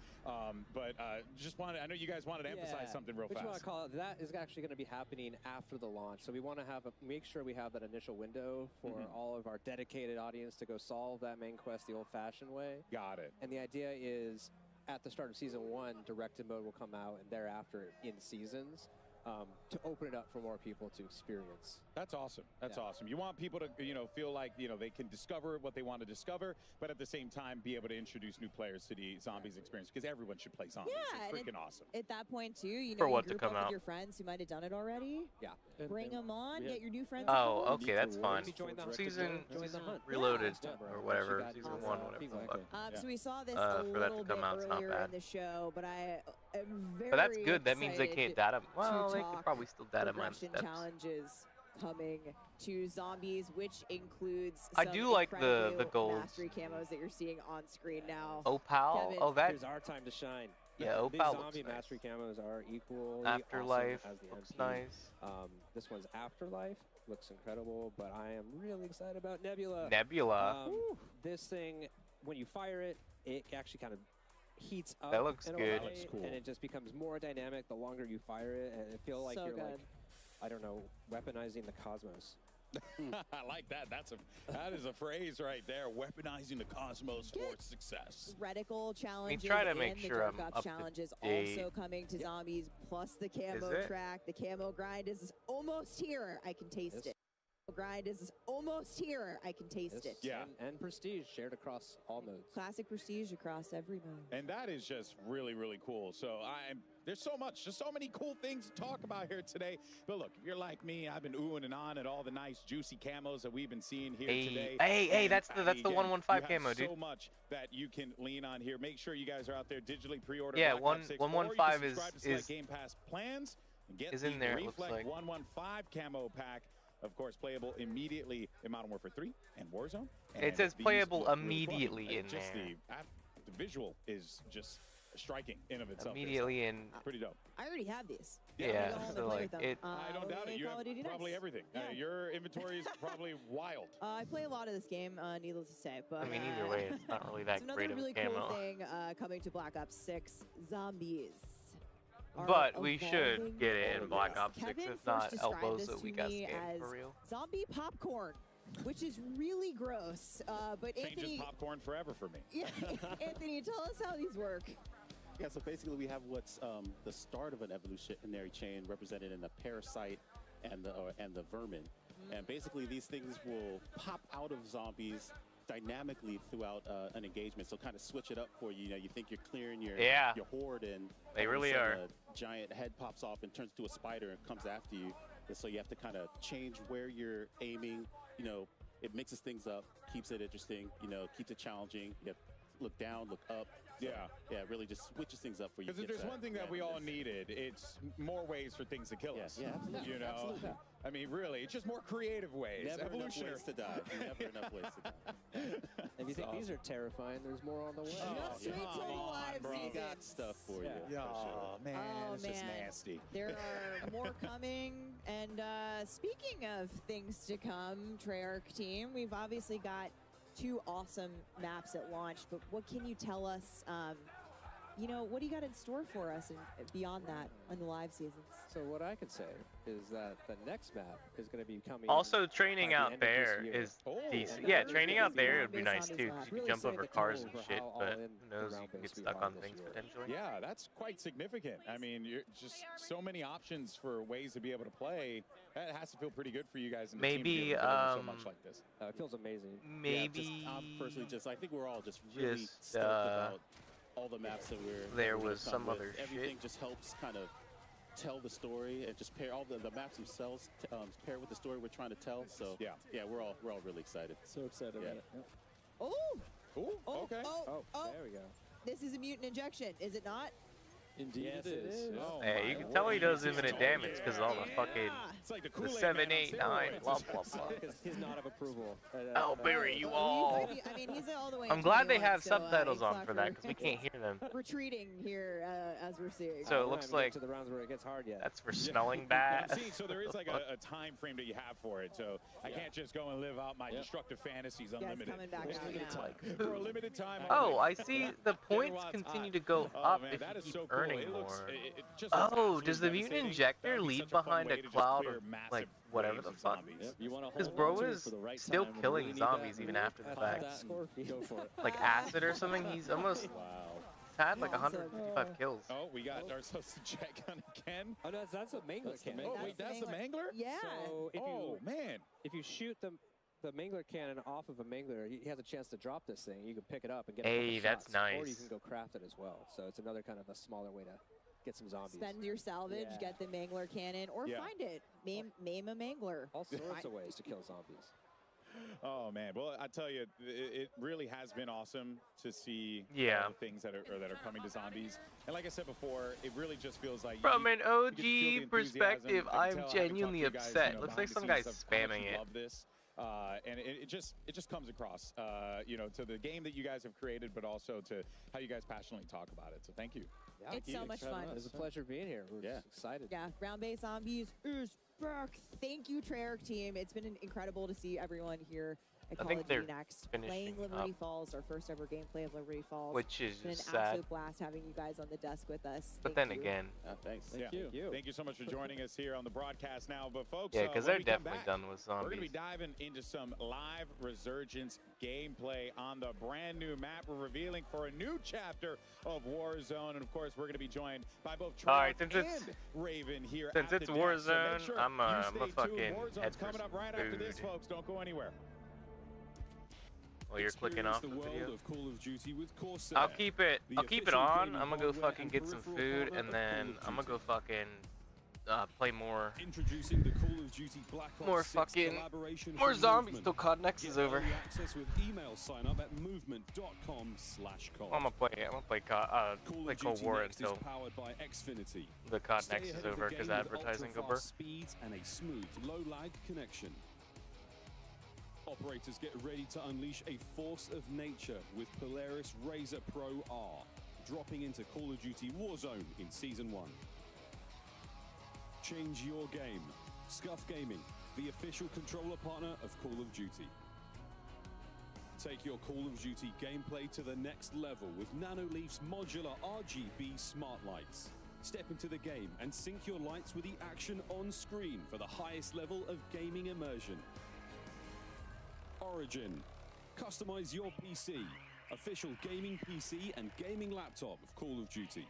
but just wanted, I know you guys wanted to emphasize something real We just want fast. to call it, that is actually going to be happening after the launch. So we want to make sure we have that initial window for all of our dedicated audience to go solve that main quest the old-fashioned way. Got it. And the idea is, at the start of Season 1, directed mode will come out, and thereafter in seasons, to open it up for more people to experience. That's awesome. That's awesome. You want people to, feel like, they can discover what they want to discover, but at the same time be able to introduce new players to the Zombies experience, because everyone should play Zombies. Yeah, It's and freaking awesome. At that point, too, you For know, what you to group come up out. with your friends who might have done it already. Yeah. Bring them on, get your new friends Oh, involved. okay, that's fine. Join the Season hunt. Reloaded Yeah. or whatever, Awesome. Season 1, whatever the fuck. So we saw this For a that to little bit come out, it's not earlier bad. in the show, but am very But that's good. That means they can't data. to Well, they could talk probably still data mine progression steps. challenges coming to zombies, which includes I some do like the incredible gold. mastery camos that you're seeing on screen now. Opal. Kevin, Oh, that. Here's our time to shine. Yeah, These Opal zombie looks nice. mastery camos are equally Afterlife awesome as the looks MP. nice. This one's Afterlife. Looks incredible, but I am really excited about Nebula. Nebula. This thing, when you fire it, it actually kind of heats up. That looks in a good. way, That looks cool. And it just becomes more dynamic the longer you fire it, and it feels like So you're good. like, I don't know, weaponizing the cosmos. I like that. That is a phrase right there. Weaponizing the cosmos for success. Reticle challenges try to and make the sure I'm Dark Ops up to challenges date. also coming to zombies, plus the camo it? track. The camo grind is almost here. I can taste it. Grind is almost here. I can taste it. Yeah. And prestige shared across all modes. Classic prestige across every mode. And that is just really, really cool. So there's so much, just so many cool things to talk about here today. But look, if you're like me, I've been oohing and on at all the nice juicy camos that we've been seeing here today. Hey, And, that's the again, 115 you have camo, dude. so much that you can lean on here. Make sure you guys are out there digitally pre-order. Yeah, Black Ops 6, or you can 115 subscribe to select is Game Pass plans and get is the in there, it looks Reflect like. 115 camo pack. Of course, playable immediately in Modern Warfare 3 and Warzone. It And says these playable look really fun. immediately in Just there. the visual is just striking in of itself. Immediately in. Pretty dope. I already have these. Yeah, I so like it. I don't doubt it. You Call have of Duty probably Next. everything. Yeah. Your inventory is probably wild. I play a lot of this game, needless to say. But I mean, either way, it's not really that it's great another of really a camo. cool thing coming to Black Ops 6: Zombies. But we should get it in Black Ops 6, Kevin if not first described elbows this that to we got me scammed as for real. zombie popcorn, which is really gross. But Changes Anthony, popcorn forever for me. yeah, Anthony, tell us how these work. Yeah, so basically we have what's the start of an evolutionary chain represented in the parasite and the vermin. And basically these things will pop out of zombies dynamically throughout an engagement, so kind of switch it up for you. You know, you think you're clearing your horde, and They all of a really sudden are. a giant head pops off and turns to a spider and comes after you. And so you have to kind of change where you're aiming. You know, it mixes things up, keeps it interesting. You know, keeps it challenging. You have to look down, look up. So, yeah, it really just switches things up for you. Because if there's one thing that we all needed, it's more ways for things to kill us. Yeah, absolutely. You know, Absolutely. I mean, really, it's just more creative ways. Never enough Evolutionary. ways to die. Never enough ways to die. If you think these are terrifying, there's more on the way. Just wait till the live bro. season. Got stuff for you. Yeah, for sure. man, Oh, it's just man. nasty. There are more coming. And speaking of things to come, Treyarch team, we've obviously got 2 awesome maps at launch, but what can you tell us? You know, what do you got in store for us and beyond that on the live seasons? So what I could say is that the next map is going to be coming. Also, training by the out end of this there year. is decent. Yeah, training out there would be nice too, because you Really can jump setting over the cars tone and for shit, how all but in who knows, the you can get round-based we stuck are on this things year. potentially. Yeah, that's quite significant. I mean, you're just so many options for ways to be able to play. That has to feel pretty good for you guys. And the team to be able to deliver so much like this. It feels amazing. Maybe personally, I think we're all just really stoked about all the maps that there we're was gonna come some with. other Everything shit. just helps kind of tell the story and just pair all the maps themselves pair with the story we're trying to tell. So yeah, we're all really excited. So excited about it. Yeah. Oh! Okay. Oh, there we go. This is a mutant injection, is it not? Indeed Yes, it is. Oh, Hey, you can tell he does infinite damage because of all the fucking It's like the the Kool-Aid 7, Man on 8, 9, steroids. blah blah blah. His nod of approval. I'll bury you all. I mean, he's all the way I'm in glad they 21, have so, subtitles he's on not for that because we can't hear them. retreating here as we're seeing. So it We're looks not even like to the rounds where it gets hard yet. that's for smelling bad. See, so there is like a time frame that you have for it. So I can't just go and live out my destructive fantasies unlimited. coming back out now. For a limited time. Oh, I see the points continue to go up man, if that you is keep so cool. earning It looks- more. it just looks Oh, does the absolutely mutant devastating. injector That would be leave such a fun behind way a to just cloud clear of massive like whatever waves the of fuck? zombies. Yep. You want to Because hold bro on to it is for the right still time when we killing really need zombies that even move. after the Pop fact. that, Go for it. Like acid or something, he's almost had like 155 kills. Oh, we got ourselves a check on again. Oh no, that's a mangler That's the cannon. Oh, wait, that's the mangler? Yeah. So if Oh, you man. if you shoot the mangler cannon off of a mangler, he has a chance to drop this thing. You can pick it up and get a Hey, couple that's shots, or you nice. can go craft it as well. So it's another kind of a smaller way to get some zombies. Spend your salvage, Yeah. get the mangler cannon, or Yeah. find it. Maim a mangler. All sorts of ways to kill zombies. Oh man, well I tell you, it really has been awesome to see all the things that are coming to zombies. And like I said before, it really just feels like from an OG you perspective, I'm genuinely upset. Guys, Looks like some guy's spamming it. Love this. And it just comes across, you know, to the game that you guys have created, but also to how you guys passionately talk about it. So thank you. Yeah, it's so much fun. It was a pleasure being here. We're just excited. Yeah, Ground-Based Zombies is back. Thank you, Treyarch team. It's been incredible to see everyone here at Call of Duty Next playing Liberty Falls, our first ever gameplay of Liberty Falls. Which is it's been an sad. absolute blast having you guys on the desk with us. But then again, thanks. Thank you. Thank you so much for joining us here on the broadcast now. But folks, yeah, because they're definitely done with zombies. We're going to be diving into some live Resurgence gameplay on the brand new map. We're revealing for a new chapter of Warzone, and of course, we're going to be joined by both Treyarch and Raven here. Since it's Warzone, so I'm a fucking Warzone's coming up right after this, folks. Don't go anywhere. Well, you're clicking off the video. Of Call of Duty with I'll keep it on. I'm gonna go fucking get some food, and then I'm gonna go fucking play more. Introducing the Call of Duty Black Ops more 6 fucking collaboration more from zombies Movement. till CodNext is over. Get access with email sign up at movement.com/cod. I'm gonna play Cold War until powered by Xfinity. the CodNext is over because advertising go burr. Speeds and a smooth, low lag connection. Operators, get ready to unleash a force of nature with Polaris Razor Pro R, dropping into Call of Duty Warzone in Season 1. Change your game. Scuff Gaming, the official controller partner of Call of Duty. Take your Call of Duty gameplay to the next level with Nanoleaf's modular RGB smart lights. Step into the game and sync your lights with the action on screen for the highest level of gaming immersion. Origin. Customize your PC. Official gaming PC and gaming laptop of Call of Duty.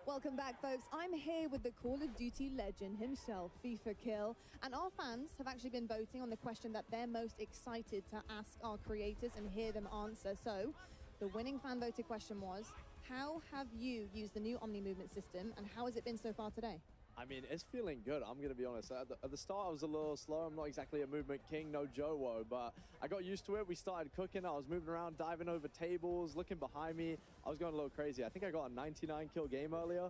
Welcome back, folks. I'm here with the Call of Duty legend himself, FIFA Kill, and our fans have actually been voting on the question that they're most excited to ask our creators and hear them answer. So, the winning fan voted question was, how have you used the new OMNIMOVEMENT system, and how has it been so far today? I mean, it's feeling good, I'm going to be honest. At the start, I was a little slow. I'm not exactly a movement king, no Joe-Wo, but I got used to it. We started cooking. I was moving around, diving over tables, looking behind me. I was going a little crazy. I think I got a 99-kill game earlier.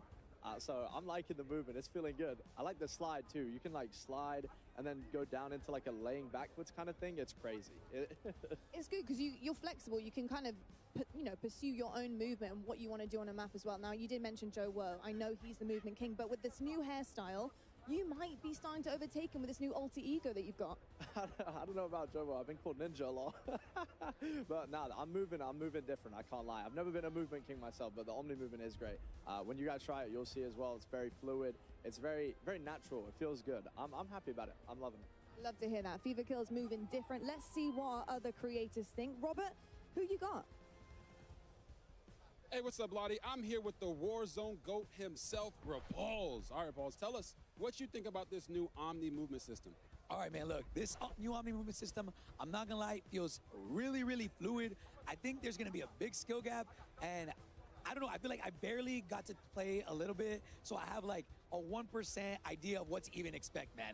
So I'm liking the movement. It's feeling good. I like the slide, too. You can, like, slide and then go down into, like, a laying backwards kind of thing. It's crazy. It's good because you're flexible. You can kind of, pursue your own movement and what you want to do on a map as well. Now, you did mention Joe-Wo. I know he's the movement king, but with this new hairstyle, you might be starting to overtake him with this new alter ego that you've got. I don't know about Joe-Wo. I've been called Ninja a lot. But nah, I'm moving different. I can't lie. I've never been a movement king myself, but the Omni movement is great. When you guys try it, you'll see as well. It's very fluid. It's very, very natural. It feels good. I'm happy about it. I'm loving it. Love to hear that. FIFA Kill's moving different. Let's see what our other creators think. Robert, who you got? Hey, what's up, Lottie? I'm here with the Warzone GOAT himself, Repulse. All right, Repulse, tell us what you think about this new Omni movement system. All right, man, look, this new Omni movement system, I'm not gonna lie, feels really, really fluid. I think there's gonna be a big skill gap, and I don't know, I feel like I barely got to play a little bit, so I have like a 1% idea of what to even expect, man.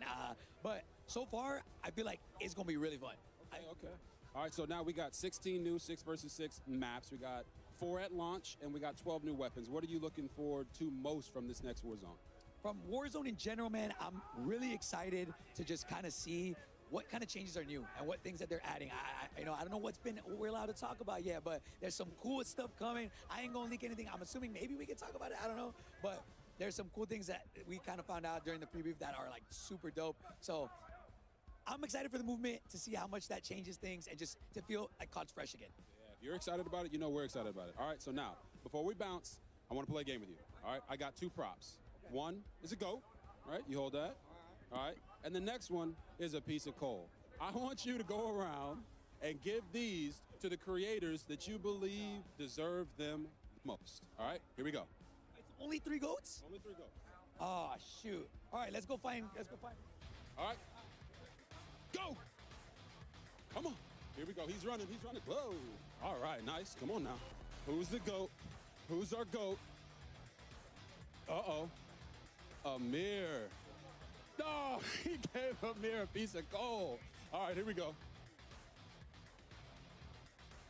But so far, I feel like it's gonna be really fun. Okay. All right, so now we got 16 new 6 versus 6 maps. We got 4 at launch, and we got 12 new weapons. What are you looking forward to most from this next Warzone? From Warzone in general, man, I'm really excited to just kind of see what kind of changes are new and what things that they're adding. I don't know what we're allowed to talk about yet, but there's some cool stuff coming. I ain't gonna leak anything. I'm assuming maybe we can talk about it. I don't know, but there's some cool things that we kind of found out during the preview that are like super dope. So I'm excited for the movement to see how much that changes things and just to feel like COD's fresh again. Yeah, if you're excited about it, you know we're excited about it. All right, so now, before we bounce, I want to play a game with you. All right, I got 2 props. One is a GOAT, right? You hold that. All right, and the next one is a piece of coal. I want you to go around and give these to the creators that you believe deserve them most. All right, here we go. It's only 3 goats? Only 3 goats. Oh, shoot. All right, let's go find. All right, go. Come on. Here we go. He's running. Whoa. All right, nice. Come on now. Who's the GOAT? Who's our GOAT? Uh-oh. Amir. No, he gave Amir a piece of gold. All right, here we go.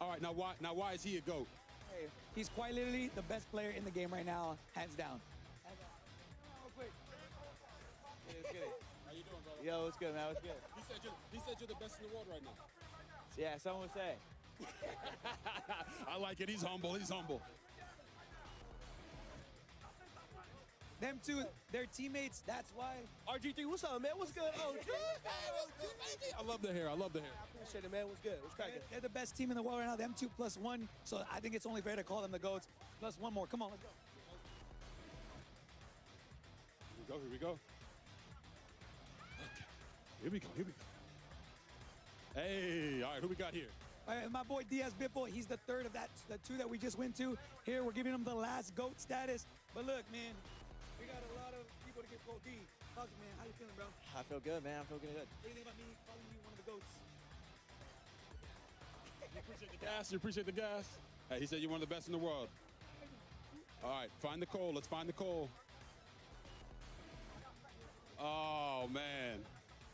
All right, now why is he a GOAT? Hey, he's quite literally the best player in the game right now, hands down. Real quick. Hey, let's get it. How you doing, brother? Yo, what's good, man? What's good? He said you're the best in the world right now. Yeah, someone would say. I like it. He's humble. Them two, they're teammates. That's why. RG3, what's up, man? What's good? Oh, I love the hair. I appreciate it, man. What's good? What's cracking? They're the best team in the world right now. Them 2 plus 1. So I think it's only fair to call them the GOATs. Plus 1 more. Come on, let's go. Here we go. Okay. Here we go. Hey, all right, who we got here? All right, my boy Diaz Bippo, he's the third of the 2 that we just went to. Here, we're giving him the last GOAT status. But look, man, we got a lot of people to get GOAT D. Talk to me, man. How you feeling, bro? I feel good, man. I feel good. What do you think about me calling you one of the GOATs? You appreciate the gas? Hey, he said you're one of the best in the world. All right, find the coal. Let's find the coal. Oh, man.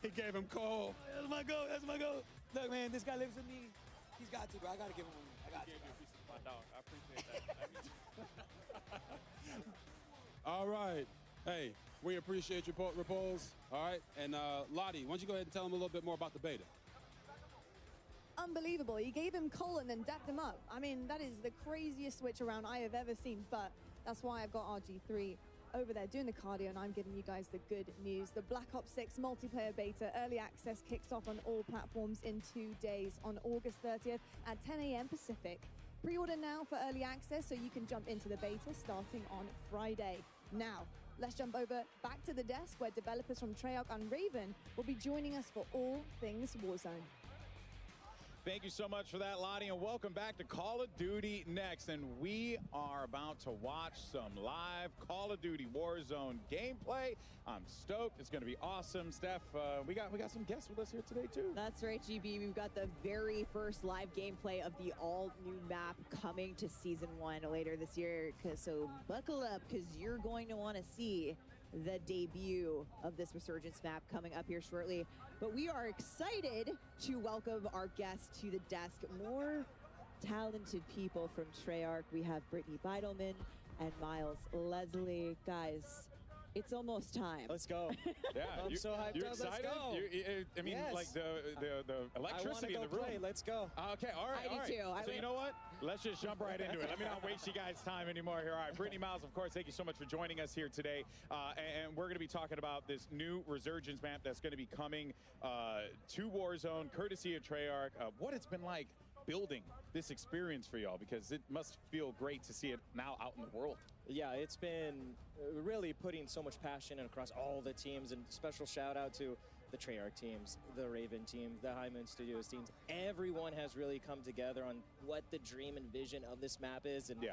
He gave him coal. That's my GOAT. Look, man, this guy lives with me. He's got to, bro. I got to give him one. I got to. My dog. I appreciate that. All right. Hey, we appreciate your repose. All right. And Lottie, why don't you go ahead and tell him a little bit more about the beta? Unbelievable. He gave him coal and then dapped him up. I mean, that is the craziest switch around I have ever seen, but that's why I've got RG3 over there doing the cardio, and I'm giving you guys the good news. The Black Ops 6 multiplayer beta early access kicks off on all platforms in 2 days on August 30th at 10 a.m. Pacific. Pre-order now for early access so you can jump into the beta starting on Friday. Now, let's jump over back to the desk where developers from Treyarch and Raven will be joining us for all things Warzone. Thank you so much for that, Lottie, and welcome back to Call of Duty Next. And we are about to watch some live Call of Duty Warzone gameplay. I'm stoked. It's going to be awesome. Steph, we got some guests with us here today, too. That's right, GB. We've got the very first live gameplay of the all-new map coming to Season 1 later this year. So buckle up, because you're going to want to see the debut of this Resurgence map coming up here shortly. But we are excited to welcome our guests to the desk. More talented people from Treyarch. We have Brittany Beidelman and Miles Leslie. Guys, it's almost time. Let's go. Yeah, I'm so hyped you're up. excited? Let's go. I mean, Yes. like the electricity in the room. Play. Let's go. Okay, all right, I do too. So you know what? Let's just jump right into it. Let me not waste you guys' time anymore here. All right, Brittany, Miles, of course, thank you so much for joining us here today. And we're going to be talking about this new Resurgence map that's going to be coming to Warzone, courtesy of Treyarch. What it's been like building this experience for y'all, because it must feel great to see it now out in the world. Yeah, it's been really putting so much passion across all the teams, and special shout out to the Treyarch teams, the Raven team, the High Moon Studios teams. Everyone has really come together on what the dream and vision of this map is, and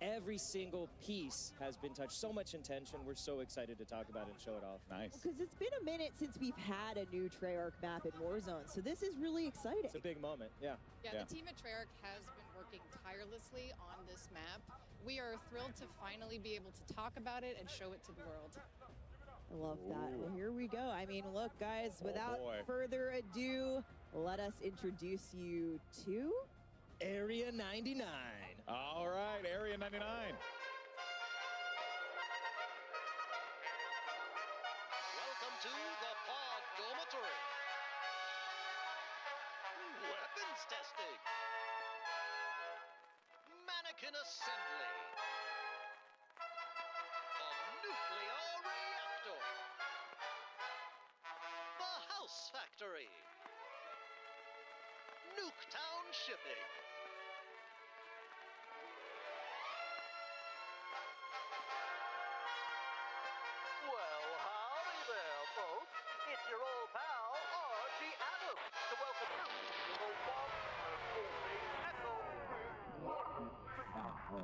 every single piece has been touched. So much intention. We're so excited to talk about it and show it off. Nice. Because it's been a minute since we've had a new Treyarch map in Warzone, so this is really exciting. It's a big moment, yeah. Yeah, the team at Treyarch has been working tirelessly on this map. We are thrilled to finally be able to talk about it and show it to the world. I love that. Well, here we go. I mean, look, guys, without further ado, let us introduce you to Area 99. All right, Area 99. Welcome to the Pod Dormitory. Weapons testing. Mannequin assembly. A nuclear reactor. The House Factory. Nuketown shipping. Well, howdy there, folks. It's your old pal, RG Adler. to welcome you to the one and only Echo Route 1.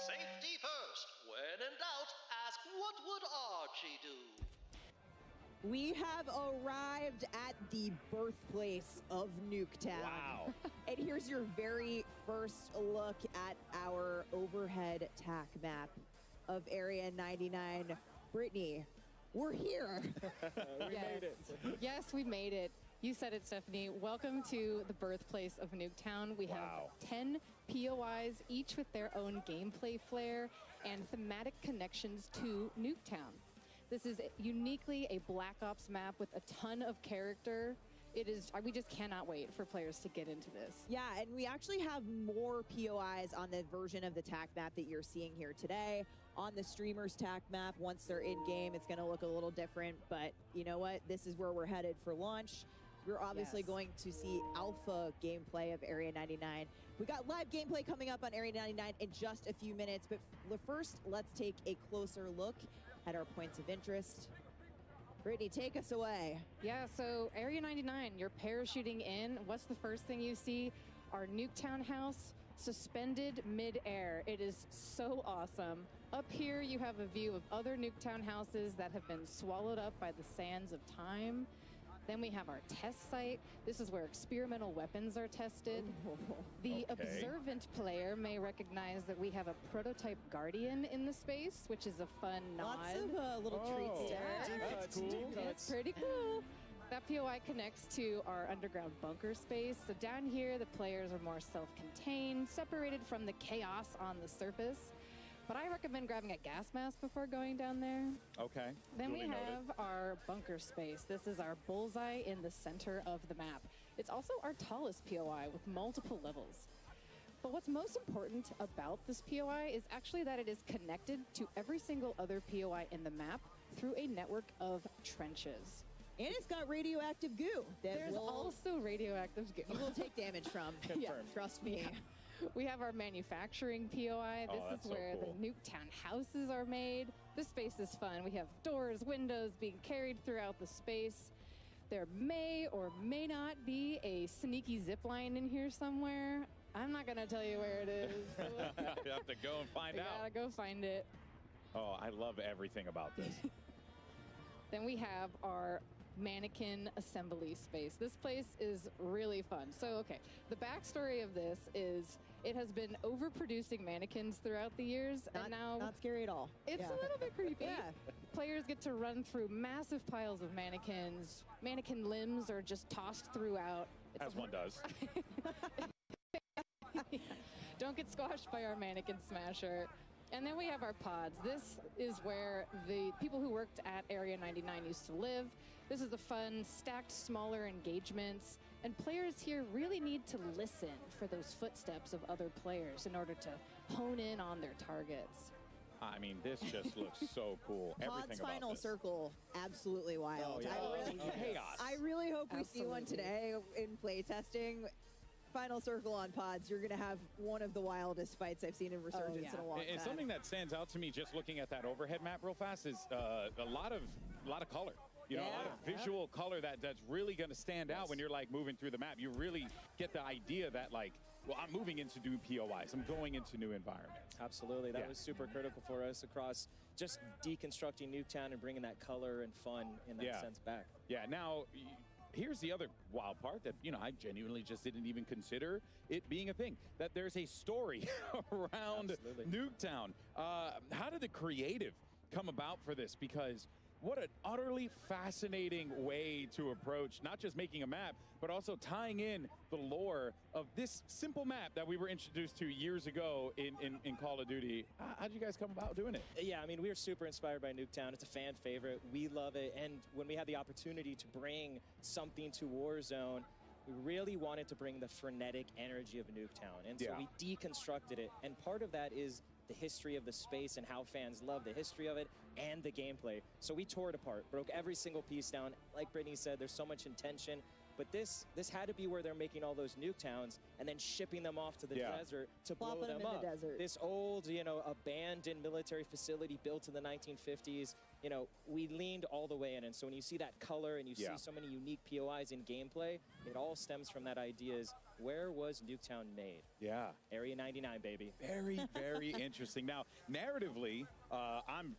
Safety first. When in doubt, ask what would Archie do? We have arrived at the birthplace of Nuketown. Wow. And here's your very first look at our overhead tack map of Area 99. Brittany, we're here. We made it. Yes, we made it. You said it, Stephanie. Welcome to the birthplace of Nuketown. We have 10 POIs, each with their own gameplay flair and thematic connections to Nuketown. This is uniquely a Black Ops map with a ton of character. It is, we just cannot wait for players to get into this. Yeah, and we actually have more POIs on the version of the tack map that you're seeing here today. On the streamers tack map, once they're in game, it's gonna look a little different, but you know what? This is where we're headed for launch. We're obviously going to see alpha gameplay of Area 99. We got live gameplay coming up on Area 99 in just a few minutes, but first, let's take a closer look at our points of interest. Brittany, take us away. Yeah, so Area 99, you're parachuting in. What's the first thing you see? Our Nuketown house suspended mid-air. It is so awesome. Up here, you have a view of other Nuketown houses that have been swallowed up by the sands of time. Then we have our test site. This is where experimental weapons are tested. The observant player may recognize that we have a prototype Guardian in the space, which is a fun nod. Lots of little treats there. That's cool. That's pretty cool. That POI connects to our underground bunker space. So down here, the players are more self-contained, separated from the chaos on the surface. But I recommend grabbing a gas mask before going down there. Okay. Then we have our bunker space. This is our bullseye in the center of the map. It's also our tallest POI with multiple levels. But what's most important about this POI is actually that it is connected to every single other POI in the map through a network of trenches. And it's got radioactive goo. There's also radioactive goo. You will take damage from. Yeah. Trust me. Yeah. We have our manufacturing POI. This is where the Nuketown houses are made. This space is fun. We have doors, windows being carried throughout the space. There may or may not be a sneaky zip line in here somewhere. I'm not gonna tell you where it is. You have to go and find out. Gotta go find it. Oh, I love everything about this. Then we have our mannequin assembly space. This place is really fun. So, okay, the backstory of this is it has been overproducing mannequins throughout the years, and now not scary at all. It's a little bit creepy. Players get to run through massive piles of mannequins. Mannequin limbs are just tossed throughout. As one does. Don't get squashed by our mannequin smasher. And then we have our pods. This is where the people who worked at Area 99 used to live. This is the fun, stacked, smaller engagements. And players here really need to listen for those footsteps of other players in order to hone in on their targets. I mean, this just looks so cool. Pod's Everything about final this. circle, absolutely wild. Oh, yeah. Chaos. I really hope we see one today in playtesting. Final circle on pods, you're going to have one of the wildest fights I've seen in Resurgence in a long time. And something that stands out to me just looking at that overhead map real fast is a lot of color. You know, a lot of visual color that's really going to stand out when you're like moving through the map. You really get the idea that like, well, I'm moving into new POIs. I'm going into new environments. Absolutely. That was super critical for us across just deconstructing Nuketown and bringing that color and fun in that sense back. Yeah. Now, here's the other wild part that, you know, I genuinely just didn't even consider it being a thing, that there's a story around Nuketown. How did the creative come about for this? Because what an utterly fascinating way to approach not just making a map, but also tying in the lore of this simple map that we were introduced to years ago in Call of Duty. How did you guys come about doing it? Yeah, I mean, we are super inspired by Nuketown. It's a fan favorite. We love it. And when we had the opportunity to bring something to Warzone, we really wanted to bring the frenetic energy of Nuketown. And so we deconstructed it. And part of that is the history of the space and how fans love the history of it and the gameplay. So we tore it apart, broke every single piece down. Like Brittany said, there's so much intention But this had to be where they're making all those nuke towns and then shipping them off to the desert to blow Plopping them them in up. the desert. This old, you know, abandoned military facility built in the 1950s, you know, we leaned all the way in. And so when you see that color and you see so many unique POIs in gameplay, it all stems from that idea is, where was Nuketown made? Yeah. Area 99, baby. Very, very interesting. Now, narratively, I'm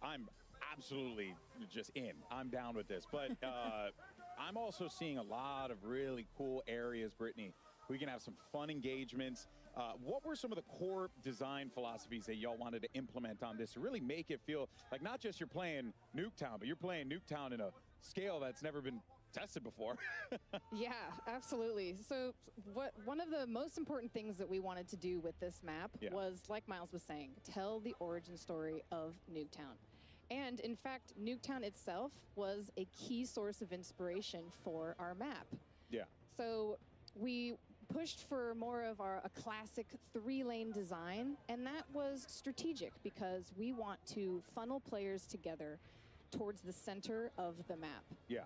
absolutely just in. I'm down with this. But I'm also seeing a lot of really cool areas, Brittany. We can have some fun engagements. What were some of the core design philosophies that y'all wanted to implement on this to really make it feel like not just you're playing Nuketown, but you're playing Nuketown in a scale that's never been tested before? Yeah, absolutely. So one of the most important things that we wanted to do with this map was, like Miles was saying, tell the origin story of Nuketown. And in fact, Nuketown itself was a key source of inspiration for our map. Yeah. So we pushed for more of a classic 3-lane design, and that was strategic because we want to funnel players together towards the center of the map. Yeah.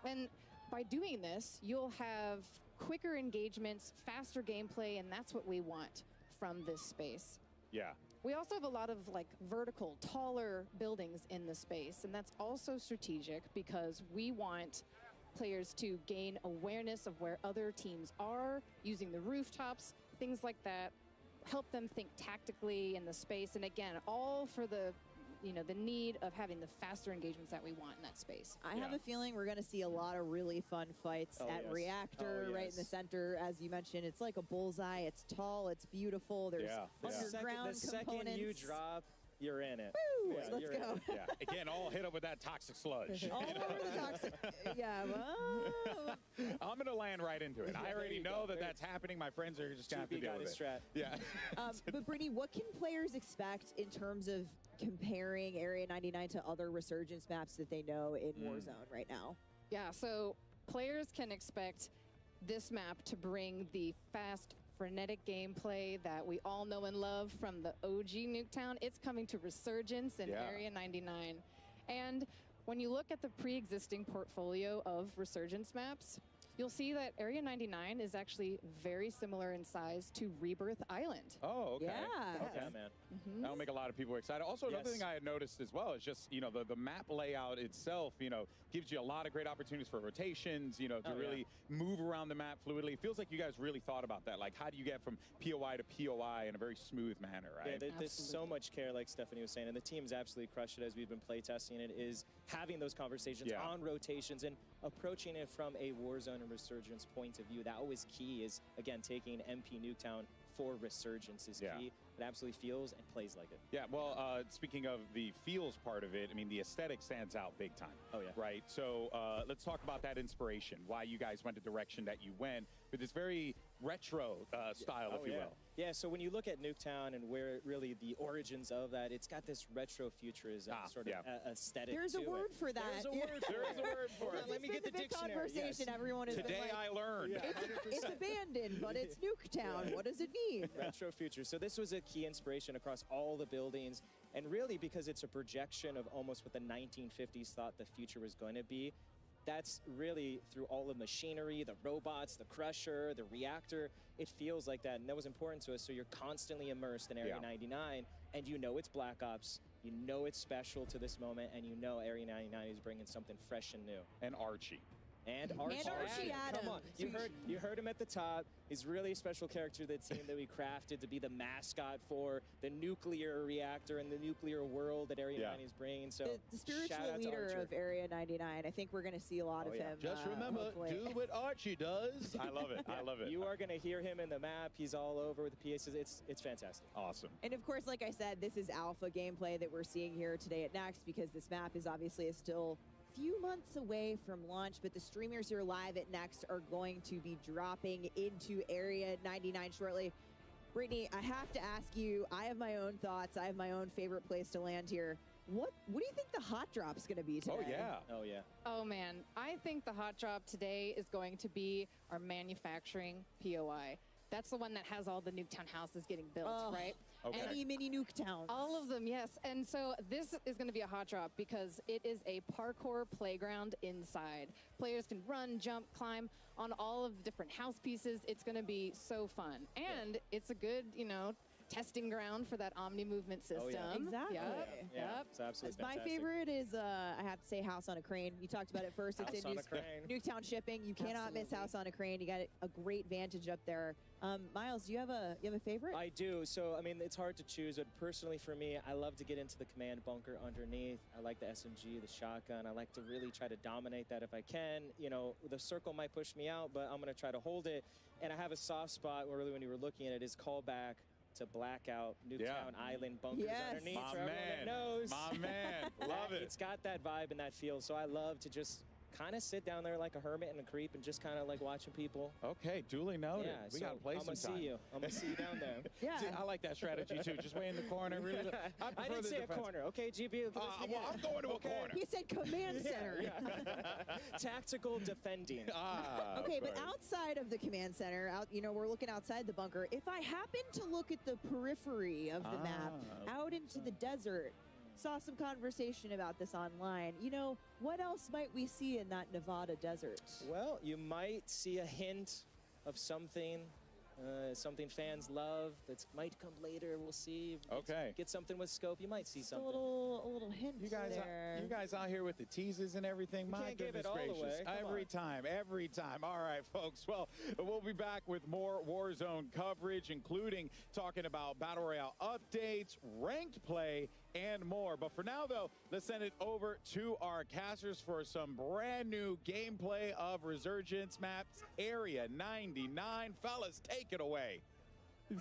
And by doing this, you'll have quicker engagements, faster gameplay, and that's what we want from this space. Yeah. We also have a lot of like vertical, taller buildings in the space, and that's also strategic because we want players to gain awareness of where other teams are, using the rooftops, things like that, help them think tactically in the space, and again, all for the the need of having the faster engagements that we want in that space. I have a feeling we're going to see a lot of really fun fights at Reactor, right in the center. As you mentioned, it's like a bullseye. It's tall. It's beautiful. There's underground the second components. you drop, you're in it. Woo! Let's go. Yeah. Again, all hit up with that toxic sludge. All over the toxic. Yeah. Well. I'm going to land right into it. I already know that that's happening. My friends are just going to have to deal with it. Yeah. But Brittany, what can players expect in terms of comparing Area 99 to other Resurgence maps that they know in Warzone right now? Yeah, so players can expect this map to bring the fast, frenetic gameplay that we all know and love from the OG Nuketown. It's coming to Resurgence in Area 99. And when you look at the pre-existing portfolio of Resurgence maps, you'll see that Area 99 is actually very similar in size to Rebirth Island. Oh, okay. Yeah. Okay. Yeah, man. That'll make a lot of people excited. Also, another thing I had noticed as well is just, the map layout itself, gives you a lot of great opportunities for rotations, to really move around the map fluidly. It feels like you guys really thought about that. Like, how do you get from POI to POI in a very smooth manner, right? Yeah, there's so much care, like Stephanie was saying, and the team's absolutely crushed it as we've been playtesting it, is having those conversations on rotations and approaching it from a Warzone and Resurgence point of view. That was key, is, again, taking MP Nuketown for Resurgence is key. It absolutely feels and plays like it. Yeah, well, speaking of the feels part of it, I mean, the aesthetic stands out big time. Oh, yeah. Right? So let's talk about that inspiration, why you guys went the direction that you went with this very retro style, if you will. Yeah, so when you look at Nuketown and where really the origins of that, it's got this retro futurism sort of aesthetic. There's a word for that. There's a word for it. There is a word for it. Let me get the dictionary. Conversation everyone has Today been like, I learned. It's abandoned, but it's Nuketown. What does it mean? Retro future. So this was a key inspiration across all the buildings, and really because it's a projection of almost what the 1950s thought the future was going to be. That's really through all the machinery, the robots, the crusher, the reactor. It feels like that, and that was important to us. So you're constantly immersed in Area 99, and you know it's Black Ops, you know it's special to this moment, and you know Area 99 is bringing something fresh and new. And Archie. And Archie Adam. Come on, you heard him at the top. He's really a special character of the team that we crafted to be the mascot for the nuclear reactor and the nuclear world that Area 99 is bringing. So the spiritual leader of Area 99. I think we're going to see a lot of him. Just remember, hopefully. do what Archie does. I love it. I love it. You are going to hear him in the map. He's all over with the PSs. It's fantastic. Awesome. And of course, like I said, this is alpha gameplay that we're seeing here today at Next, because this map is obviously still few months away from launch, but the streamers here live at Next are going to be dropping into Area 99 shortly. Brittany, I have to ask you, I have my own thoughts. I have my own favorite place to land here. What do you think the hot drop's going to be today? Oh, yeah. Oh, man. I think the hot drop today is going to be our manufacturing POI. That's the one that has all the Nuketown houses getting built, right? Any mini Nuketowns. All of them, yes. And so this is going to be a hot drop because it is a parkour playground inside. Players can run, jump, climb on all of the different house pieces. It's going to be so fun. And it's a good, you know, testing ground for that Omni movement system. Oh, yeah. Exactly. Yep. It's absolutely My fantastic. favorite is, I have to say, House on a Crane. You talked about it first. It's in Nuketown shipping. You cannot miss House on a Crane. You got a great vantage up there. Miles, do you have a favorite? I do. So, I mean, it's hard to choose, but personally for me, I love to get into the command bunker underneath. I like the SMG, the shotgun. I like to really try to dominate that if I can. You know, the circle might push me out, but I'm going to try to hold it. And I have a soft spot where really when you were looking at it is callback to Blackout, Nuketown Island bunkers underneath. My for everyone that knows. My man. Love it. It's got that vibe and that feel. So I love to just kind of sit down there like a hermit and a creep and just kind of like watching people. Okay, duly noted. Yeah, We got to play I'm some gonna see you. I'm going to see you down there. Yeah. See, I like that strategy too. Just way in the corner. Really. I didn't say a corner. Okay, GB. Well, I'm going to a corner. He said command center. Tactical defending. Okay, but outside of the command center, you know, we're looking outside the bunker. If I happen to look at the periphery of the map, out into the desert, saw some conversation about this online. You know, what else might we see in that Nevada desert? Well, you might see a hint of something. Something fans love that might come later. We'll see. Okay. Get something with scope. You might see something. A little hint You guys, there. you guys out here with the teases and everything. My can't give goodness it all gracious! away. Come Every on. time. All right, folks. Well, we'll be back with more Warzone coverage, including talking about Battle Royale updates, ranked play, and more. But for now, though, let's send it over to our casters for some brand new gameplay of Resurgence maps Area 99. Fellas, take it away.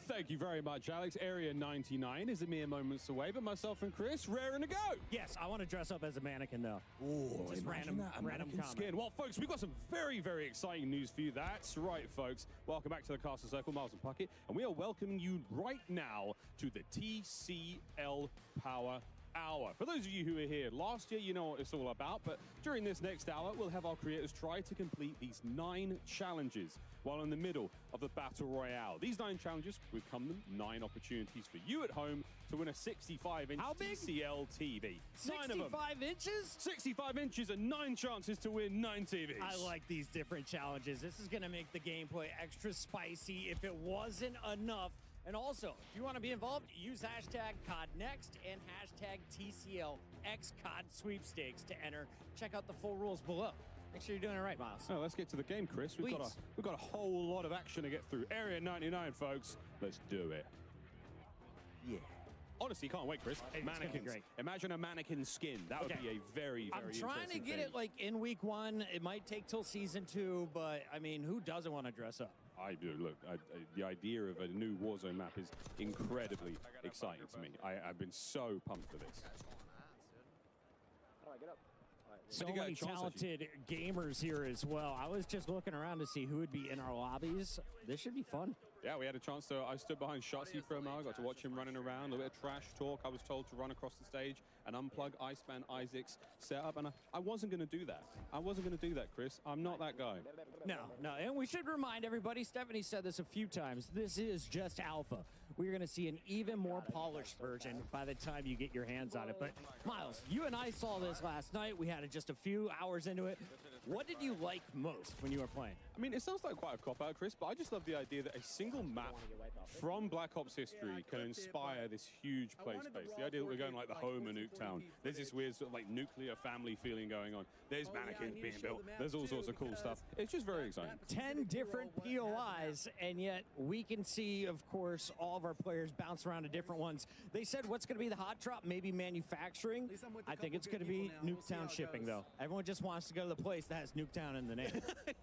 Thank you very much, Alex. Area 99 is a mere moments away, but myself and Chris raring to go. Yes, I want to dress up as a mannequin, though. Ooh, just random mannequin comment. skin. Well, folks, we've got some very, very exciting news for you. That's right, folks. Welcome back to the Castle Circle, Miles and Puckett, and we are welcoming you right now to the TCL Power Hour. For those of you who were here last year, you know what it's all about, but during this next hour, we'll have our creators try to complete these 9 challenges while in the middle of the Battle Royale. These 9 challenges will come with 9 opportunities for you at home to win a 65-inch TCL TV. 9 of them. 65 inches? 65 inches and 9 chances to win 9 TVs. I like these different challenges. This is going to make the gameplay extra spicy if it wasn't enough. And also, if you want to be involved, use hashtag CodNext and hashtag TCLXCOD sweepstakes to enter. Check out the full rules below. Make sure you're doing it right, Miles. Oh, let's get to the game, Chris. We've got a whole lot of action to get through. Area 99, folks. Let's do it. Yeah. Honestly, can't wait, Chris. It's gonna be Mannequins. great. Imagine a mannequin skin. That would be a very, very I'm trying to get it like in week 1. It might take till season 2, but I mean, who doesn't want to dress up? I do. Look, the idea of a new Warzone map is incredibly exciting to me. I've been so pumped for this. How do I get up? So many talented gamers here as well. I was just looking around to see who would be in our lobbies. This should be fun. Yeah, we had a chance to. I stood behind Shotzi for a while. Got to watch him running around. A little bit of trash talk. I was told to run across the stage and unplug Iceman Isaac's setup, and I wasn't going to do that. I wasn't going to do that, Chris. I'm not that guy. No. And we should remind everybody, Stephanie said this a few times, this is just alpha. We're going to see an even more polished version by the time you get your hands on it. But Miles, you and I saw this last night. We had it just a few hours into it. What did you like most when you were playing? I mean, it sounds like quite a cop-out, Chris, but I just love the idea that a single map from Black Ops history can inspire this huge play space. The idea that we're going like the home of Nuketown. There's this weird sort of like nuclear family feeling going on. There's mannequins being built. There's all sorts of cool stuff. It's just very exciting. 10 different POIs, and yet we can see, of course, all of our players bounce around to different ones. They said what's going to be the hot drop, maybe manufacturing. I think it's going to be Nuketown shipping, though. Everyone just wants to go to the place that has Nuketown in the name.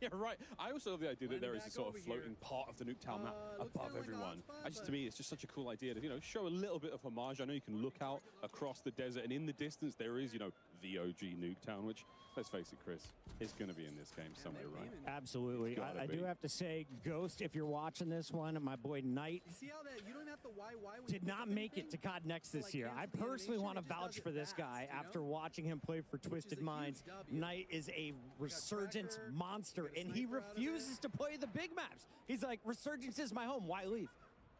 Yeah, right. I also love the idea that there is a sort of floating part of the Nuketown map above everyone. To me, it's just such a cool idea to, you know, show a little bit of homage. I know you can look out across the desert, and in the distance there is, you know, the OG Nuketown, which, let's face it, Chris, is going to be in this game somewhere, right? Absolutely. I do have to say, Ghost, if you're watching this one, my boy Knight did not make it to CodNext this year. I personally want to vouch for this guy after watching him play for Twisted Minds. Knight is a Resurgence monster, and he refuses to play the big maps. He's like, Resurgence is my home. Why leave?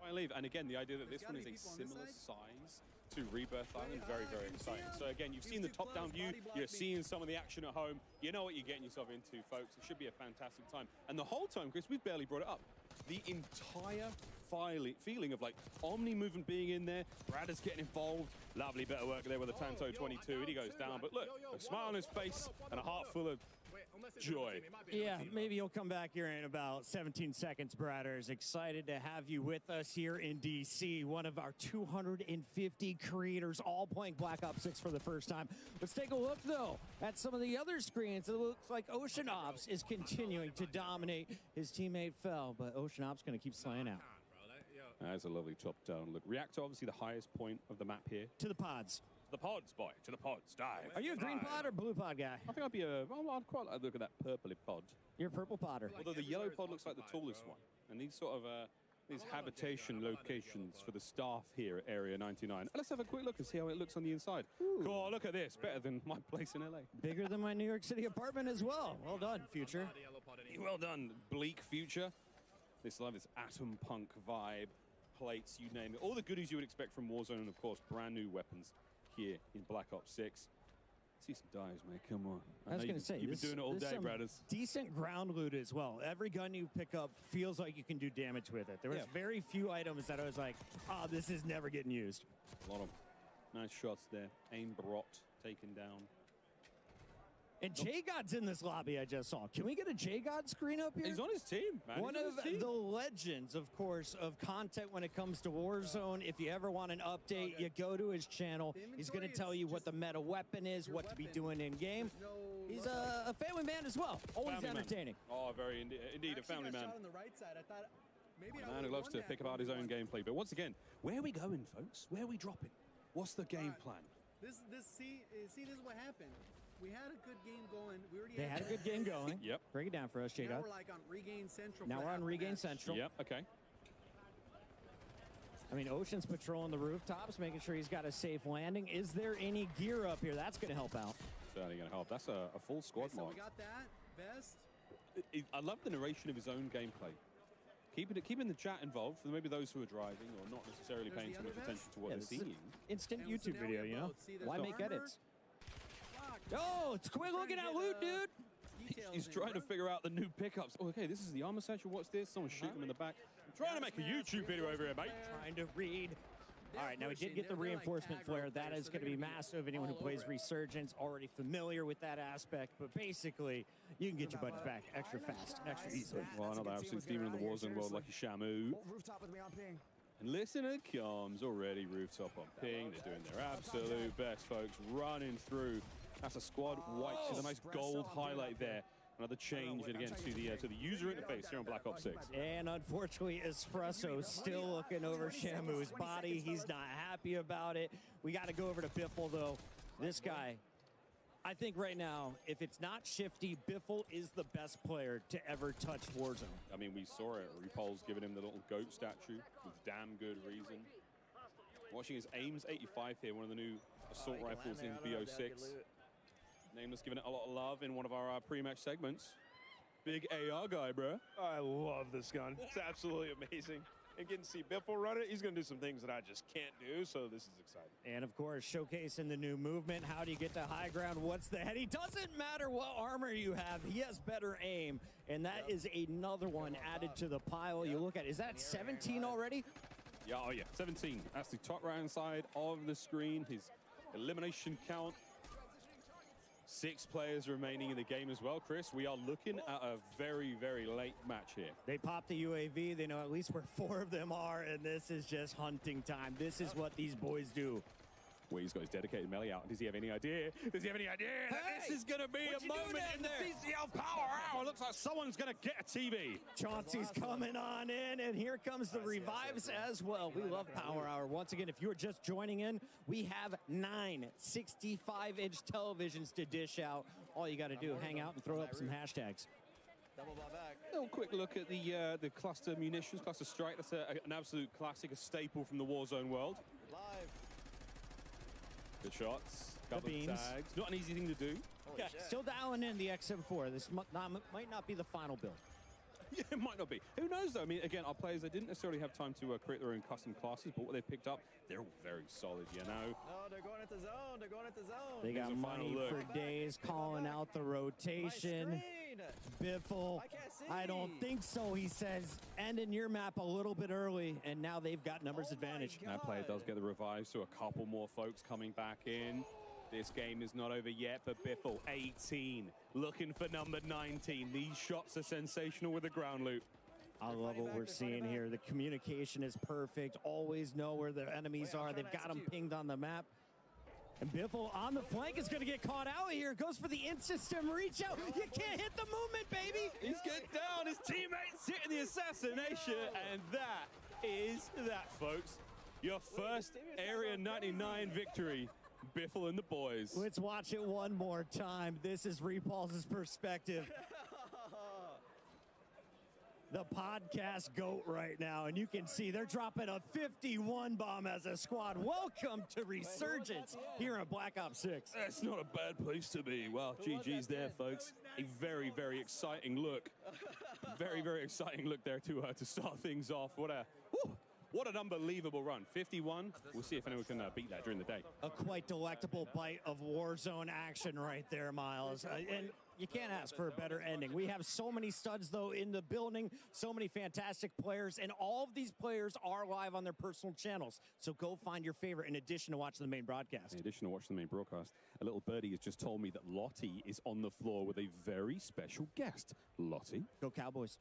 I leave, and again, the idea that this one is a similar size to Rebirth Island, very, very exciting. So again, you've seen the top-down view, you're seeing some of the action at home, you know what you're getting yourself into, folks. It should be a fantastic time. And the whole time, Chris, we've barely brought it up. The entire feeling of like Omni movement being in there, Brad is getting involved, lovely bit of work there with the Tanto 22, and he goes down, but look, a smile on his face and a heart full of joy. Yeah, maybe you'll come back here in about 17 seconds, Bradders. Excited to have you with us here in DC. One of our 250 creators all playing Black Ops 6 for the first time. Let's take a look, though, at some of the other screens. It looks like Ocean Ops is continuing to dominate. His teammate fell, but Ocean Ops going to keep slaying out. That's a lovely top-down look. Reactor, obviously the highest point of the map here. To the pods. The pods, boy. To the pods. Dive. Are you a green pod or blue pod guy? I think I'd quite like to look at that purpley pod. You're a purple podder. Although the yellow pod looks like the tallest one. And these sort of these habitation locations for the staff here at Area 99. Let's have a quick look and see how it looks on the inside. Cool, look at this. Better than my place in LA. Bigger than my New York City apartment as well. Well done, Future. Well done, Bleak Future. This love this atom punk vibe, plates, you name it. All the goodies you would expect from Warzone, and of course, brand new weapons here in Black Ops 6. See some dives, mate. Come on. I was going to say, you've been doing it all day, brothers. Decent ground loot as well. Every gun you pick up feels like you can do damage with it. There was very few items that I was like, oh, this is never getting used. A lot of nice shots there. Aim brought, taken down. And J-God's in this lobby I just saw. Can we get a J-God screen up here? He's on his team, man. One of the legends, of course, of content when it comes to Warzone. If you ever want an update, you go to his channel. He's going to tell you what the meta weapon is, what to be doing in-game. He's a family man as well. Always entertaining. Oh, very indeed, a family man. A man who loves to think about his own gameplay. But once again, where are we going, folks? Where are we dropping? What's the game plan? See, this is what happened. We had a good game going. We already had a good game going. Yep. Break it down for us, J-God. Now we're like on Regain Central. Now we're on Regain Central. Yep, okay. I mean, Ocean's patrolling the rooftops, making sure he's got a safe landing. Is there any gear up here? That's going to help out. Certainly going to help. That's a full squad so mark. we got that. Vest. I love the narration of his own gameplay. Keeping the chat involved for maybe those who are driving or not necessarily paying too much attention to what they're seeing. Instant YouTube video, you know? Why make edits? Oh, it's quick looking at loot, dude. He's trying to figure out the new pickups. Oh, okay, this is the armor satchel. What's this? Someone's shooting him in the back. I'm trying to make a YouTube video over here, mate. Trying to read. All right, now we did get the reinforcement flare. That is going to be massive. Anyone who plays Resurgence already familiar with that aspect. But basically, you can get your buddies back extra fast, extra easily. Well, another absolute demon in the Warzone world, like Shamu. And listen, it comes already. Rooftop on ping. They're doing their absolute best, folks. Running through. That's a squad wipe. See the nice gold highlight there. Another change again to the user interface here on Black Ops 6. And unfortunately, Espresso still looking over Shamu's body. He's not happy about it. We got to go over to Biffle, though. This guy, I think right now, if it's not Shifty, Biffle is the best player to ever touch Warzone. I mean, we saw it. Repul's giving him the little goat statue with damn good reason. Watching his Aims 85 here, one of the new assault rifles in BO6. Nameless giving it a lot of love in one of our pre-match segments. Big AR guy, bro. I love this gun. It's absolutely amazing. And getting to see Biffle run it, he's going to do some things that I just can't do, so this is exciting. And, of course, showcasing the new movement. How do you get to high ground? What's the head? He doesn't matter what armor you have. He has better aim, and that is another one added to the pile. You look at, is that 17 already? Yeah, oh yeah, 17. That's the top right-hand side of the screen. His elimination count. 6 players remaining in the game as well, Chris. We are looking at a very, very late match here. They popped the UAV. They know at least where 4 of them are, and this is just hunting time. This is what these boys do. Well, he's got his dedicated melee out. Does he have any idea? Does he have any idea that this is going to be a moment in the BCL Power Hour? Looks like someone's going to get a TV. Chauncey's coming on in, and here comes the revives as well. We love Power Hour. Once again, if you're just joining in, we have 9 65-inch televisions to dish out. All you got to do, hang out and throw up some hashtags. A little quick look at the cluster munitions, cluster strike. That's an absolute classic, a staple from the Warzone world. Good shots, couple of tags. Not an easy thing to do. Yeah, still dialing in the XM4. This might not be the final build. Yeah, it might not be. Who knows, though? I mean, again, our players, they didn't necessarily have time to create their own custom classes, but what they picked up, they're all very solid, you know? Oh, they're going into zone. They're going into zone. They got money for days calling out the rotation. Biffle, I don't think so, he says. Ending your map a little bit early, and now they've got numbers advantage. That player does get the revive, so a couple more folks coming back in. This game is not over yet, but Biffle, 18, looking for number 19. These shots are sensational with the ground loop. I love what we're seeing here. The communication is perfect. Always know where their enemies are. They've got them pinged on the map. And Biffle on the flank is going to get caught out here. Goes for the in-system reach out. You can't hit the movement, baby. He's getting down. His teammates hitting the assassination. And that is that, folks. Your first Area 99 victory. Biffle and the boys. Let's watch it one more time. This is Repulse's perspective. The podcast GOAT right now, and you can see they're dropping a 51 bomb as a squad. Welcome to Resurgence here in Black Ops 6. That's not a bad place to be. Well, GG's there, folks. A very, very exciting look. Very, very exciting look there to start things off. What an unbelievable run. 51. We'll see if anyone can beat that during the day. A quite delectable bite of Warzone action right there, Miles. And you can't ask for a better ending. We have so many studs, though, in the building, so many fantastic players, and all of these players are live on their personal channels. So go find your favorite in addition to watching the main broadcast. In addition to watching the main broadcast, a little birdie has just told me that Lottie is on the floor with a very special guest. Lottie. Go Cowboys.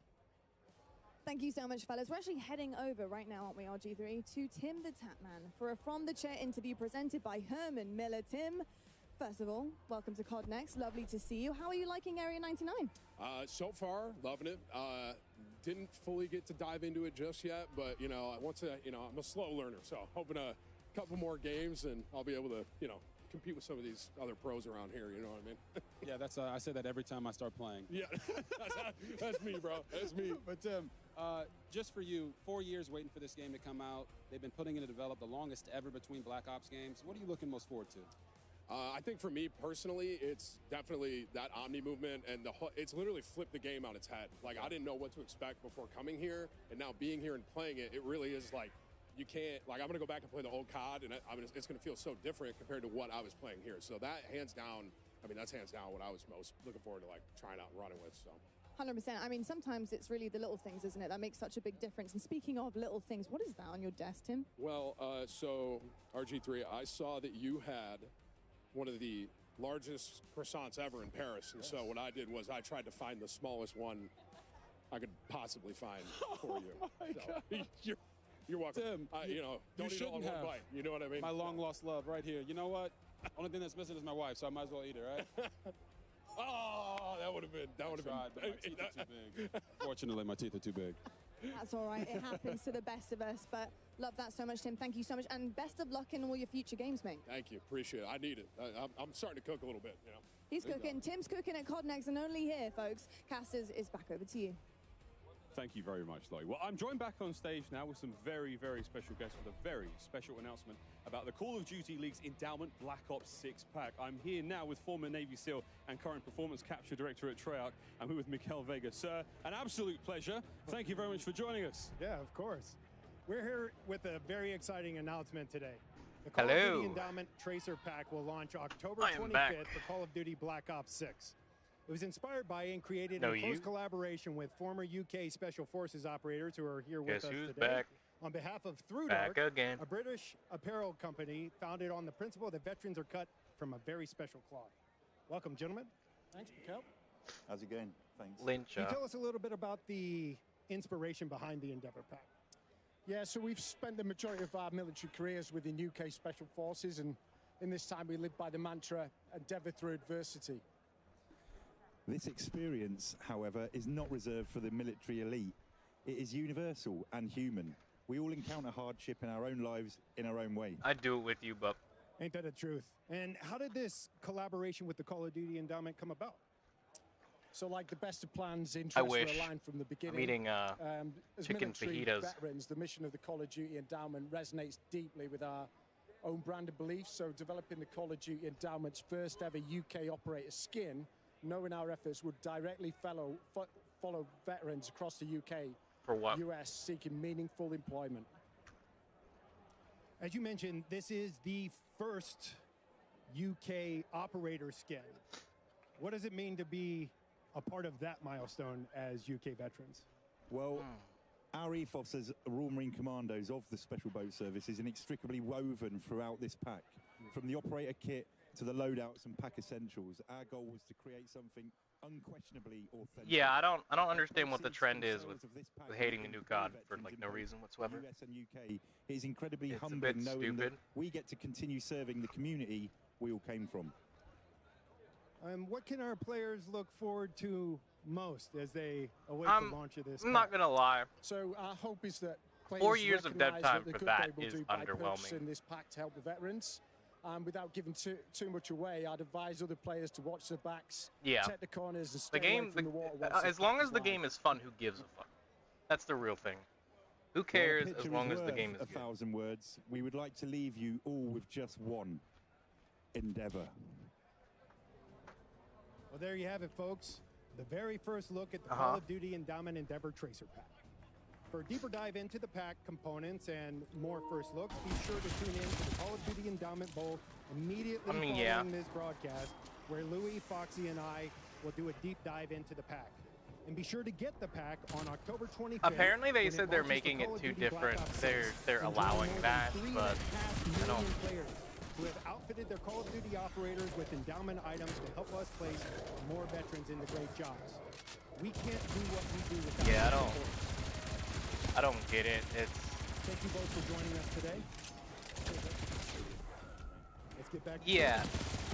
Thank you so much, fellas. We're actually heading over right now, aren't we, RG3, to Tim the Tapman for a From the Chair interview presented by Herman Miller. Tim, first of all, welcome to CodNext. Lovely to see you. How are you liking Area 99? So far, loving it. Didn't fully get to dive into it just yet, but, I'm a slow learner, so hoping a couple more games and I'll be able to, compete with some of these other pros around here, you know what I mean? Yeah, that's I say that every time I start playing. Yeah, that's me, bro. That's me. But Tim, just for you, 4 years waiting for this game to come out. They've been putting it to develop, the longest ever between Black Ops games. What are you looking most forward to? I think for me personally, it's definitely that Omni movement, and it's literally flipped the game on its head. Like, I didn't know what to expect before coming here, and now being here and playing it, it really is like, you can't, I'm going to go back and play the old COD, and it's going to feel so different compared to what I was playing here. So that, hands down, that's hands down what I was most looking forward to, trying out and running with, so. 100%. Sometimes it's really the little things, isn't it? That makes such a big difference. And speaking of little things, what is that on your desk, Tim? Well, so, RG3, I saw that you had one of the largest croissants ever in Paris. And so what I did was I tried to find the smallest one I could possibly find for you. Oh my God. You're welcome. Tim, don't eat all in one bite. You know what I mean? My long lost love right here. You know what? Only thing that's missing is my wife, so I might as well eat it, right? Oh, that would have been. But my teeth are too big. Fortunately, my teeth are too big. That's all right. It happens to the best of us. But love that so much, Tim. Thank you so much. And best of luck in all your future games, mate. Thank you. Appreciate it. I need it. I'm starting to cook a little bit, He's cooking. Tim's cooking at CodNext, and only here, folks. Casters is back over to you. Thank you very much, Lottie. Well, I'm joined back on stage now with some very, very special guests with a very special announcement about the Call of Duty League's Endowment Black Ops 6 pack. I'm here now with former Navy SEAL and current Performance Capture Director at Treyarch. I'm here with Mikael Vega. Sir, an absolute pleasure. Thank you very much for joining us. Yeah, of course. We're here with a very exciting announcement today. The Call of Duty Endowment Tracer Pack will launch October 25th for Call of Duty Black Ops 6. It was inspired by and created in close collaboration with former UK Special Forces operators who are here with us today. Back? On behalf of ThroughDark, a British apparel company founded on the principle that veterans are cut from a very special cloth. Welcome, gentlemen. Thanks, Mikael. How's it going? Thanks. Can you tell us a little bit about the inspiration behind the Endeavour Pack? Yeah, so we've spent the majority of our military careers within UK Special Forces, and in this time we live by the mantra, endeavour through adversity. This experience, however, is not reserved for the military elite. It is universal and human. We all encounter hardship in our own lives in our own way. I'd do it with you, Bup. Ain't that the truth? And how did this collaboration with the Call of Duty Endowment come about? So like the best of plans, interests were aligned from the beginning. I'm eating as chicken military fajitas. veterans, the mission of the Call of Duty Endowment resonates deeply with our own brand of beliefs. So developing the Call of Duty Endowment's first ever UK operator skin, knowing our efforts would directly follow follow veterans across the UK, For what? US seeking meaningful employment. As you mentioned, this is the first UK operator skin. What does it mean to be a part of that milestone as UK veterans? Well, our ethos as Royal Marine Commandos of the Special Boat Service is inextricably woven throughout this pack. From the operator kit to the loadouts and pack essentials, our goal was to create something unquestionably authentic. Yeah, I don't understand what the trend is with hating a new god for like no reason whatsoever. US and UK, it is incredibly It's a humbling bit knowing stupid. that we get to continue serving the community we all came from. What can our players look forward to most as they await the launch of this? I'm not gonna lie. So our hope is that 4 years of dev recognise time what they for could that be able is to do by underwhelming. purchasing this pack to help the veterans. Without giving too much away, I'd advise other players to watch the backs, Yeah. check the corners, and The stay game, away from the water. once as this long pack as the live. game is fun, who gives a fuck? That's the real thing. Who While a cares as picture long as the worth game is a good? 1,000 words, we would like to leave you all with just one: endeavor. Well, there you have it, folks. The very first look at the Call of Duty Endowment Endeavor Tracer Pack. For a deeper dive into the pack components and more first looks, be sure to tune in to the Call of Duty Endowment Bowl immediately following this broadcast, where Louis, Foxy, and I will do a deep dive into the pack. And be sure to get the pack on October 25th. Apparently they when said they're launches making for it Call of too Duty Black different. Ops They're 6, they're and allowing join more that, than but 3.5 I don't. million players who have outfitted their Call of Duty operators with endowment items to help us place more veterans into great jobs. We can't do what we do without Yeah, your support. I don't get it. It's Thank you both for joining us today. Let's get back to yeah.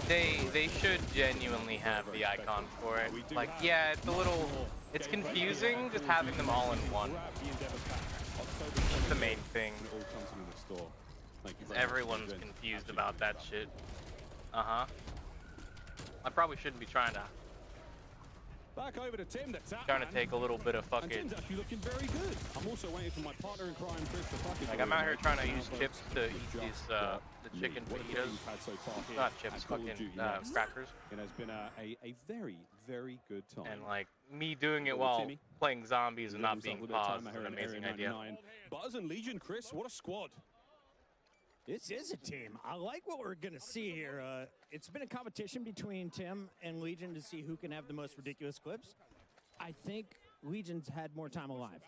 They should genuinely have the icon for it. Like, yeah, it's a little, it's confusing just having them all in one. That's the main thing. Everyone's confused about that shit. I probably shouldn't be trying to Back over to Tim, the tap trying to man. take a little bit of And fucking. Tim's actually looking very good. I'm also waiting for my partner in crime, Chris, to fucking. Like I'm out here trying to use chips to eat these the chicken fajitas. Not chips, fucking crackers. It has been a very, very good time. And like me doing it while playing zombies and not being paused is an amazing idea. Buzz and Legion, Chris, what a squad. This is a team. I like what we're going to see here. It's been a competition between Tim and Legion to see who can have the most ridiculous clips. I think Legion's had more time alive.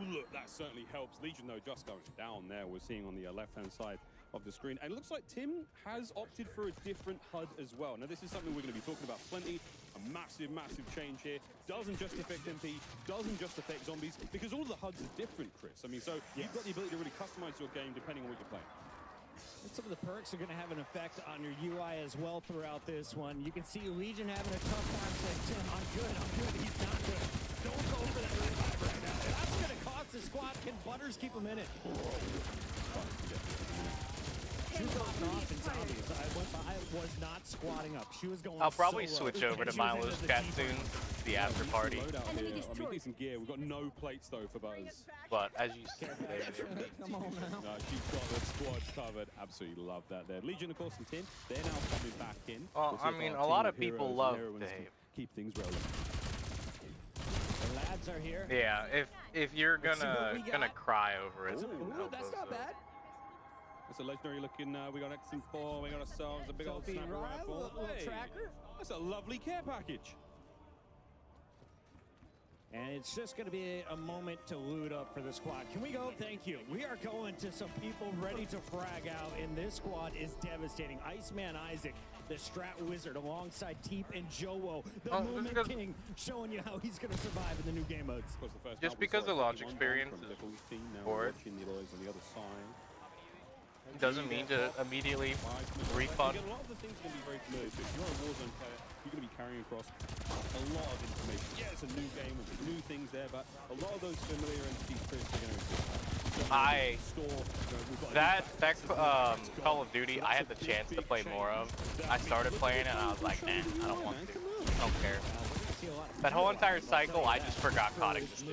Look, that certainly helps. Legion, though, just going down there. We're seeing on the left-hand side of the screen. And it looks like Tim has opted for a different HUD as well. Now, this is something we're going to be talking about plenty. A massive, massive change here. Doesn't just affect MP, doesn't just affect zombies, because all of the HUDs are different, Chris. I mean, so you've got the ability to really customize your game depending on what you're playing. And some of the perks are going to have an effect on your UI as well throughout this one. You can see Legion having a tough time saying, Tim, I'm good. He's not good. Don't go for that revive right now. That's going to cost the squad. Can Butters keep him in it? She was going off in zombies. I was not squatting up. She was going I'll probably solo. switch over to And she was Milo's into the chat deep soon. end. The after party. I mean, decent gear. We've got no plates, though, for Buzz. But as you see, Come on now. No, she's got the squad covered. Absolutely love that there. Legion, of course, and Tim, they're now coming back in. Well, I mean, a lot of people love Dave. Keep things relevant. The lads are here. Yeah, if you're gonna cry over it. Ooh, that's not bad. That's a legendary looking, we got X4, we got ourselves a big old Sophie sniper Ryle, rifle. little tracker. That's a lovely care package. And it's just going to be a moment to loot up for the squad. Can we go? Thank you. We are going to some people ready to frag out, and this squad is devastating. Iceman Isaac, the Strat Wizard, alongside Teep and Jowo, the Movement King, showing you how he's going to survive in the new game modes. Just because the launch experience is for it doesn't mean to immediately refund. Again, a lot of the things are going to be very familiar. If you're a Warzone player, you're going to be carrying across a lot of information. Yeah, it's a new game with new things there, but a lot of those familiar entities, Chris, are going to exist. That Call of Duty, I had the chance to play more of. I started playing it and I was like, nah, I don't want to. I don't care. That whole entire cycle, I just forgot COD existed.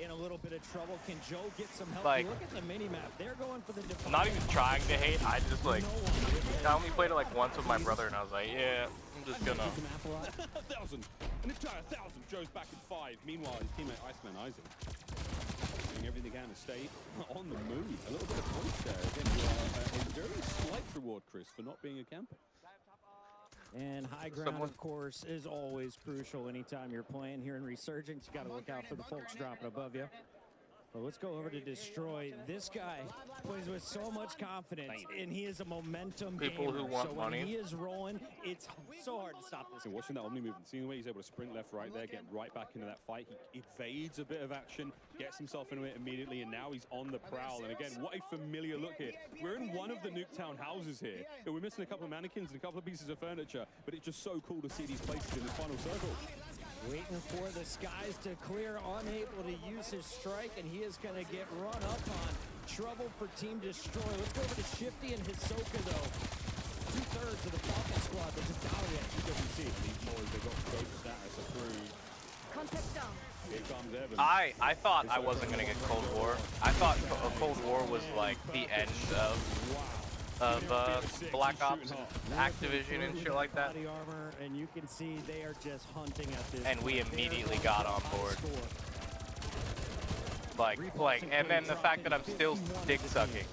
in a little bit of trouble. Can Joe get some help? Like, look at the mini-map. They're going for the defense. I'm not even trying to hate. I just like, I only played it like once with my brother, and I was like, yeah, I'm just gonna. 1,000. An entire 1,000. Joe's back at 5. Meanwhile, his teammate Iceman Isaac doing everything they can to stay on the move. A little bit of punch there. Again, a very slight reward, Chris, for not being a camper. And high ground, of course, is always crucial anytime you're playing here in Resurgence. You got to look out for the folks dropping above you. Well, let's go over to Destroy. This guy plays with so much confidence, and he is a momentum People gamer. who want so money. when he is rolling, it's so hard to stop this. And watching that Omni movement, seeing the way he's able to sprint left, right there, get right back into that fight. He evades a bit of action, gets himself into it immediately, and now he's on the prowl. And again, what a familiar look here. We're in one of the Nuketown houses here. We're missing a couple of mannequins and a couple of pieces of furniture, but it's just so cool to see these places in this final circle. Waiting for the skies to clear, unable to use his strike, and he is going to get run up on. Trouble for Team Destroy. Let's go over to Shifty and Hisoka, though. 2/3 of the Falcon squad, but just down yet. PWC, these boys, they got ghost status approved. Contact down. Here comes Evan. I thought I wasn't gonna get Cold War. I thought Cold War was like the end of Black Ops and Activision and shit like that. Body armor, and you can see they are just hunting at this. And we immediately got on board. Like, and then the fact that I'm still dick sucking.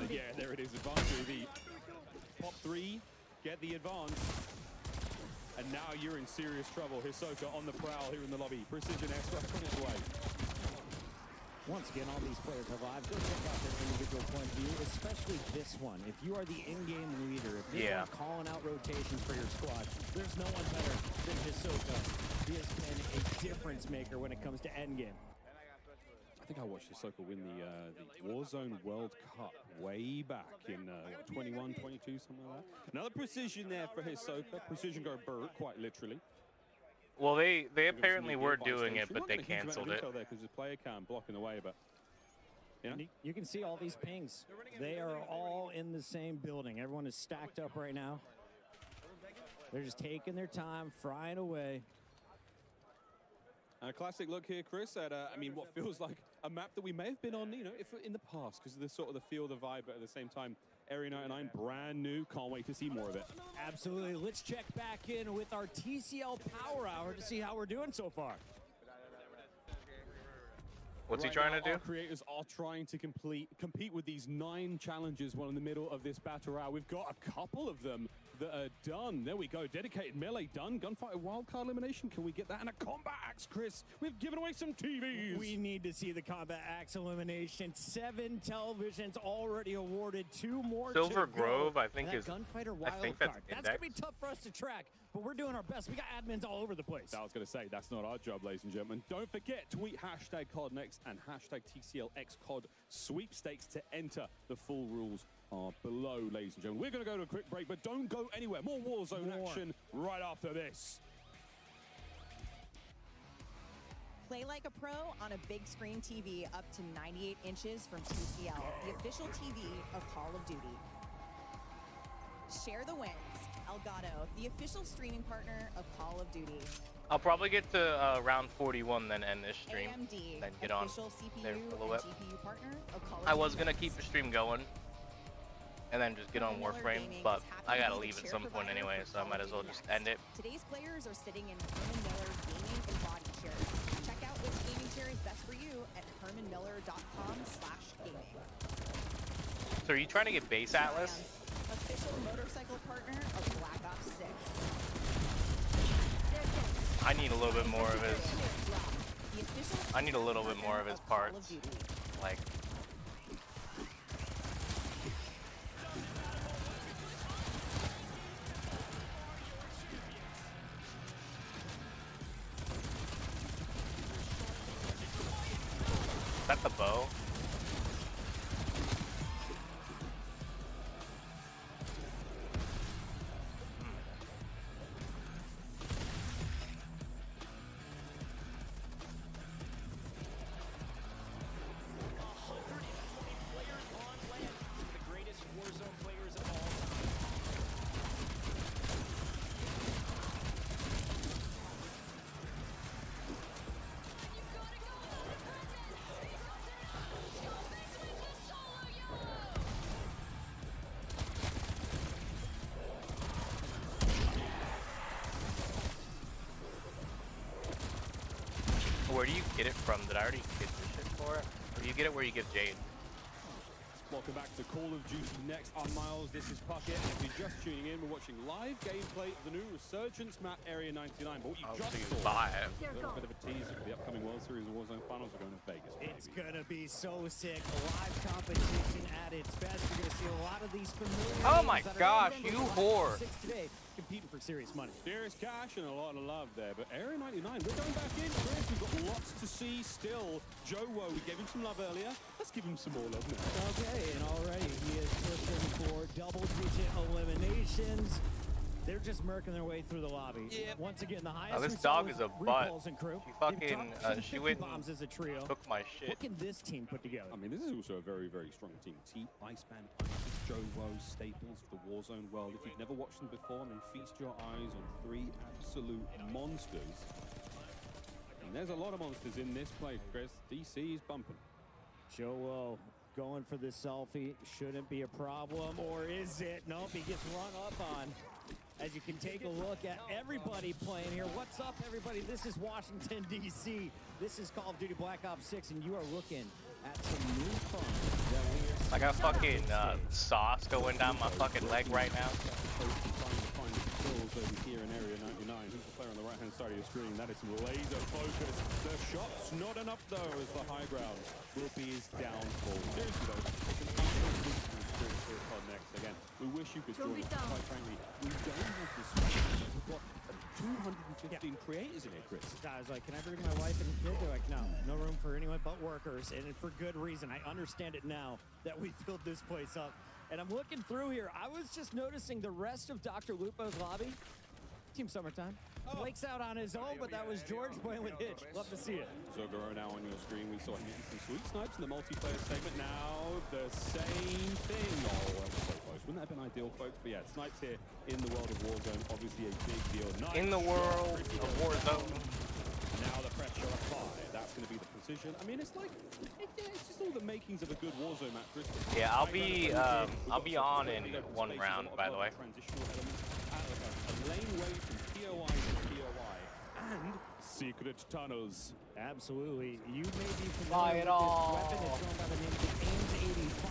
Yeah, there it is, advanced UAV. Pop 3, get the advance. And now you're in serious trouble. Hisoka on the prowl here in the lobby. Precision airstrike on its way. Once again, all these players have live. Go check out their individual point of view, especially this one. If you are the in-game leader, if you're calling out rotations for your squad, there's no one better than Hisoka. He has been a difference maker when it comes to endgame. I think I watched Hisoka win the Warzone World Cup way back in 21, 22, something like that. Another precision there for Hisoka. Precision go Burt, quite literally. Well, they apparently were doing it, but they canceled it. Because the player cam blocking the way, but you can see all these pings. They are all in the same building. Everyone is stacked up right now. They're just taking their time, frying away. And a classic look here, Chris, at I mean, what feels like a map that we may have been on, if in the past, because of the sort of the feel, the vibe, but at the same time, Area 99, brand new. Can't wait to see more of it. Absolutely. Let's check back in with our TCL Power Hour to see how we're doing so far. What's he trying to do? Our creators are trying to compete with these 9 challenges while in the middle of this battle royale. We've got a couple of them that are done. There we go. Dedicated melee done. Gunfighter wildcard elimination. Can we get that? And a combat axe, Chris. We've given away some TVs. We need to see the combat axe elimination. 7 televisions already awarded. 2 more Silver to Grove, go. I think, is Gunfighter I think that's wildcard. That's going to be tough for us to track, but we're doing our best. We got admins all over the place. I was going to say, that's not our job, ladies and gentlemen. Don't forget, tweet hashtag CodNext and hashtag TCLXCOD sweepstakes to enter. The full rules are below, ladies and gentlemen. We're going to go to a quick break, but don't go anywhere. More Warzone action right after this. Play like a pro on a big screen TV up to 98 inches from TCL, the official TV of Call of Duty. Share the wins. Elgato, the official streaming partner of Call of Duty. I'll probably get to round 41, then end this stream. AMD, then get on official CPU there for a little and bit. GPU partner of Call of I Duty. was going to keep the stream going and then just get on Warframe, but I got to leave at some point anyway, so I might as well just end it. Today's players are sitting in Herman Miller's gaming and body chairs. Check out which gaming chair is best for you at hermanmiller.com/gaming. So are you trying to get Base Atlas? Official motorcycle partner of Black Ops 6. I need a little bit more of his. I need a little bit more of his parts. Like. Is that the bow? where do you get it from? Did I already get this shit for it? Or do you get it where you give Jade? Welcome back to Call of Duty Next. I'm Miles, this is Puckett, and if you're just tuning in, we're watching live gameplay of the new Resurgence map, Area 99. But what you just saw, a little bit of a teaser for the upcoming World Series Warzone Finals are going to Vegas. It's gonna be so sick. Live competition at its best. You're gonna see a lot of these familiar Oh my names that are gosh, in you Black whore. Ops 6 today, competing for serious money. Serious cash and a lot of love there, but Area 99, we're going back in, Chris. We've got lots to see still. Joe Woe, we gave him some love earlier. Let's give him some more love now. Okay, and already he is pushing for double-digit eliminations. They're just murking their way through the lobby. Yep. Once again, the highest. This dog is a butt. Crew. She fucking, she went bombs as a trio. took my shit. What can this team put together? I mean, this is also a very, very strong team. Iceman, Isis, Joe Woe, staples for the Warzone world. If you've never watched them before, then feast your eyes on 3 absolute monsters. And there's a lot of monsters in this play, Chris. DC is bumping. Joe Woe going for the selfie. Shouldn't be a problem, or is it? Nope, he gets run up on. As you can take a look at everybody playing here. What's up, everybody? This is Washington, D.C. This is Call of Duty Black Ops 6, and you are looking at some new fun that we are I got fucking sauce going down my fucking leg right now. Over here in Area 99. Who's the player on the right-hand side of your screen? That is some laser focus. The shot's not enough, though, as the high ground will be his downfall. Seriously, though, it's an absolute experience for CodNext. Again, we wish you could join us. Quite frankly, we don't have this. We've got 215 creators in here, Chris. I was like, can I bring my wife and kid? They're like, no, no room for anyone but workers, and for good reason. I understand it now that we filled this place up. And I'm looking through here. I was just noticing the rest of Dr. Lupo's lobby. Team Summertime. Blake's out on his own, but that was George playing with Hitch. Love to see it. Zogoro now on your screen. We saw him hitting some sweet snipes in the multiplayer segment. Now the same thing. Oh, that was so close. Wouldn't that have been ideal, folks? But yeah, snipes here in the world of Warzone. Obviously a big deal. Nice In the world of Warzone. Now the pressure applied. That's going to be the precision. I mean, it's like, it's just all the makings of a good Warzone match, Chris. Yeah, I'll be on in one round, by the way. Transitional elements. A lane way from POI to POI. And secret tunnels. Absolutely. You may be Buy familiar it with all. this weapon. It's going by the name of the AIMS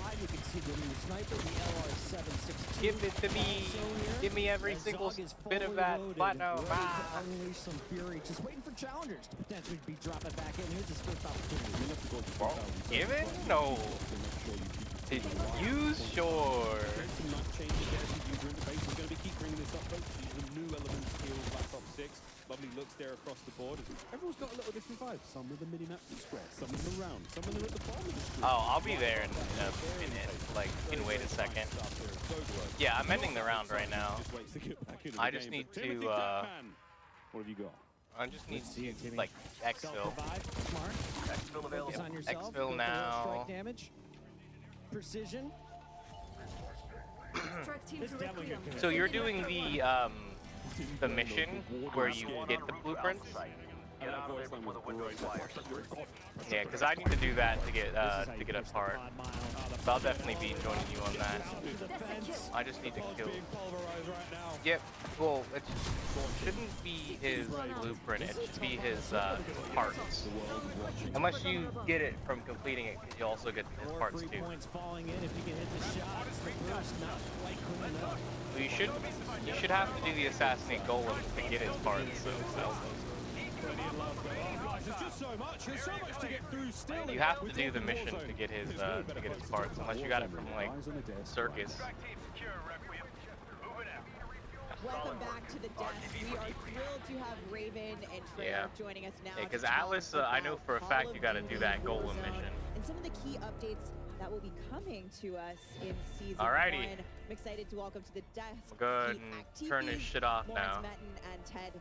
85. You can see the new sniper, the LR762. Give it to me. Give me every single bit of that platinum. Unleash some fury. Just waiting for challengers to potentially be dropping back in. Here's his first opportunity. Give it? No. Use sure. We're going to keep bringing this up, folks. These are new elements here in Black Ops 6. Lovely looks there across the board. Everyone's got a little different vibe. Some with the mini-maps are square, some with the round, some with the at the bottom of the screen. Oh, I'll be there in a minute. Like, you can wait a second. Yeah, I'm ending the round right now. I just need to, what have you got? I just need to, like, exfil. Exfil available. Exfil now. Strike damage. Precision. So you're doing the mission where you get the blueprints? Yeah, because I need to do that to get a part. So I'll definitely be joining you on that. I just need to kill. Yep. Well, it shouldn't be his blueprint. It should be his parts. Unless you get it from completing it, because you also get his parts too. So you should have to do the assassinate golem to get his parts. So you have to do the mission to get his parts, unless you got it from like Circus. Welcome back to the desk. We are thrilled to have Raven and Trey joining us now. Yeah, because Atlas, I know for a fact you got to do that golem mission. And some of the key updates that will be coming to us in season 1. Alrighty. I'm excited to welcome to the desk. We'll go ahead and turn this shit off now. Metten and Ted